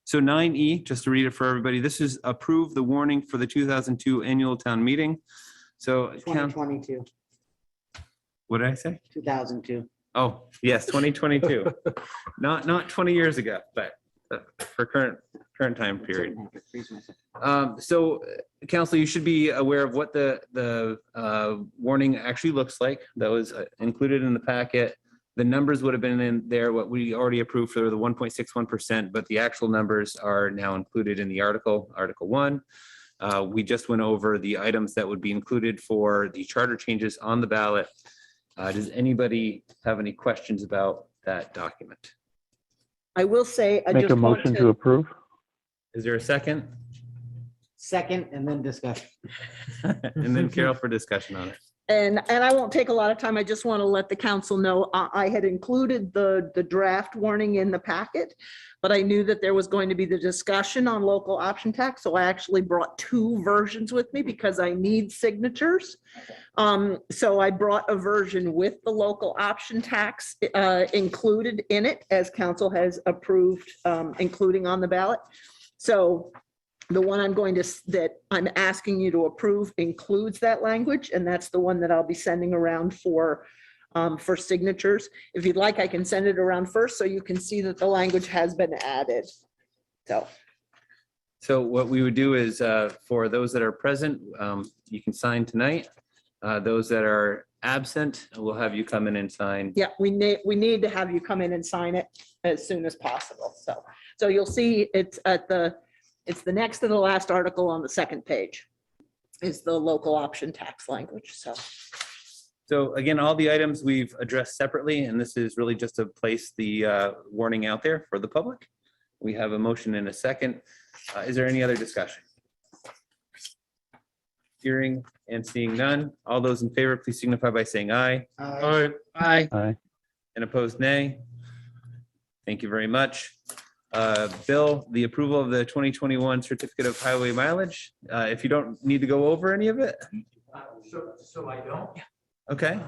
So 9E, just to read it for everybody, this is approve the warning for the 2002 annual town meeting. So 2022, what did I say? 2002. Oh, yes, 2022. Not 20 years ago, but for current time period. So council, you should be aware of what the warning actually looks like. That was included in the packet. The numbers would have been in there, what we already approved for the 1.61%, but the actual numbers are now included in the Article 1. We just went over the items that would be included for the charter changes on the ballot. Does anybody have any questions about that document? I will say, I Make just a want motion to approve. Is there a second? Second, and then discussion. And then Carol for discussion on it. And I won't take a lot of time. I just want to let the council know, I had included the draft warning in the packet, but I knew that there was going to be the discussion on local option tax. So I actually brought 2 versions with me because I need signatures. So I brought a version with the local option tax included in it, as council has approved, including on the ballot. So the one that I'm asking you to approve includes that language, and that's the one that I'll be sending around for signatures. If you'd like, I can send it around first so you can see that the language has been added. So what we would do is for those that are present, you can sign tonight. Those that are absent, we'll have you come in and sign. Yeah, we need to have you come in and sign it as soon as possible. So you'll see it's the next to the last article on the second page is the local option tax language. So again, all the items we've addressed separately, and this is really just to place the warning out there for the public. We have a motion and a second. Is there any other discussion? Hearing and seeing none. All those in favor, please signify by saying aye. Aye. Aye. And opposed, nay. Thank you very much. Bill, the approval of the 2021 certificate of highway mileage. If you don't need to go over any of it. So I don't. Okay,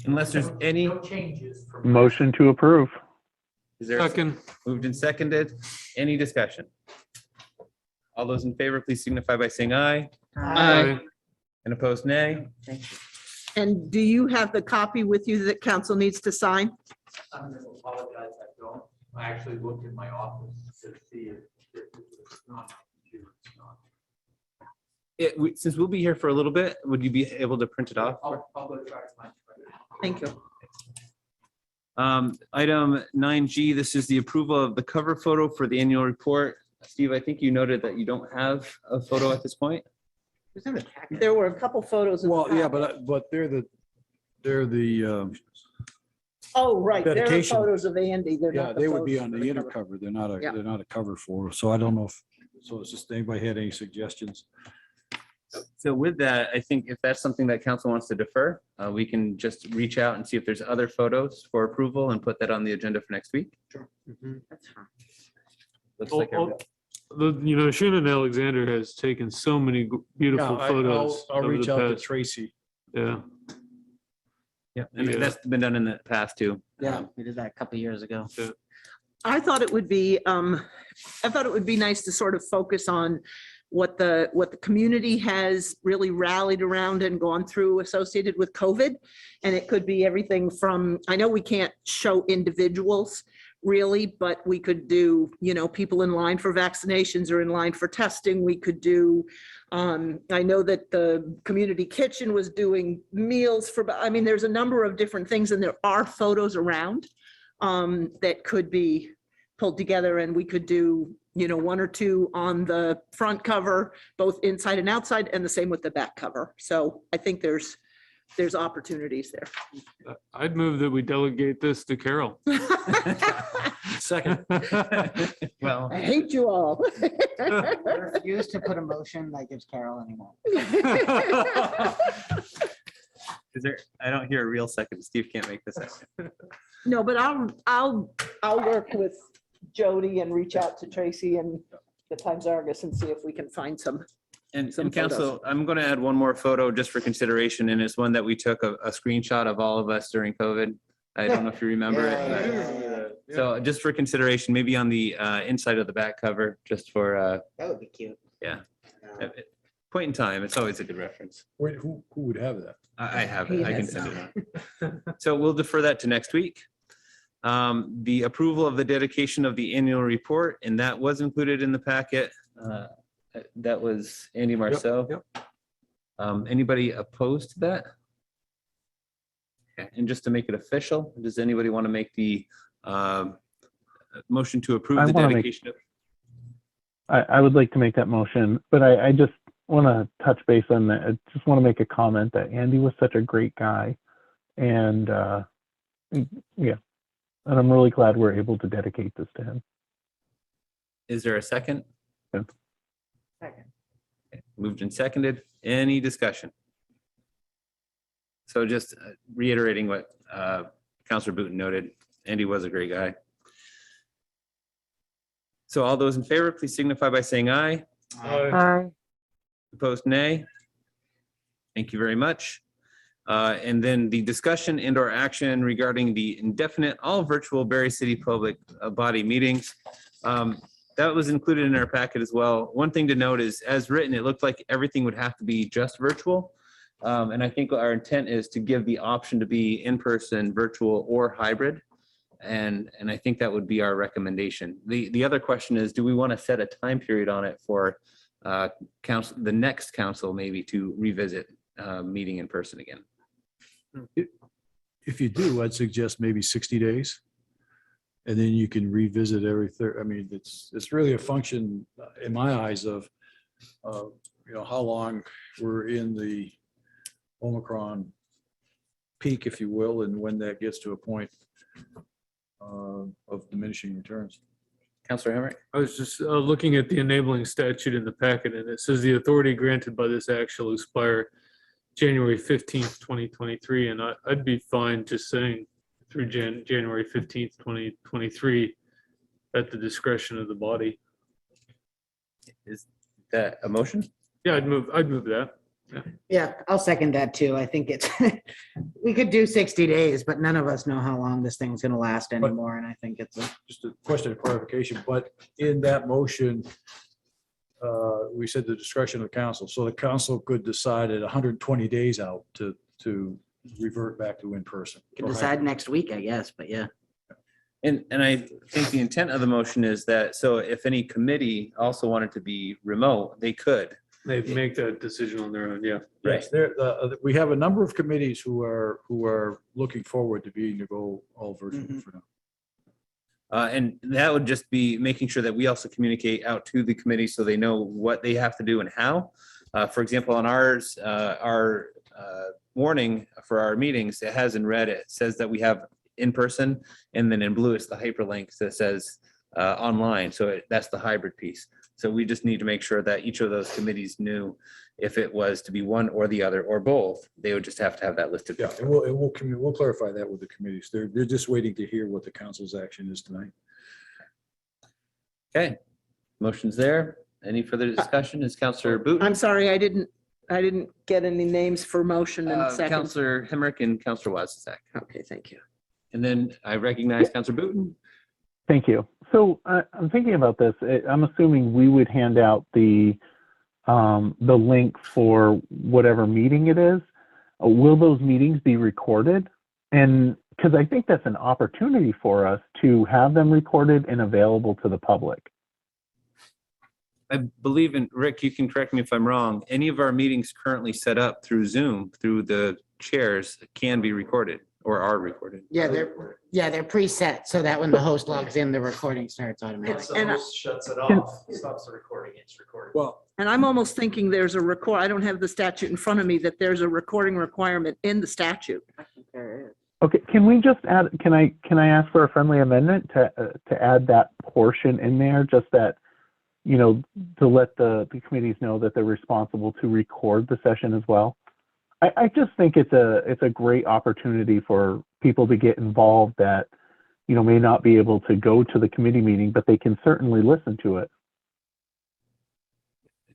unless there's any. No changes. Motion to approve. Is there Second. Moved and seconded. Any discussion? All those in favor, please signify by saying aye. Aye. And opposed, nay. Thank you. And do you have the copy with you that council needs to sign? I'm going to apologize, I don't. I actually looked in my office to see if it's not. Since we'll be here for a little bit, would you be able to print it off? I'll go try to find it. Thank you. Item 9G, this is the approval of the cover photo for the annual report. Steve, I think you noted that you don't have a photo at this point. There were a couple photos. in the Well, yeah, packet. but they're the, Oh, right. There are dedication. photos of Andy. They're yeah, not they would be photos on for the inner cover. cover. Yeah. They're not a cover photo. So I don't know if, so it's just anybody had any suggestions? So with that, I think if that's something that council wants to defer, we can just reach out and see if there's other photos for approval and put that on the agenda for next week. Looks like Shannon Alexander has taken so many beautiful Yeah, photos. I'll over reach the out to past- Tracy. Yeah. Yeah, and that's been done in the past too. Yeah, we did that a couple years ago. I thought it would be, nice to sort of focus on what the community has really rallied around and gone through associated with COVID. And it could be everything from, I know we can't show individuals really, but we could do, people in line for vaccinations or in line for testing. We could do, I know that the community kitchen was doing meals for, there's a number of different things and there are photos around that could be pulled together, and we could do, one or two on the front cover, both inside and outside, and the same with the back cover. So I think there's opportunities there. I'd move that we delegate this to Carol. Second. Well, I hate you all. I refuse to put a motion that gives Carol anymore. is there, I don't hear a real second. Steve can't make this second. No, but I'll work with Jody and reach out to Tracy and the Times Argus and see if we can find some. And Some council, I'm going to add one more photo just for consideration, and it's one that we took a screenshot of all of us during COVID. I don't know if you remember it. But- So just for consideration, maybe on the inside of the back cover, just for, That would be cute. yeah. Point in time, it's always a good reference. Wait, who would have that? I have it. He I can has send it on. So we'll defer that to next week. The approval of the dedication of the annual report, and that was included in the packet. That was Andy Marcel. Anybody opposed to that? Okay, and just to make it official, does anybody want to make the motion to approve I the wanna make- dedication of? I would like to make that motion, but I just want to touch base on that. I just want to make a comment that Andy was such a great guy. And yeah, and I'm really glad we're able to dedicate this to him. Is there a second? Yeah. Second. Okay, moved and seconded. Any discussion? So just reiterating what Councilor Booton noted, Andy was a great guy. So all those in favor, please signify by saying aye. Aye. Opposed, nay. Thank you very much. And then the discussion and or action regarding the indefinite all virtual Barre City Public Body meetings. That was included in our packet as well. One thing to note is, as written, it looked like everything would have to be just virtual. And I think our intent is to give the option to be in person, virtual, or hybrid. And I think that would be our recommendation. The other question is, do we want to set a time period on it for council, the next council maybe to revisit meeting in person again? If you do, I'd suggest maybe 60 days. And then you can revisit every third. I mean, it's really a function in my eyes of, how long we're in the Omicron peak, if you will, and when that gets to a point of diminishing returns. Councilor Hemrick? I was just looking at the enabling statute in the packet, and it says the authority granted by this act shall expire January 15th, 2023. And I'd be fine just saying through January 15th, 2023 at the discretion of the body. Is that a motion? Yeah, I'd move that. Yeah, I'll second that too. I think it's, we could do 60 days, but none of us know how long this thing's gonna last anymore. And I think it's Just a question of clarification, but in that motion, we said the discretion of the council. So the council could decide at 120 days out to revert back to in person. can decide next week, I guess, but yeah. And I think the intent of the motion is that, so if any committee also wanted to be remote, they could. They make that decision on their own, yeah. Yes, we have a number of committees who are looking forward to being to go all virtual for now. And that would just be making sure that we also communicate out to the committee so they know what they have to do and how. For example, on ours, our warning for our meetings, it has in red, it says that we have in person, and then in blue, it's the hyperlink that says online. So that's the hybrid piece. So we just need to make sure that each of those committees knew if it was to be one or the other or both, they would just have to have that listed. Yeah, and we'll clarify that with the committees. They're just waiting to hear what the council's action is tonight. Okay, motion's there. Any further discussion? Is Councillor Boot? I'm sorry, I didn't get any names for motion and second. Councillor Hemrick and Councillor Wazzaq. Okay, thank you. And then I recognize Councillor Booton. Thank you. So I'm thinking about this. I'm assuming we would hand out the link for whatever meeting it is. Will those meetings be recorded? And because I think that's an opportunity for us to have them recorded and available to the public. I believe in, Rick, you can correct me if I'm wrong, any of our meetings currently set up through Zoom, through the chairs, can be recorded or are recorded. Yeah, they're preset so that when the host logs in, the recording starts automatically. And Shuts it off, stops the recording, it's recorded. Well, And I'm almost thinking there's a record, I don't have the statute in front of me, that there's a recording requirement in the statute. Okay, can we just add, can I ask for a friendly amendment to add that portion in there, just that, you know, to let the committees know that they're responsible to record the session as well? I just think it's a great opportunity for people to get involved that, you know, may not be able to go to the committee meeting, but they can certainly listen to it.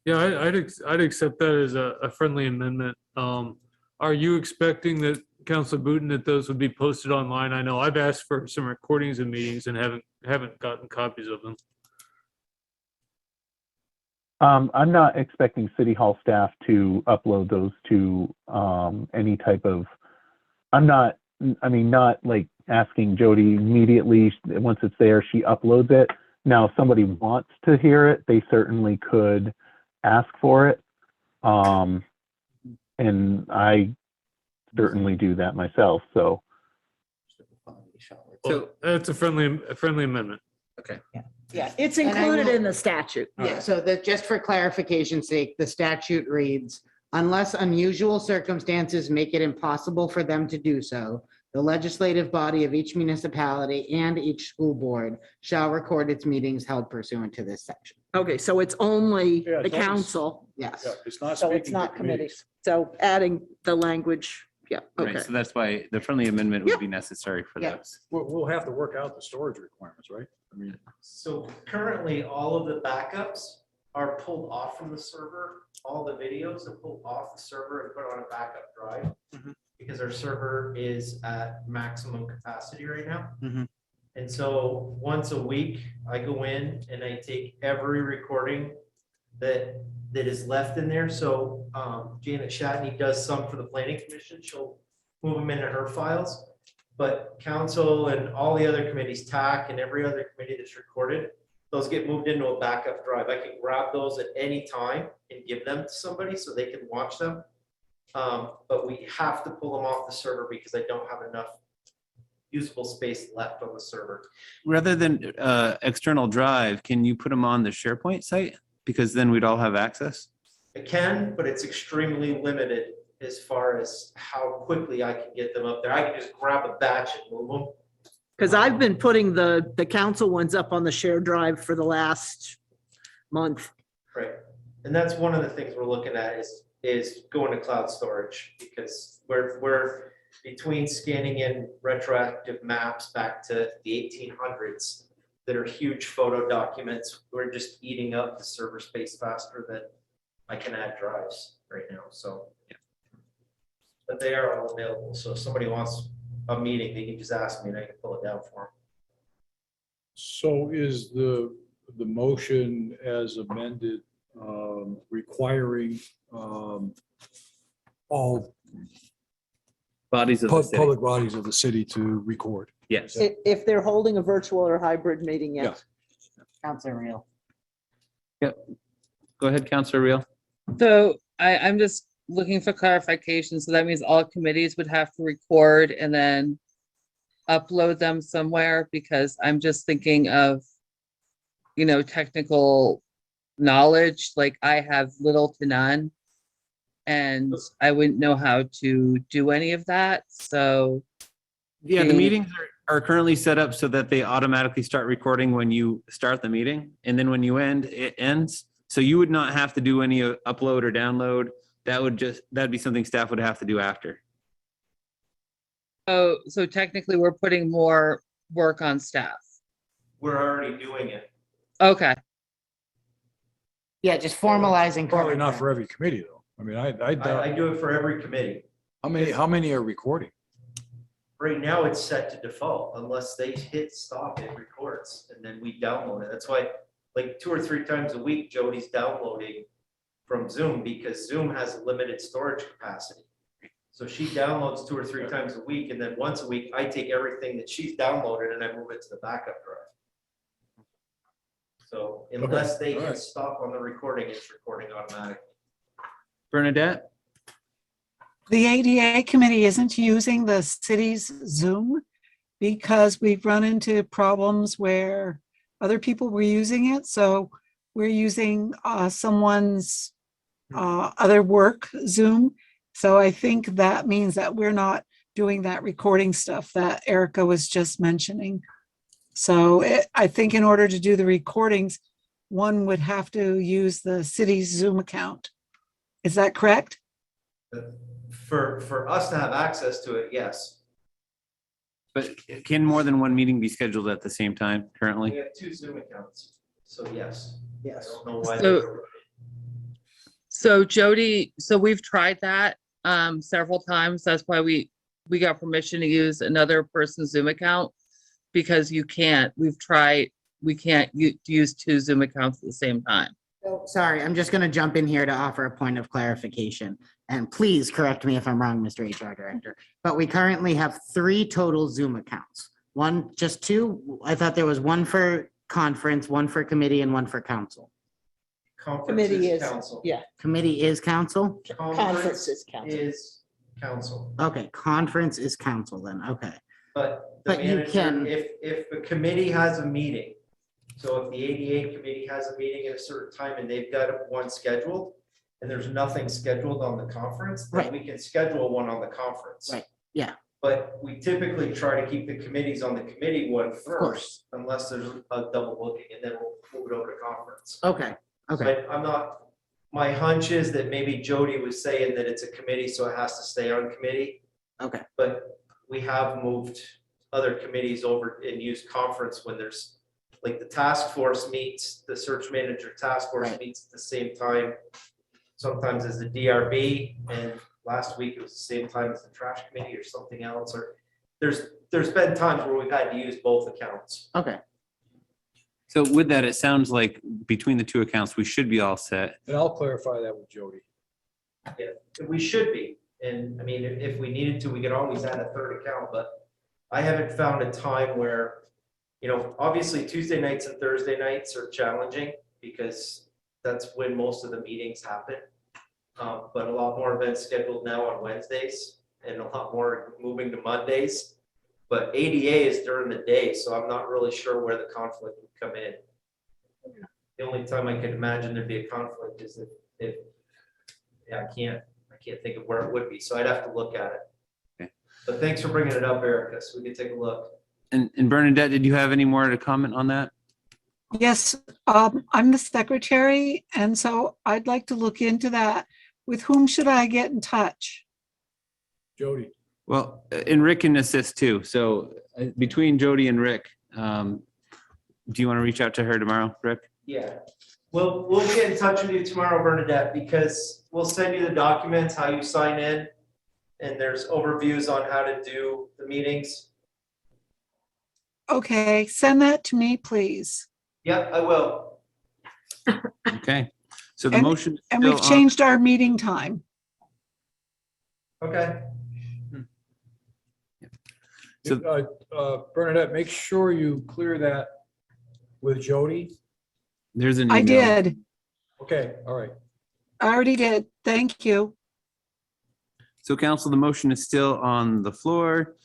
Yeah, I'd accept that as a friendly amendment. Are you expecting that, Councilor Booton, that those would be posted online? I know I've asked for some recordings of meetings and haven't gotten copies of them. I'm not expecting City Hall staff to upload those to any type of, not like asking Jody immediately, once it's there, she uploads it. Now, if somebody wants to hear it, they certainly could ask for it. And I certainly do that myself, so. So that's a friendly amendment. Okay. Yeah, it's And I included will- in the statute. Yeah, so that just for clarification's sake, the statute reads, unless unusual circumstances make it impossible for them to do so, the legislative body of each municipality and each school board shall record its meetings held pursuant to this section. Okay, so it's only Yeah, the it's only- council, Yes. yeah, it's not so speaking it's to not committees. committees. So adding the language, yeah, Right, okay. so that's why the friendly amendment would Yep. be necessary for Yeah. those. We'll have to work out the storage requirements, right? I mean, So currently, all of the backups are pulled off from the server. All the videos are pulled off the server and put on a backup drive. Because our server is at maximum capacity right now. And so once a week, I go in and I take every recording that is left in there. So Janet Shatney does some for the planning commission. She'll move them into her files. But council and all the other committees, TAC and every other committee that's recorded, those get moved into a backup drive. I can grab those at any time and give them to somebody so they can watch them. But we have to pull them off the server because I don't have enough usable space left on the server. Rather than external drive, can you put them on the SharePoint site? Because then we'd all have access. I can, but it's extremely limited as far as how quickly I can get them up there. I can just grab a batch and move them. Because I've been putting the council ones up on the shared drive for the last month. Right. And that's one of the things we're looking at is going to cloud storage because we're between scanning in retroactive maps back to the 1800s that are huge photo documents. We're just eating up the server space faster than I can add drives right now. So, but they are all available. So if somebody wants a meeting, they can just ask me and I can pull it down for them. so is the motion as amended requiring all Bodies of the city. public bodies of the city to record? Yes. If they're holding a virtual or hybrid meeting, yes. Counselor Real. Go ahead, Councilor Real. So I'm just looking for clarification. So that means all committees would have to record and then upload them somewhere, because I'm just thinking of, technical knowledge. Like I have little to none, and I wouldn't know how to do any of that. So Yeah, the meetings are currently set up so that they automatically start recording when you start the meeting, and then when you end, it ends. So you would not have to do any upload or download. That'd be something staff would have to do after. So technically we're putting more work on staff. We're already doing it. Okay. Yeah, just formalizing. Probably current not practice. for every committee, though. I mean, I I doubt, do it for every committee. how many are recording? Right now, it's set to default unless they hit stop, it records, and then we download it. That's why, like 2 or 3 times a week, Jody's downloading from Zoom because Zoom has a limited storage capacity. So she downloads 2 or 3 times a week, and then once a week, I take everything that she's downloaded and I move it to the backup drive. So unless they hit stop on the recording, it's recording automatically. Bernadette? The ADA committee isn't using the city's Zoom because we've run into problems where other people were using it. So we're using someone's other work Zoom. So I think that means that we're not doing that recording stuff that Erica was just mentioning. So I think in order to do the recordings, one would have to use the city's Zoom account. Is that correct? For us to have access to it, yes. But can more than one meeting be scheduled at the same time We currently? have 2 Zoom accounts, so yes. Yes. I don't know why. So Jody, so we've tried that several times. That's why we got permission to use another person's Zoom account, because we can't use 2 Zoom accounts at the same time. Sorry, I'm just going to jump in here to offer a point of clarification. And please correct me if I'm wrong, Mr. HR Director. But we currently have 3 total Zoom accounts. Just 2? I thought there was 1 for conference, 1 for committee, and 1 for council. Committee is, council. yeah, Committee is council? conference is council. Is council. Okay, conference is council then, okay. But the But you manager, can- if a committee has a meeting, so if the ADA committee has a meeting at a certain time and they've got one scheduled, and there's nothing scheduled on the conference, then Right. we can schedule one on the conference. Right, yeah. But we typically try to keep the committees on the committee one first, unless there's a double booking, and then we'll move it over to conference. Okay, okay. But I'm not, my hunch is that maybe Jody was saying that it's a committee, so it has to stay on committee. Okay. But we have moved other committees over and used conference when there's, like, the task force meets, the search manager task force Right. meets at the same time. Sometimes as the DRB, and last week it was the same time as the trash committee or something else, or there's been times where we've had to use both accounts. Okay. So with that, it sounds like between the 2 accounts, we should be all set. And I'll clarify that with Jody. Yeah, we should be. And I mean, if we needed to, we could always add a 3rd account, but I haven't found a time where, obviously Tuesday nights and Thursday nights are challenging because that's when most of the meetings happen. But a lot more events scheduled now on Wednesdays and a lot more moving to Mondays. But ADA is during the day, so I'm not really sure where the conflict would come in. The only time I can imagine there'd be a conflict is if I can't think of where it would be, so I'd have to look at it. Okay. But thanks for bringing it up, Erica, so we can take a look. And Bernadette, did you have any more to comment on that? Yes, I'm the secretary, and so I'd like to look into that. With whom should I get in touch? Jody. Well, and Rick can assist too. So between Jody and Rick, do you want to reach out to her tomorrow, Rick? Yeah, we'll get in touch with you tomorrow, Bernadette, because we'll send you the documents, how you sign in, and there's overviews on how to do the meetings. Okay, send that to me, please. Yep, I will. Okay. So the And- motion is And still we've on. changed our meeting time. Okay. Bernadette, make sure you clear that with Jody. There's an I email. did. Okay, all right. I already did. Thank you. So council, the motion is still on the floor.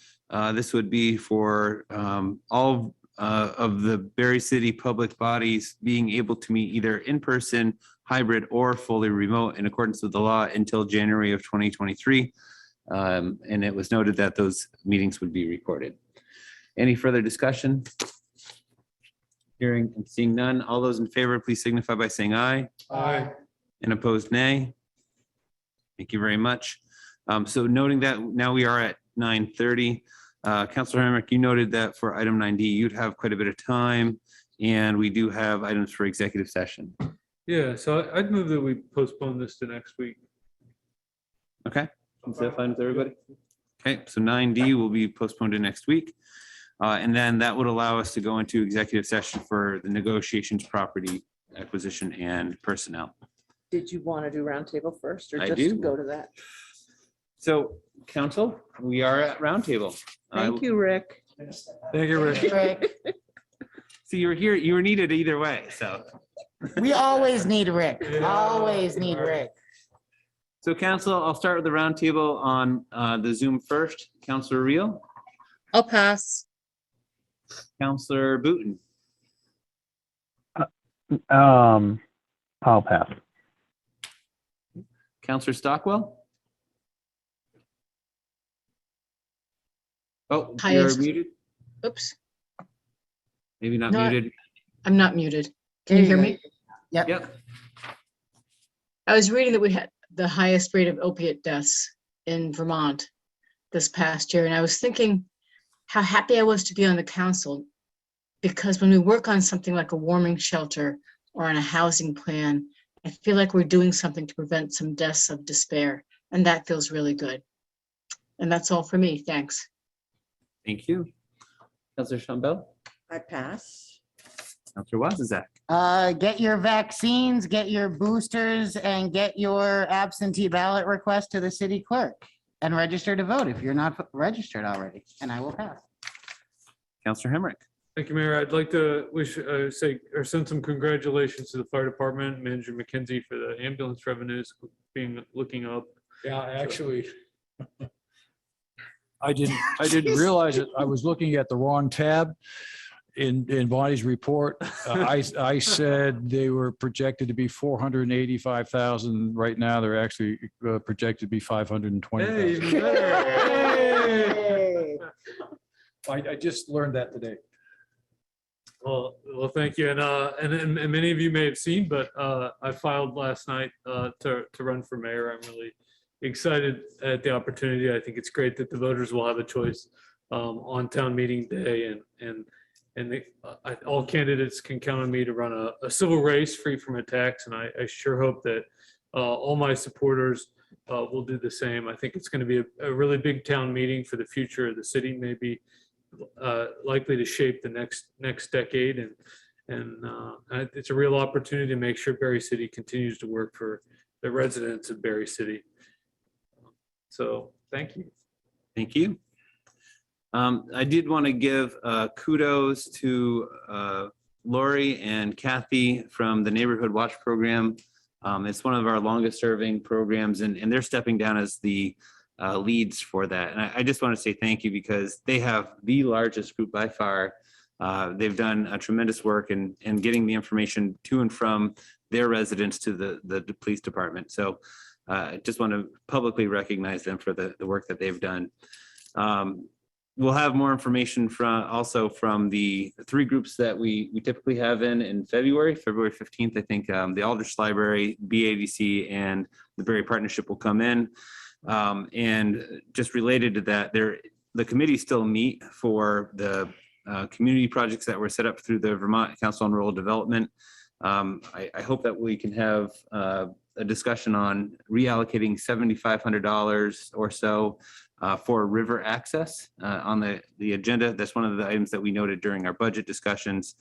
This would be for all of the Barre City public bodies being able to meet either in person, hybrid, or fully remote in accordance with the law until January of 2023. And it was noted that those meetings would be recorded. Any further discussion? Hearing and seeing none. All those in favor, please signify by saying aye. Aye. And opposed, nay. Thank you very much. So noting that now we are at 9:30. Councilor Hemrick, you noted that for item 9D, you'd have quite a bit of time, and we do have items for executive session. Yeah, so I'd move that we postpone this to next week. Okay, is that fine with everybody? Okay, so 9D will be postponed to next week. And then that would allow us to go into executive session for the negotiations, property acquisition, and personnel. Did you want to do roundtable first or I just do. go to that? So, council, we are at roundtable. Thank you, Rick. Thank you, Rick. Rick. So you were here, you were needed either way, so. We always need Rick. Yeah. Always need Rick. So council, I'll start with the roundtable on the Zoom first. Councilor Reel, I'll pass. Councilor Booton, I'll pass. Councilor Stockwell. Oh, you're Highest. muted. Oops, Maybe not Not- muted. I'm not muted. Can you hear me? Yep. Yep. I was reading that we had the highest rate of opiate deaths in Vermont this past year, and I was thinking how happy I was to be on the council, because when we work on something like a warming shelter or on a housing plan, I feel like we're doing something to prevent some deaths of despair, and that feels really good. And that's all for me. Thanks. Thank you. Councilor Shambell, I pass. Councilor Wazazak, Get your vaccines, get your boosters, and get your absentee ballot request to the city clerk and register to vote if you're not registered already, and I will pass. Councilor Hemrick, Thank you, Mayor. I'd like to send some congratulations to the fire department, Manager McKenzie, for the ambulance revenues looking up. Yeah, actually, I didn't realize it. I was looking at the wrong tab in Bonnie's report. I said they were projected to be 485,000. Right now, they're actually projected to be 520,000. Hey, even better. Hey. I just learned that today. Well, thank you. And many of you may have seen, but I filed last night to run for mayor. I'm really excited at the opportunity. I think it's great that the voters will have a choice on town meeting day, and all candidates can count on me to run a civil race free from attacks. And I sure hope that all my supporters will do the same. I think it's going to be a really big town meeting for the future of the city, maybe likely to shape the next decade. And it's a real opportunity to make sure Barre City continues to work for the residents of Barre City. So thank you. thank you. I did want to give kudos to Lori and Kathy from the Neighborhood Watch Program. It's one of our longest serving programs, and they're stepping down as the leads for that. And I just want to say thank you, because they have the largest group by far. They've done a tremendous work in getting the information to and from their residents to the police department. So I just want to publicly recognize them for the work that they've done. We'll have more information from the three groups that we typically have in February 15th. I think the Aldrich Library, BADC, and the Barre Partnership will come in. And just related to that, the committees still meet for the community projects that were set up through the Vermont Council on Rural Development. I hope that we can have a discussion on reallocating $7,500 or so for river access on the agenda. That's one of the items that we noted during our budget discussions.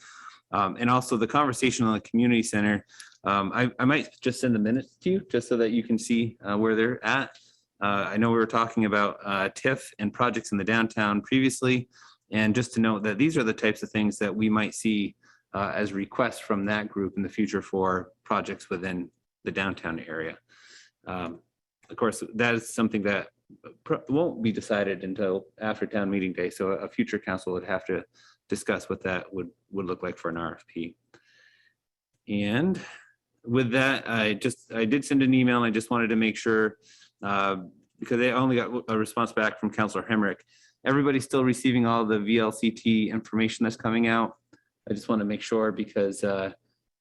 And also the conversation on the community center. I might just send the minutes to you just so that you can see where they're at. I know we were talking about TIF and projects in the downtown previously. And just to note that these are the types of things that we might see as requests from that group in the future for projects within the downtown area. Of course, that is something that won't be decided until after town meeting day. So a future council would have to discuss what that would look like for an RFP. And with that, I did send an email and I just wanted to make sure, because I only got a response back from Councilor Hemrick. Everybody's still receiving all the VLCT information that's coming out. I just want to make sure because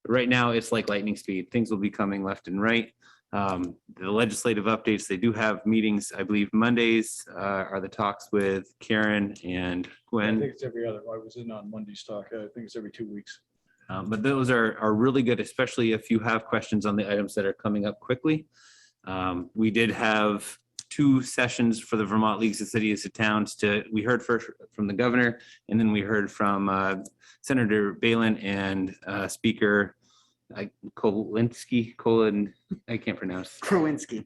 right now it's like lightning speed. Things will be coming left and right. The legislative updates, they do have meetings, I believe Mondays are the talks with Karen and Gwen. I think it's every other. I was in on Monday's talk. I think it's every 2 weeks. But those are really good, especially if you have questions on the items that are coming up quickly. We did have 2 sessions for the Vermont Leagues of Cities and Towns. We heard first from the governor, and then we heard from Senator Balin and Speaker Kolinsky, I can't pronounce. Krowinski.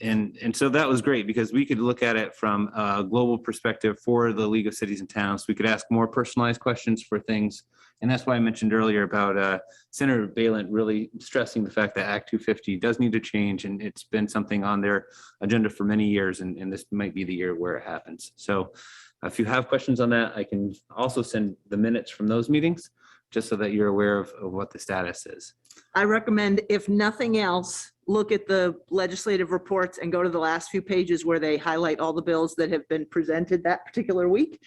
And so that was great because we could look at it from a global perspective for the League of Cities and Towns. We could ask more personalized questions for things. And that's why I mentioned earlier about Senator Balin really stressing the fact that Act 250 does need to change. And it's been something on their agenda for many years. And this might be the year where it happens. So if you have questions on that, I can also send the minutes from those meetings just so that you're aware of what the status is. I recommend, if nothing else, look at the legislative reports and go to the last few pages where they highlight all the bills that have been presented that particular week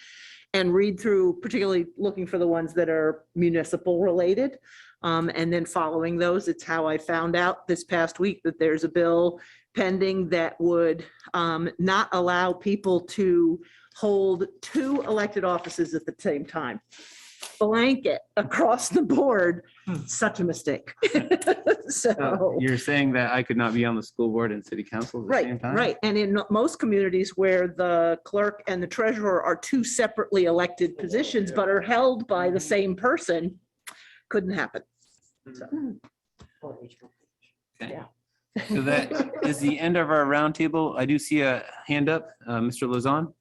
and read through, particularly looking for the ones that are municipal related. And then following those, it's how I found out this past week that there's a bill pending that would not allow people to hold 2 elected offices at the same time. Blanket across the board, such a mistake. So You're saying that I could not be on the school board and city council at the same time? right. And in most communities where the clerk and the treasurer are 2 separately elected positions, but are held by the same person, couldn't happen. So. Okay. So that is the end of our roundtable. I do see a hand up, Mr. Lozon.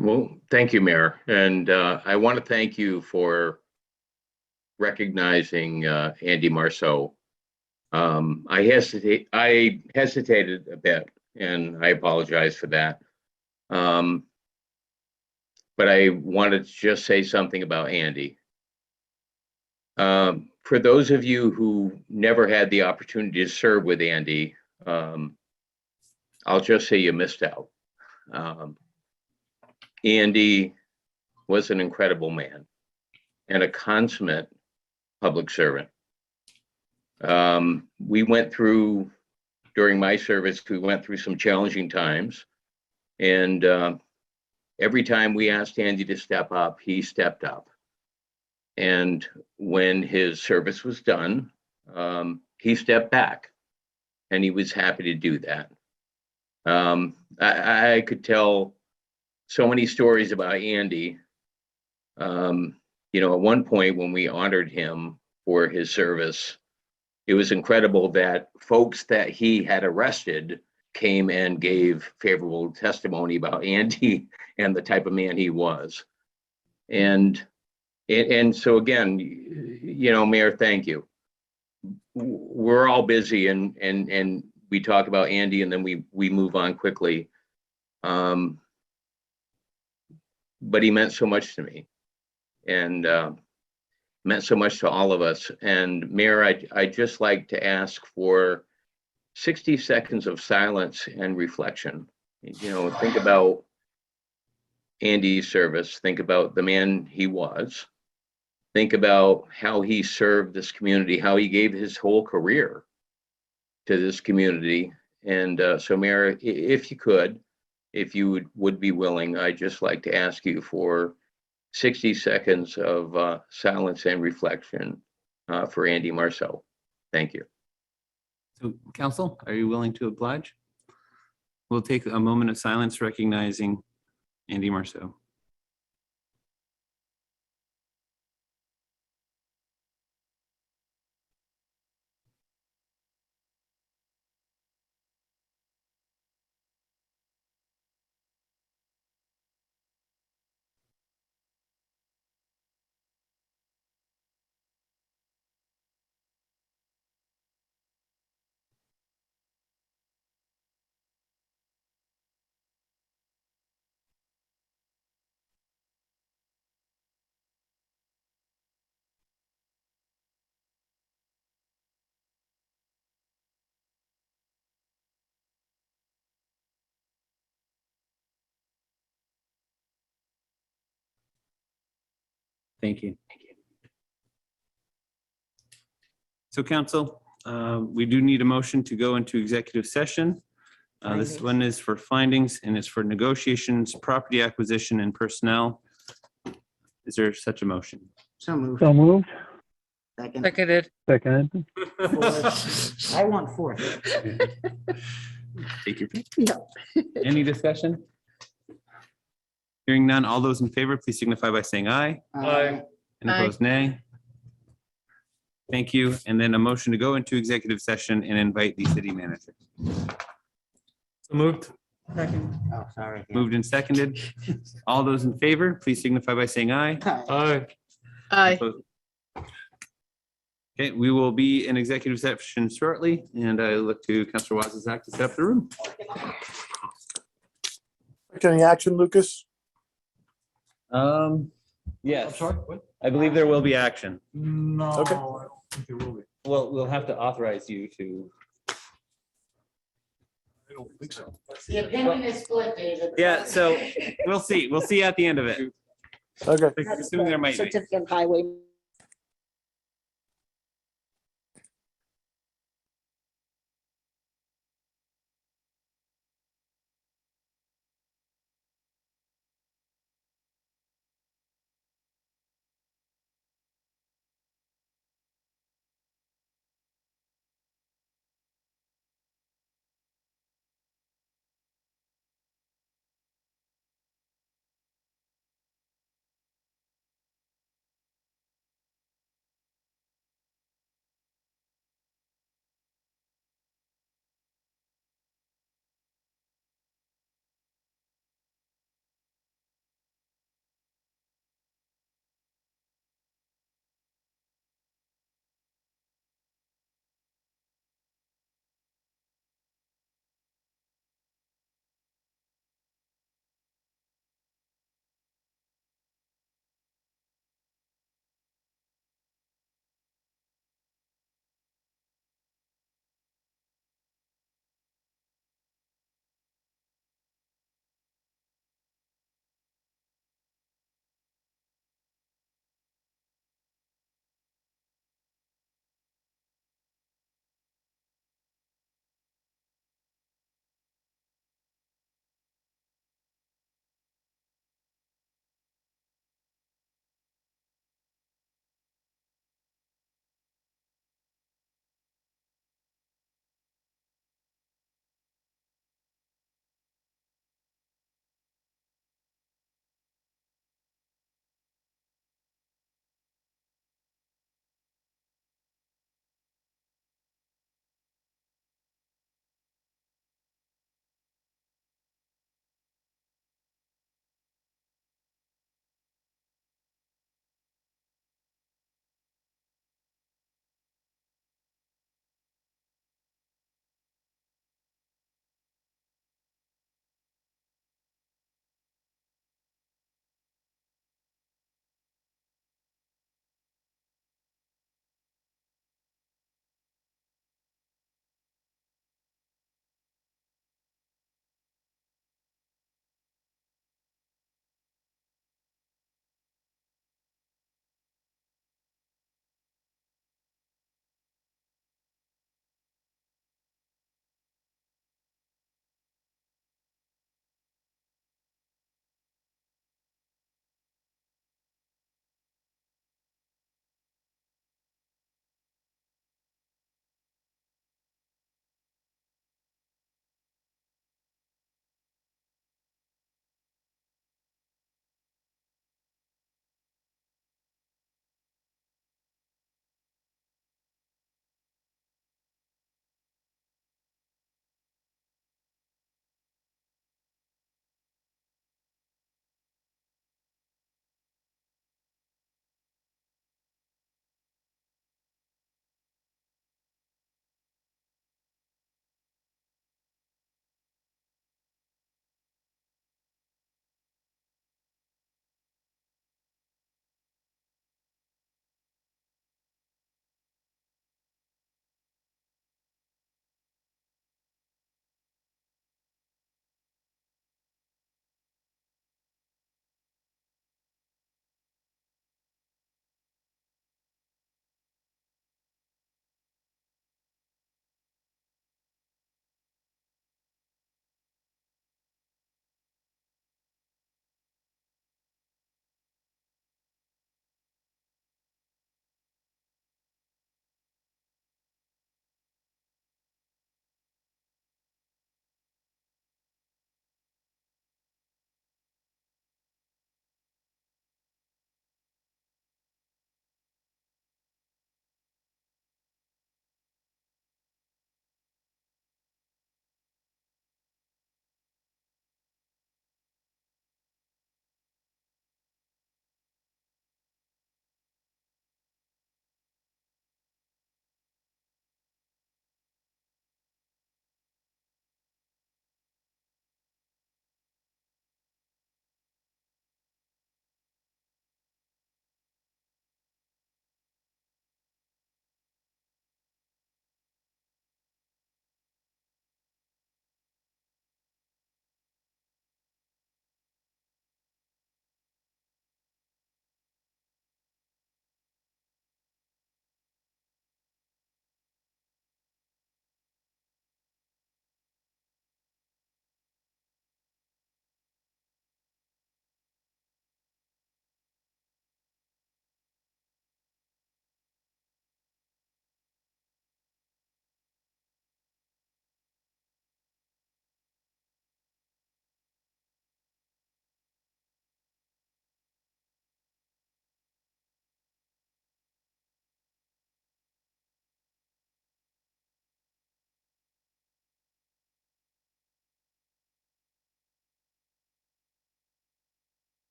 Well, thank you, Mayor. And I want to thank you for recognizing Andy Marceau. I hesitated a bit, and I apologize for that. But I wanted to just say something about Andy. For those of you who never had the opportunity to serve with Andy, I'll just say you missed out. Andy was an incredible man and a consummate public servant. We went through, during my service, we went through some challenging times. And every time we asked Andy to step up, he stepped up. And when his service was done, he stepped back and he was happy to do that. I could tell so many stories about Andy. You know, at one point when we honored him for his service, it was incredible that folks that he had arrested came and gave favorable testimony about Andy and the type of man he was. And so again, you know, Mayor, thank you. We're all busy and we talk about Andy and then we move on quickly. But he meant so much to me and meant so much to all of us. And Mayor, I'd just like to ask for 60 seconds of silence and reflection. You know, think about Andy's service, think about the man he was, think about how he served this community, how he gave his whole career to this community. And so Mayor, if you could, if you would be willing, I'd just like to ask you for 60 seconds of silence and reflection for Andy Marceau. Thank you. So council, are you willing to oblige? We'll take a moment of silence recognizing Andy Marceau. Thank you. So council, we do need a motion to go into executive session. This Findings. one is for findings and it's for negotiations, property acquisition and personnel. Is there such a motion? So moved. So moved. Second. Seconded. Second. Fourth. I want fourth. Take your pick. Yeah. Any discussion? Hearing none, all those in favor, please signify by saying aye. Aye. And Aye. opposed, nay. Thank you. And then a motion to go into executive session and invite the city manager. So moved. Oh, sorry. Yeah. Moved and seconded. All those in favor, please signify by saying aye. Aye. Aye. Opposed? Okay, we will be in executive session shortly, and I look to Councilor Wazazak to set up the room. Any action, Lucas? Yes, I believe there will be action. No. Okay. I don't think there will be. Well, we'll have to authorize you to. I don't think so. The opinion is split, David. Yeah, so we'll see. We'll see at the end of it. Okay. Assuming there might be. Certificate of highway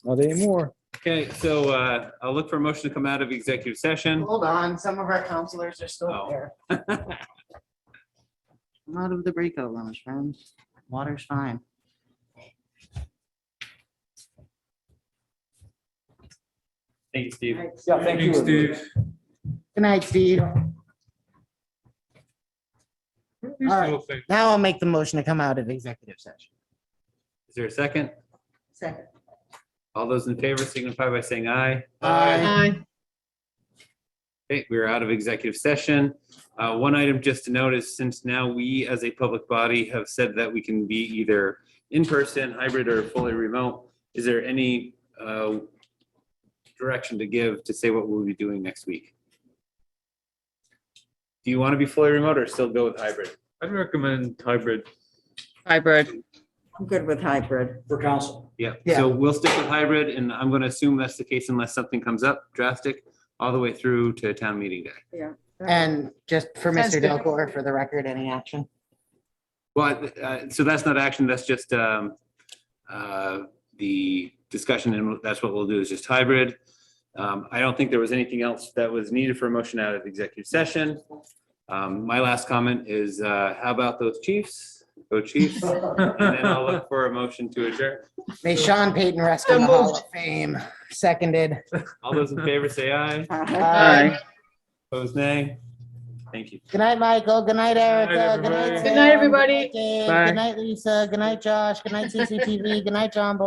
Not anymore. Okay, so I'll look for a motion to come out of executive session. Hold on, some of our counselors are still Oh. there. I'm out of the breakout rooms, friends. Water's fine. Thank you, Steve. Yeah, thank you. Steve. Good night, Steve. All right, now I'll make the motion to come out of executive session. Is there a second? Second. All those in favor signify by saying aye. Aye. Okay, we're out of executive session. One item just to note is since now we as a public body have said that we can be either in person, hybrid, or fully remote, is there any direction to give to say what we'll be doing next week? Do you want to be fully remote or still go with hybrid? I'd recommend hybrid. Hybrid. I'm good with hybrid. For council. Yeah, Yeah. so we'll stick with hybrid, and I'm going to assume that's the case unless something comes up drastic, all the way through to town meeting day. Yeah. And just for Sounds Mr. good. Delcor, for the record, any action? Well, so that's not action, that's just the discussion, and that's what we'll do, is just hybrid. I don't think there was anything else that was needed for a motion out of executive session. My last comment is, how about those Chiefs? Go Chiefs. And then I'll look for a motion to adjourn. May Sean Payton rest in the Hall of Fame. Seconded. All those in favor say aye. Aye. Opposed, nay. Thank you. Good night, Michael. Good night, Erica. Good night, everybody. Good night, Sam. everybody. Good night, Dave. Bye. Good night, Lisa. Good night, Josh. Good night, CCTV. Good night, John Boy.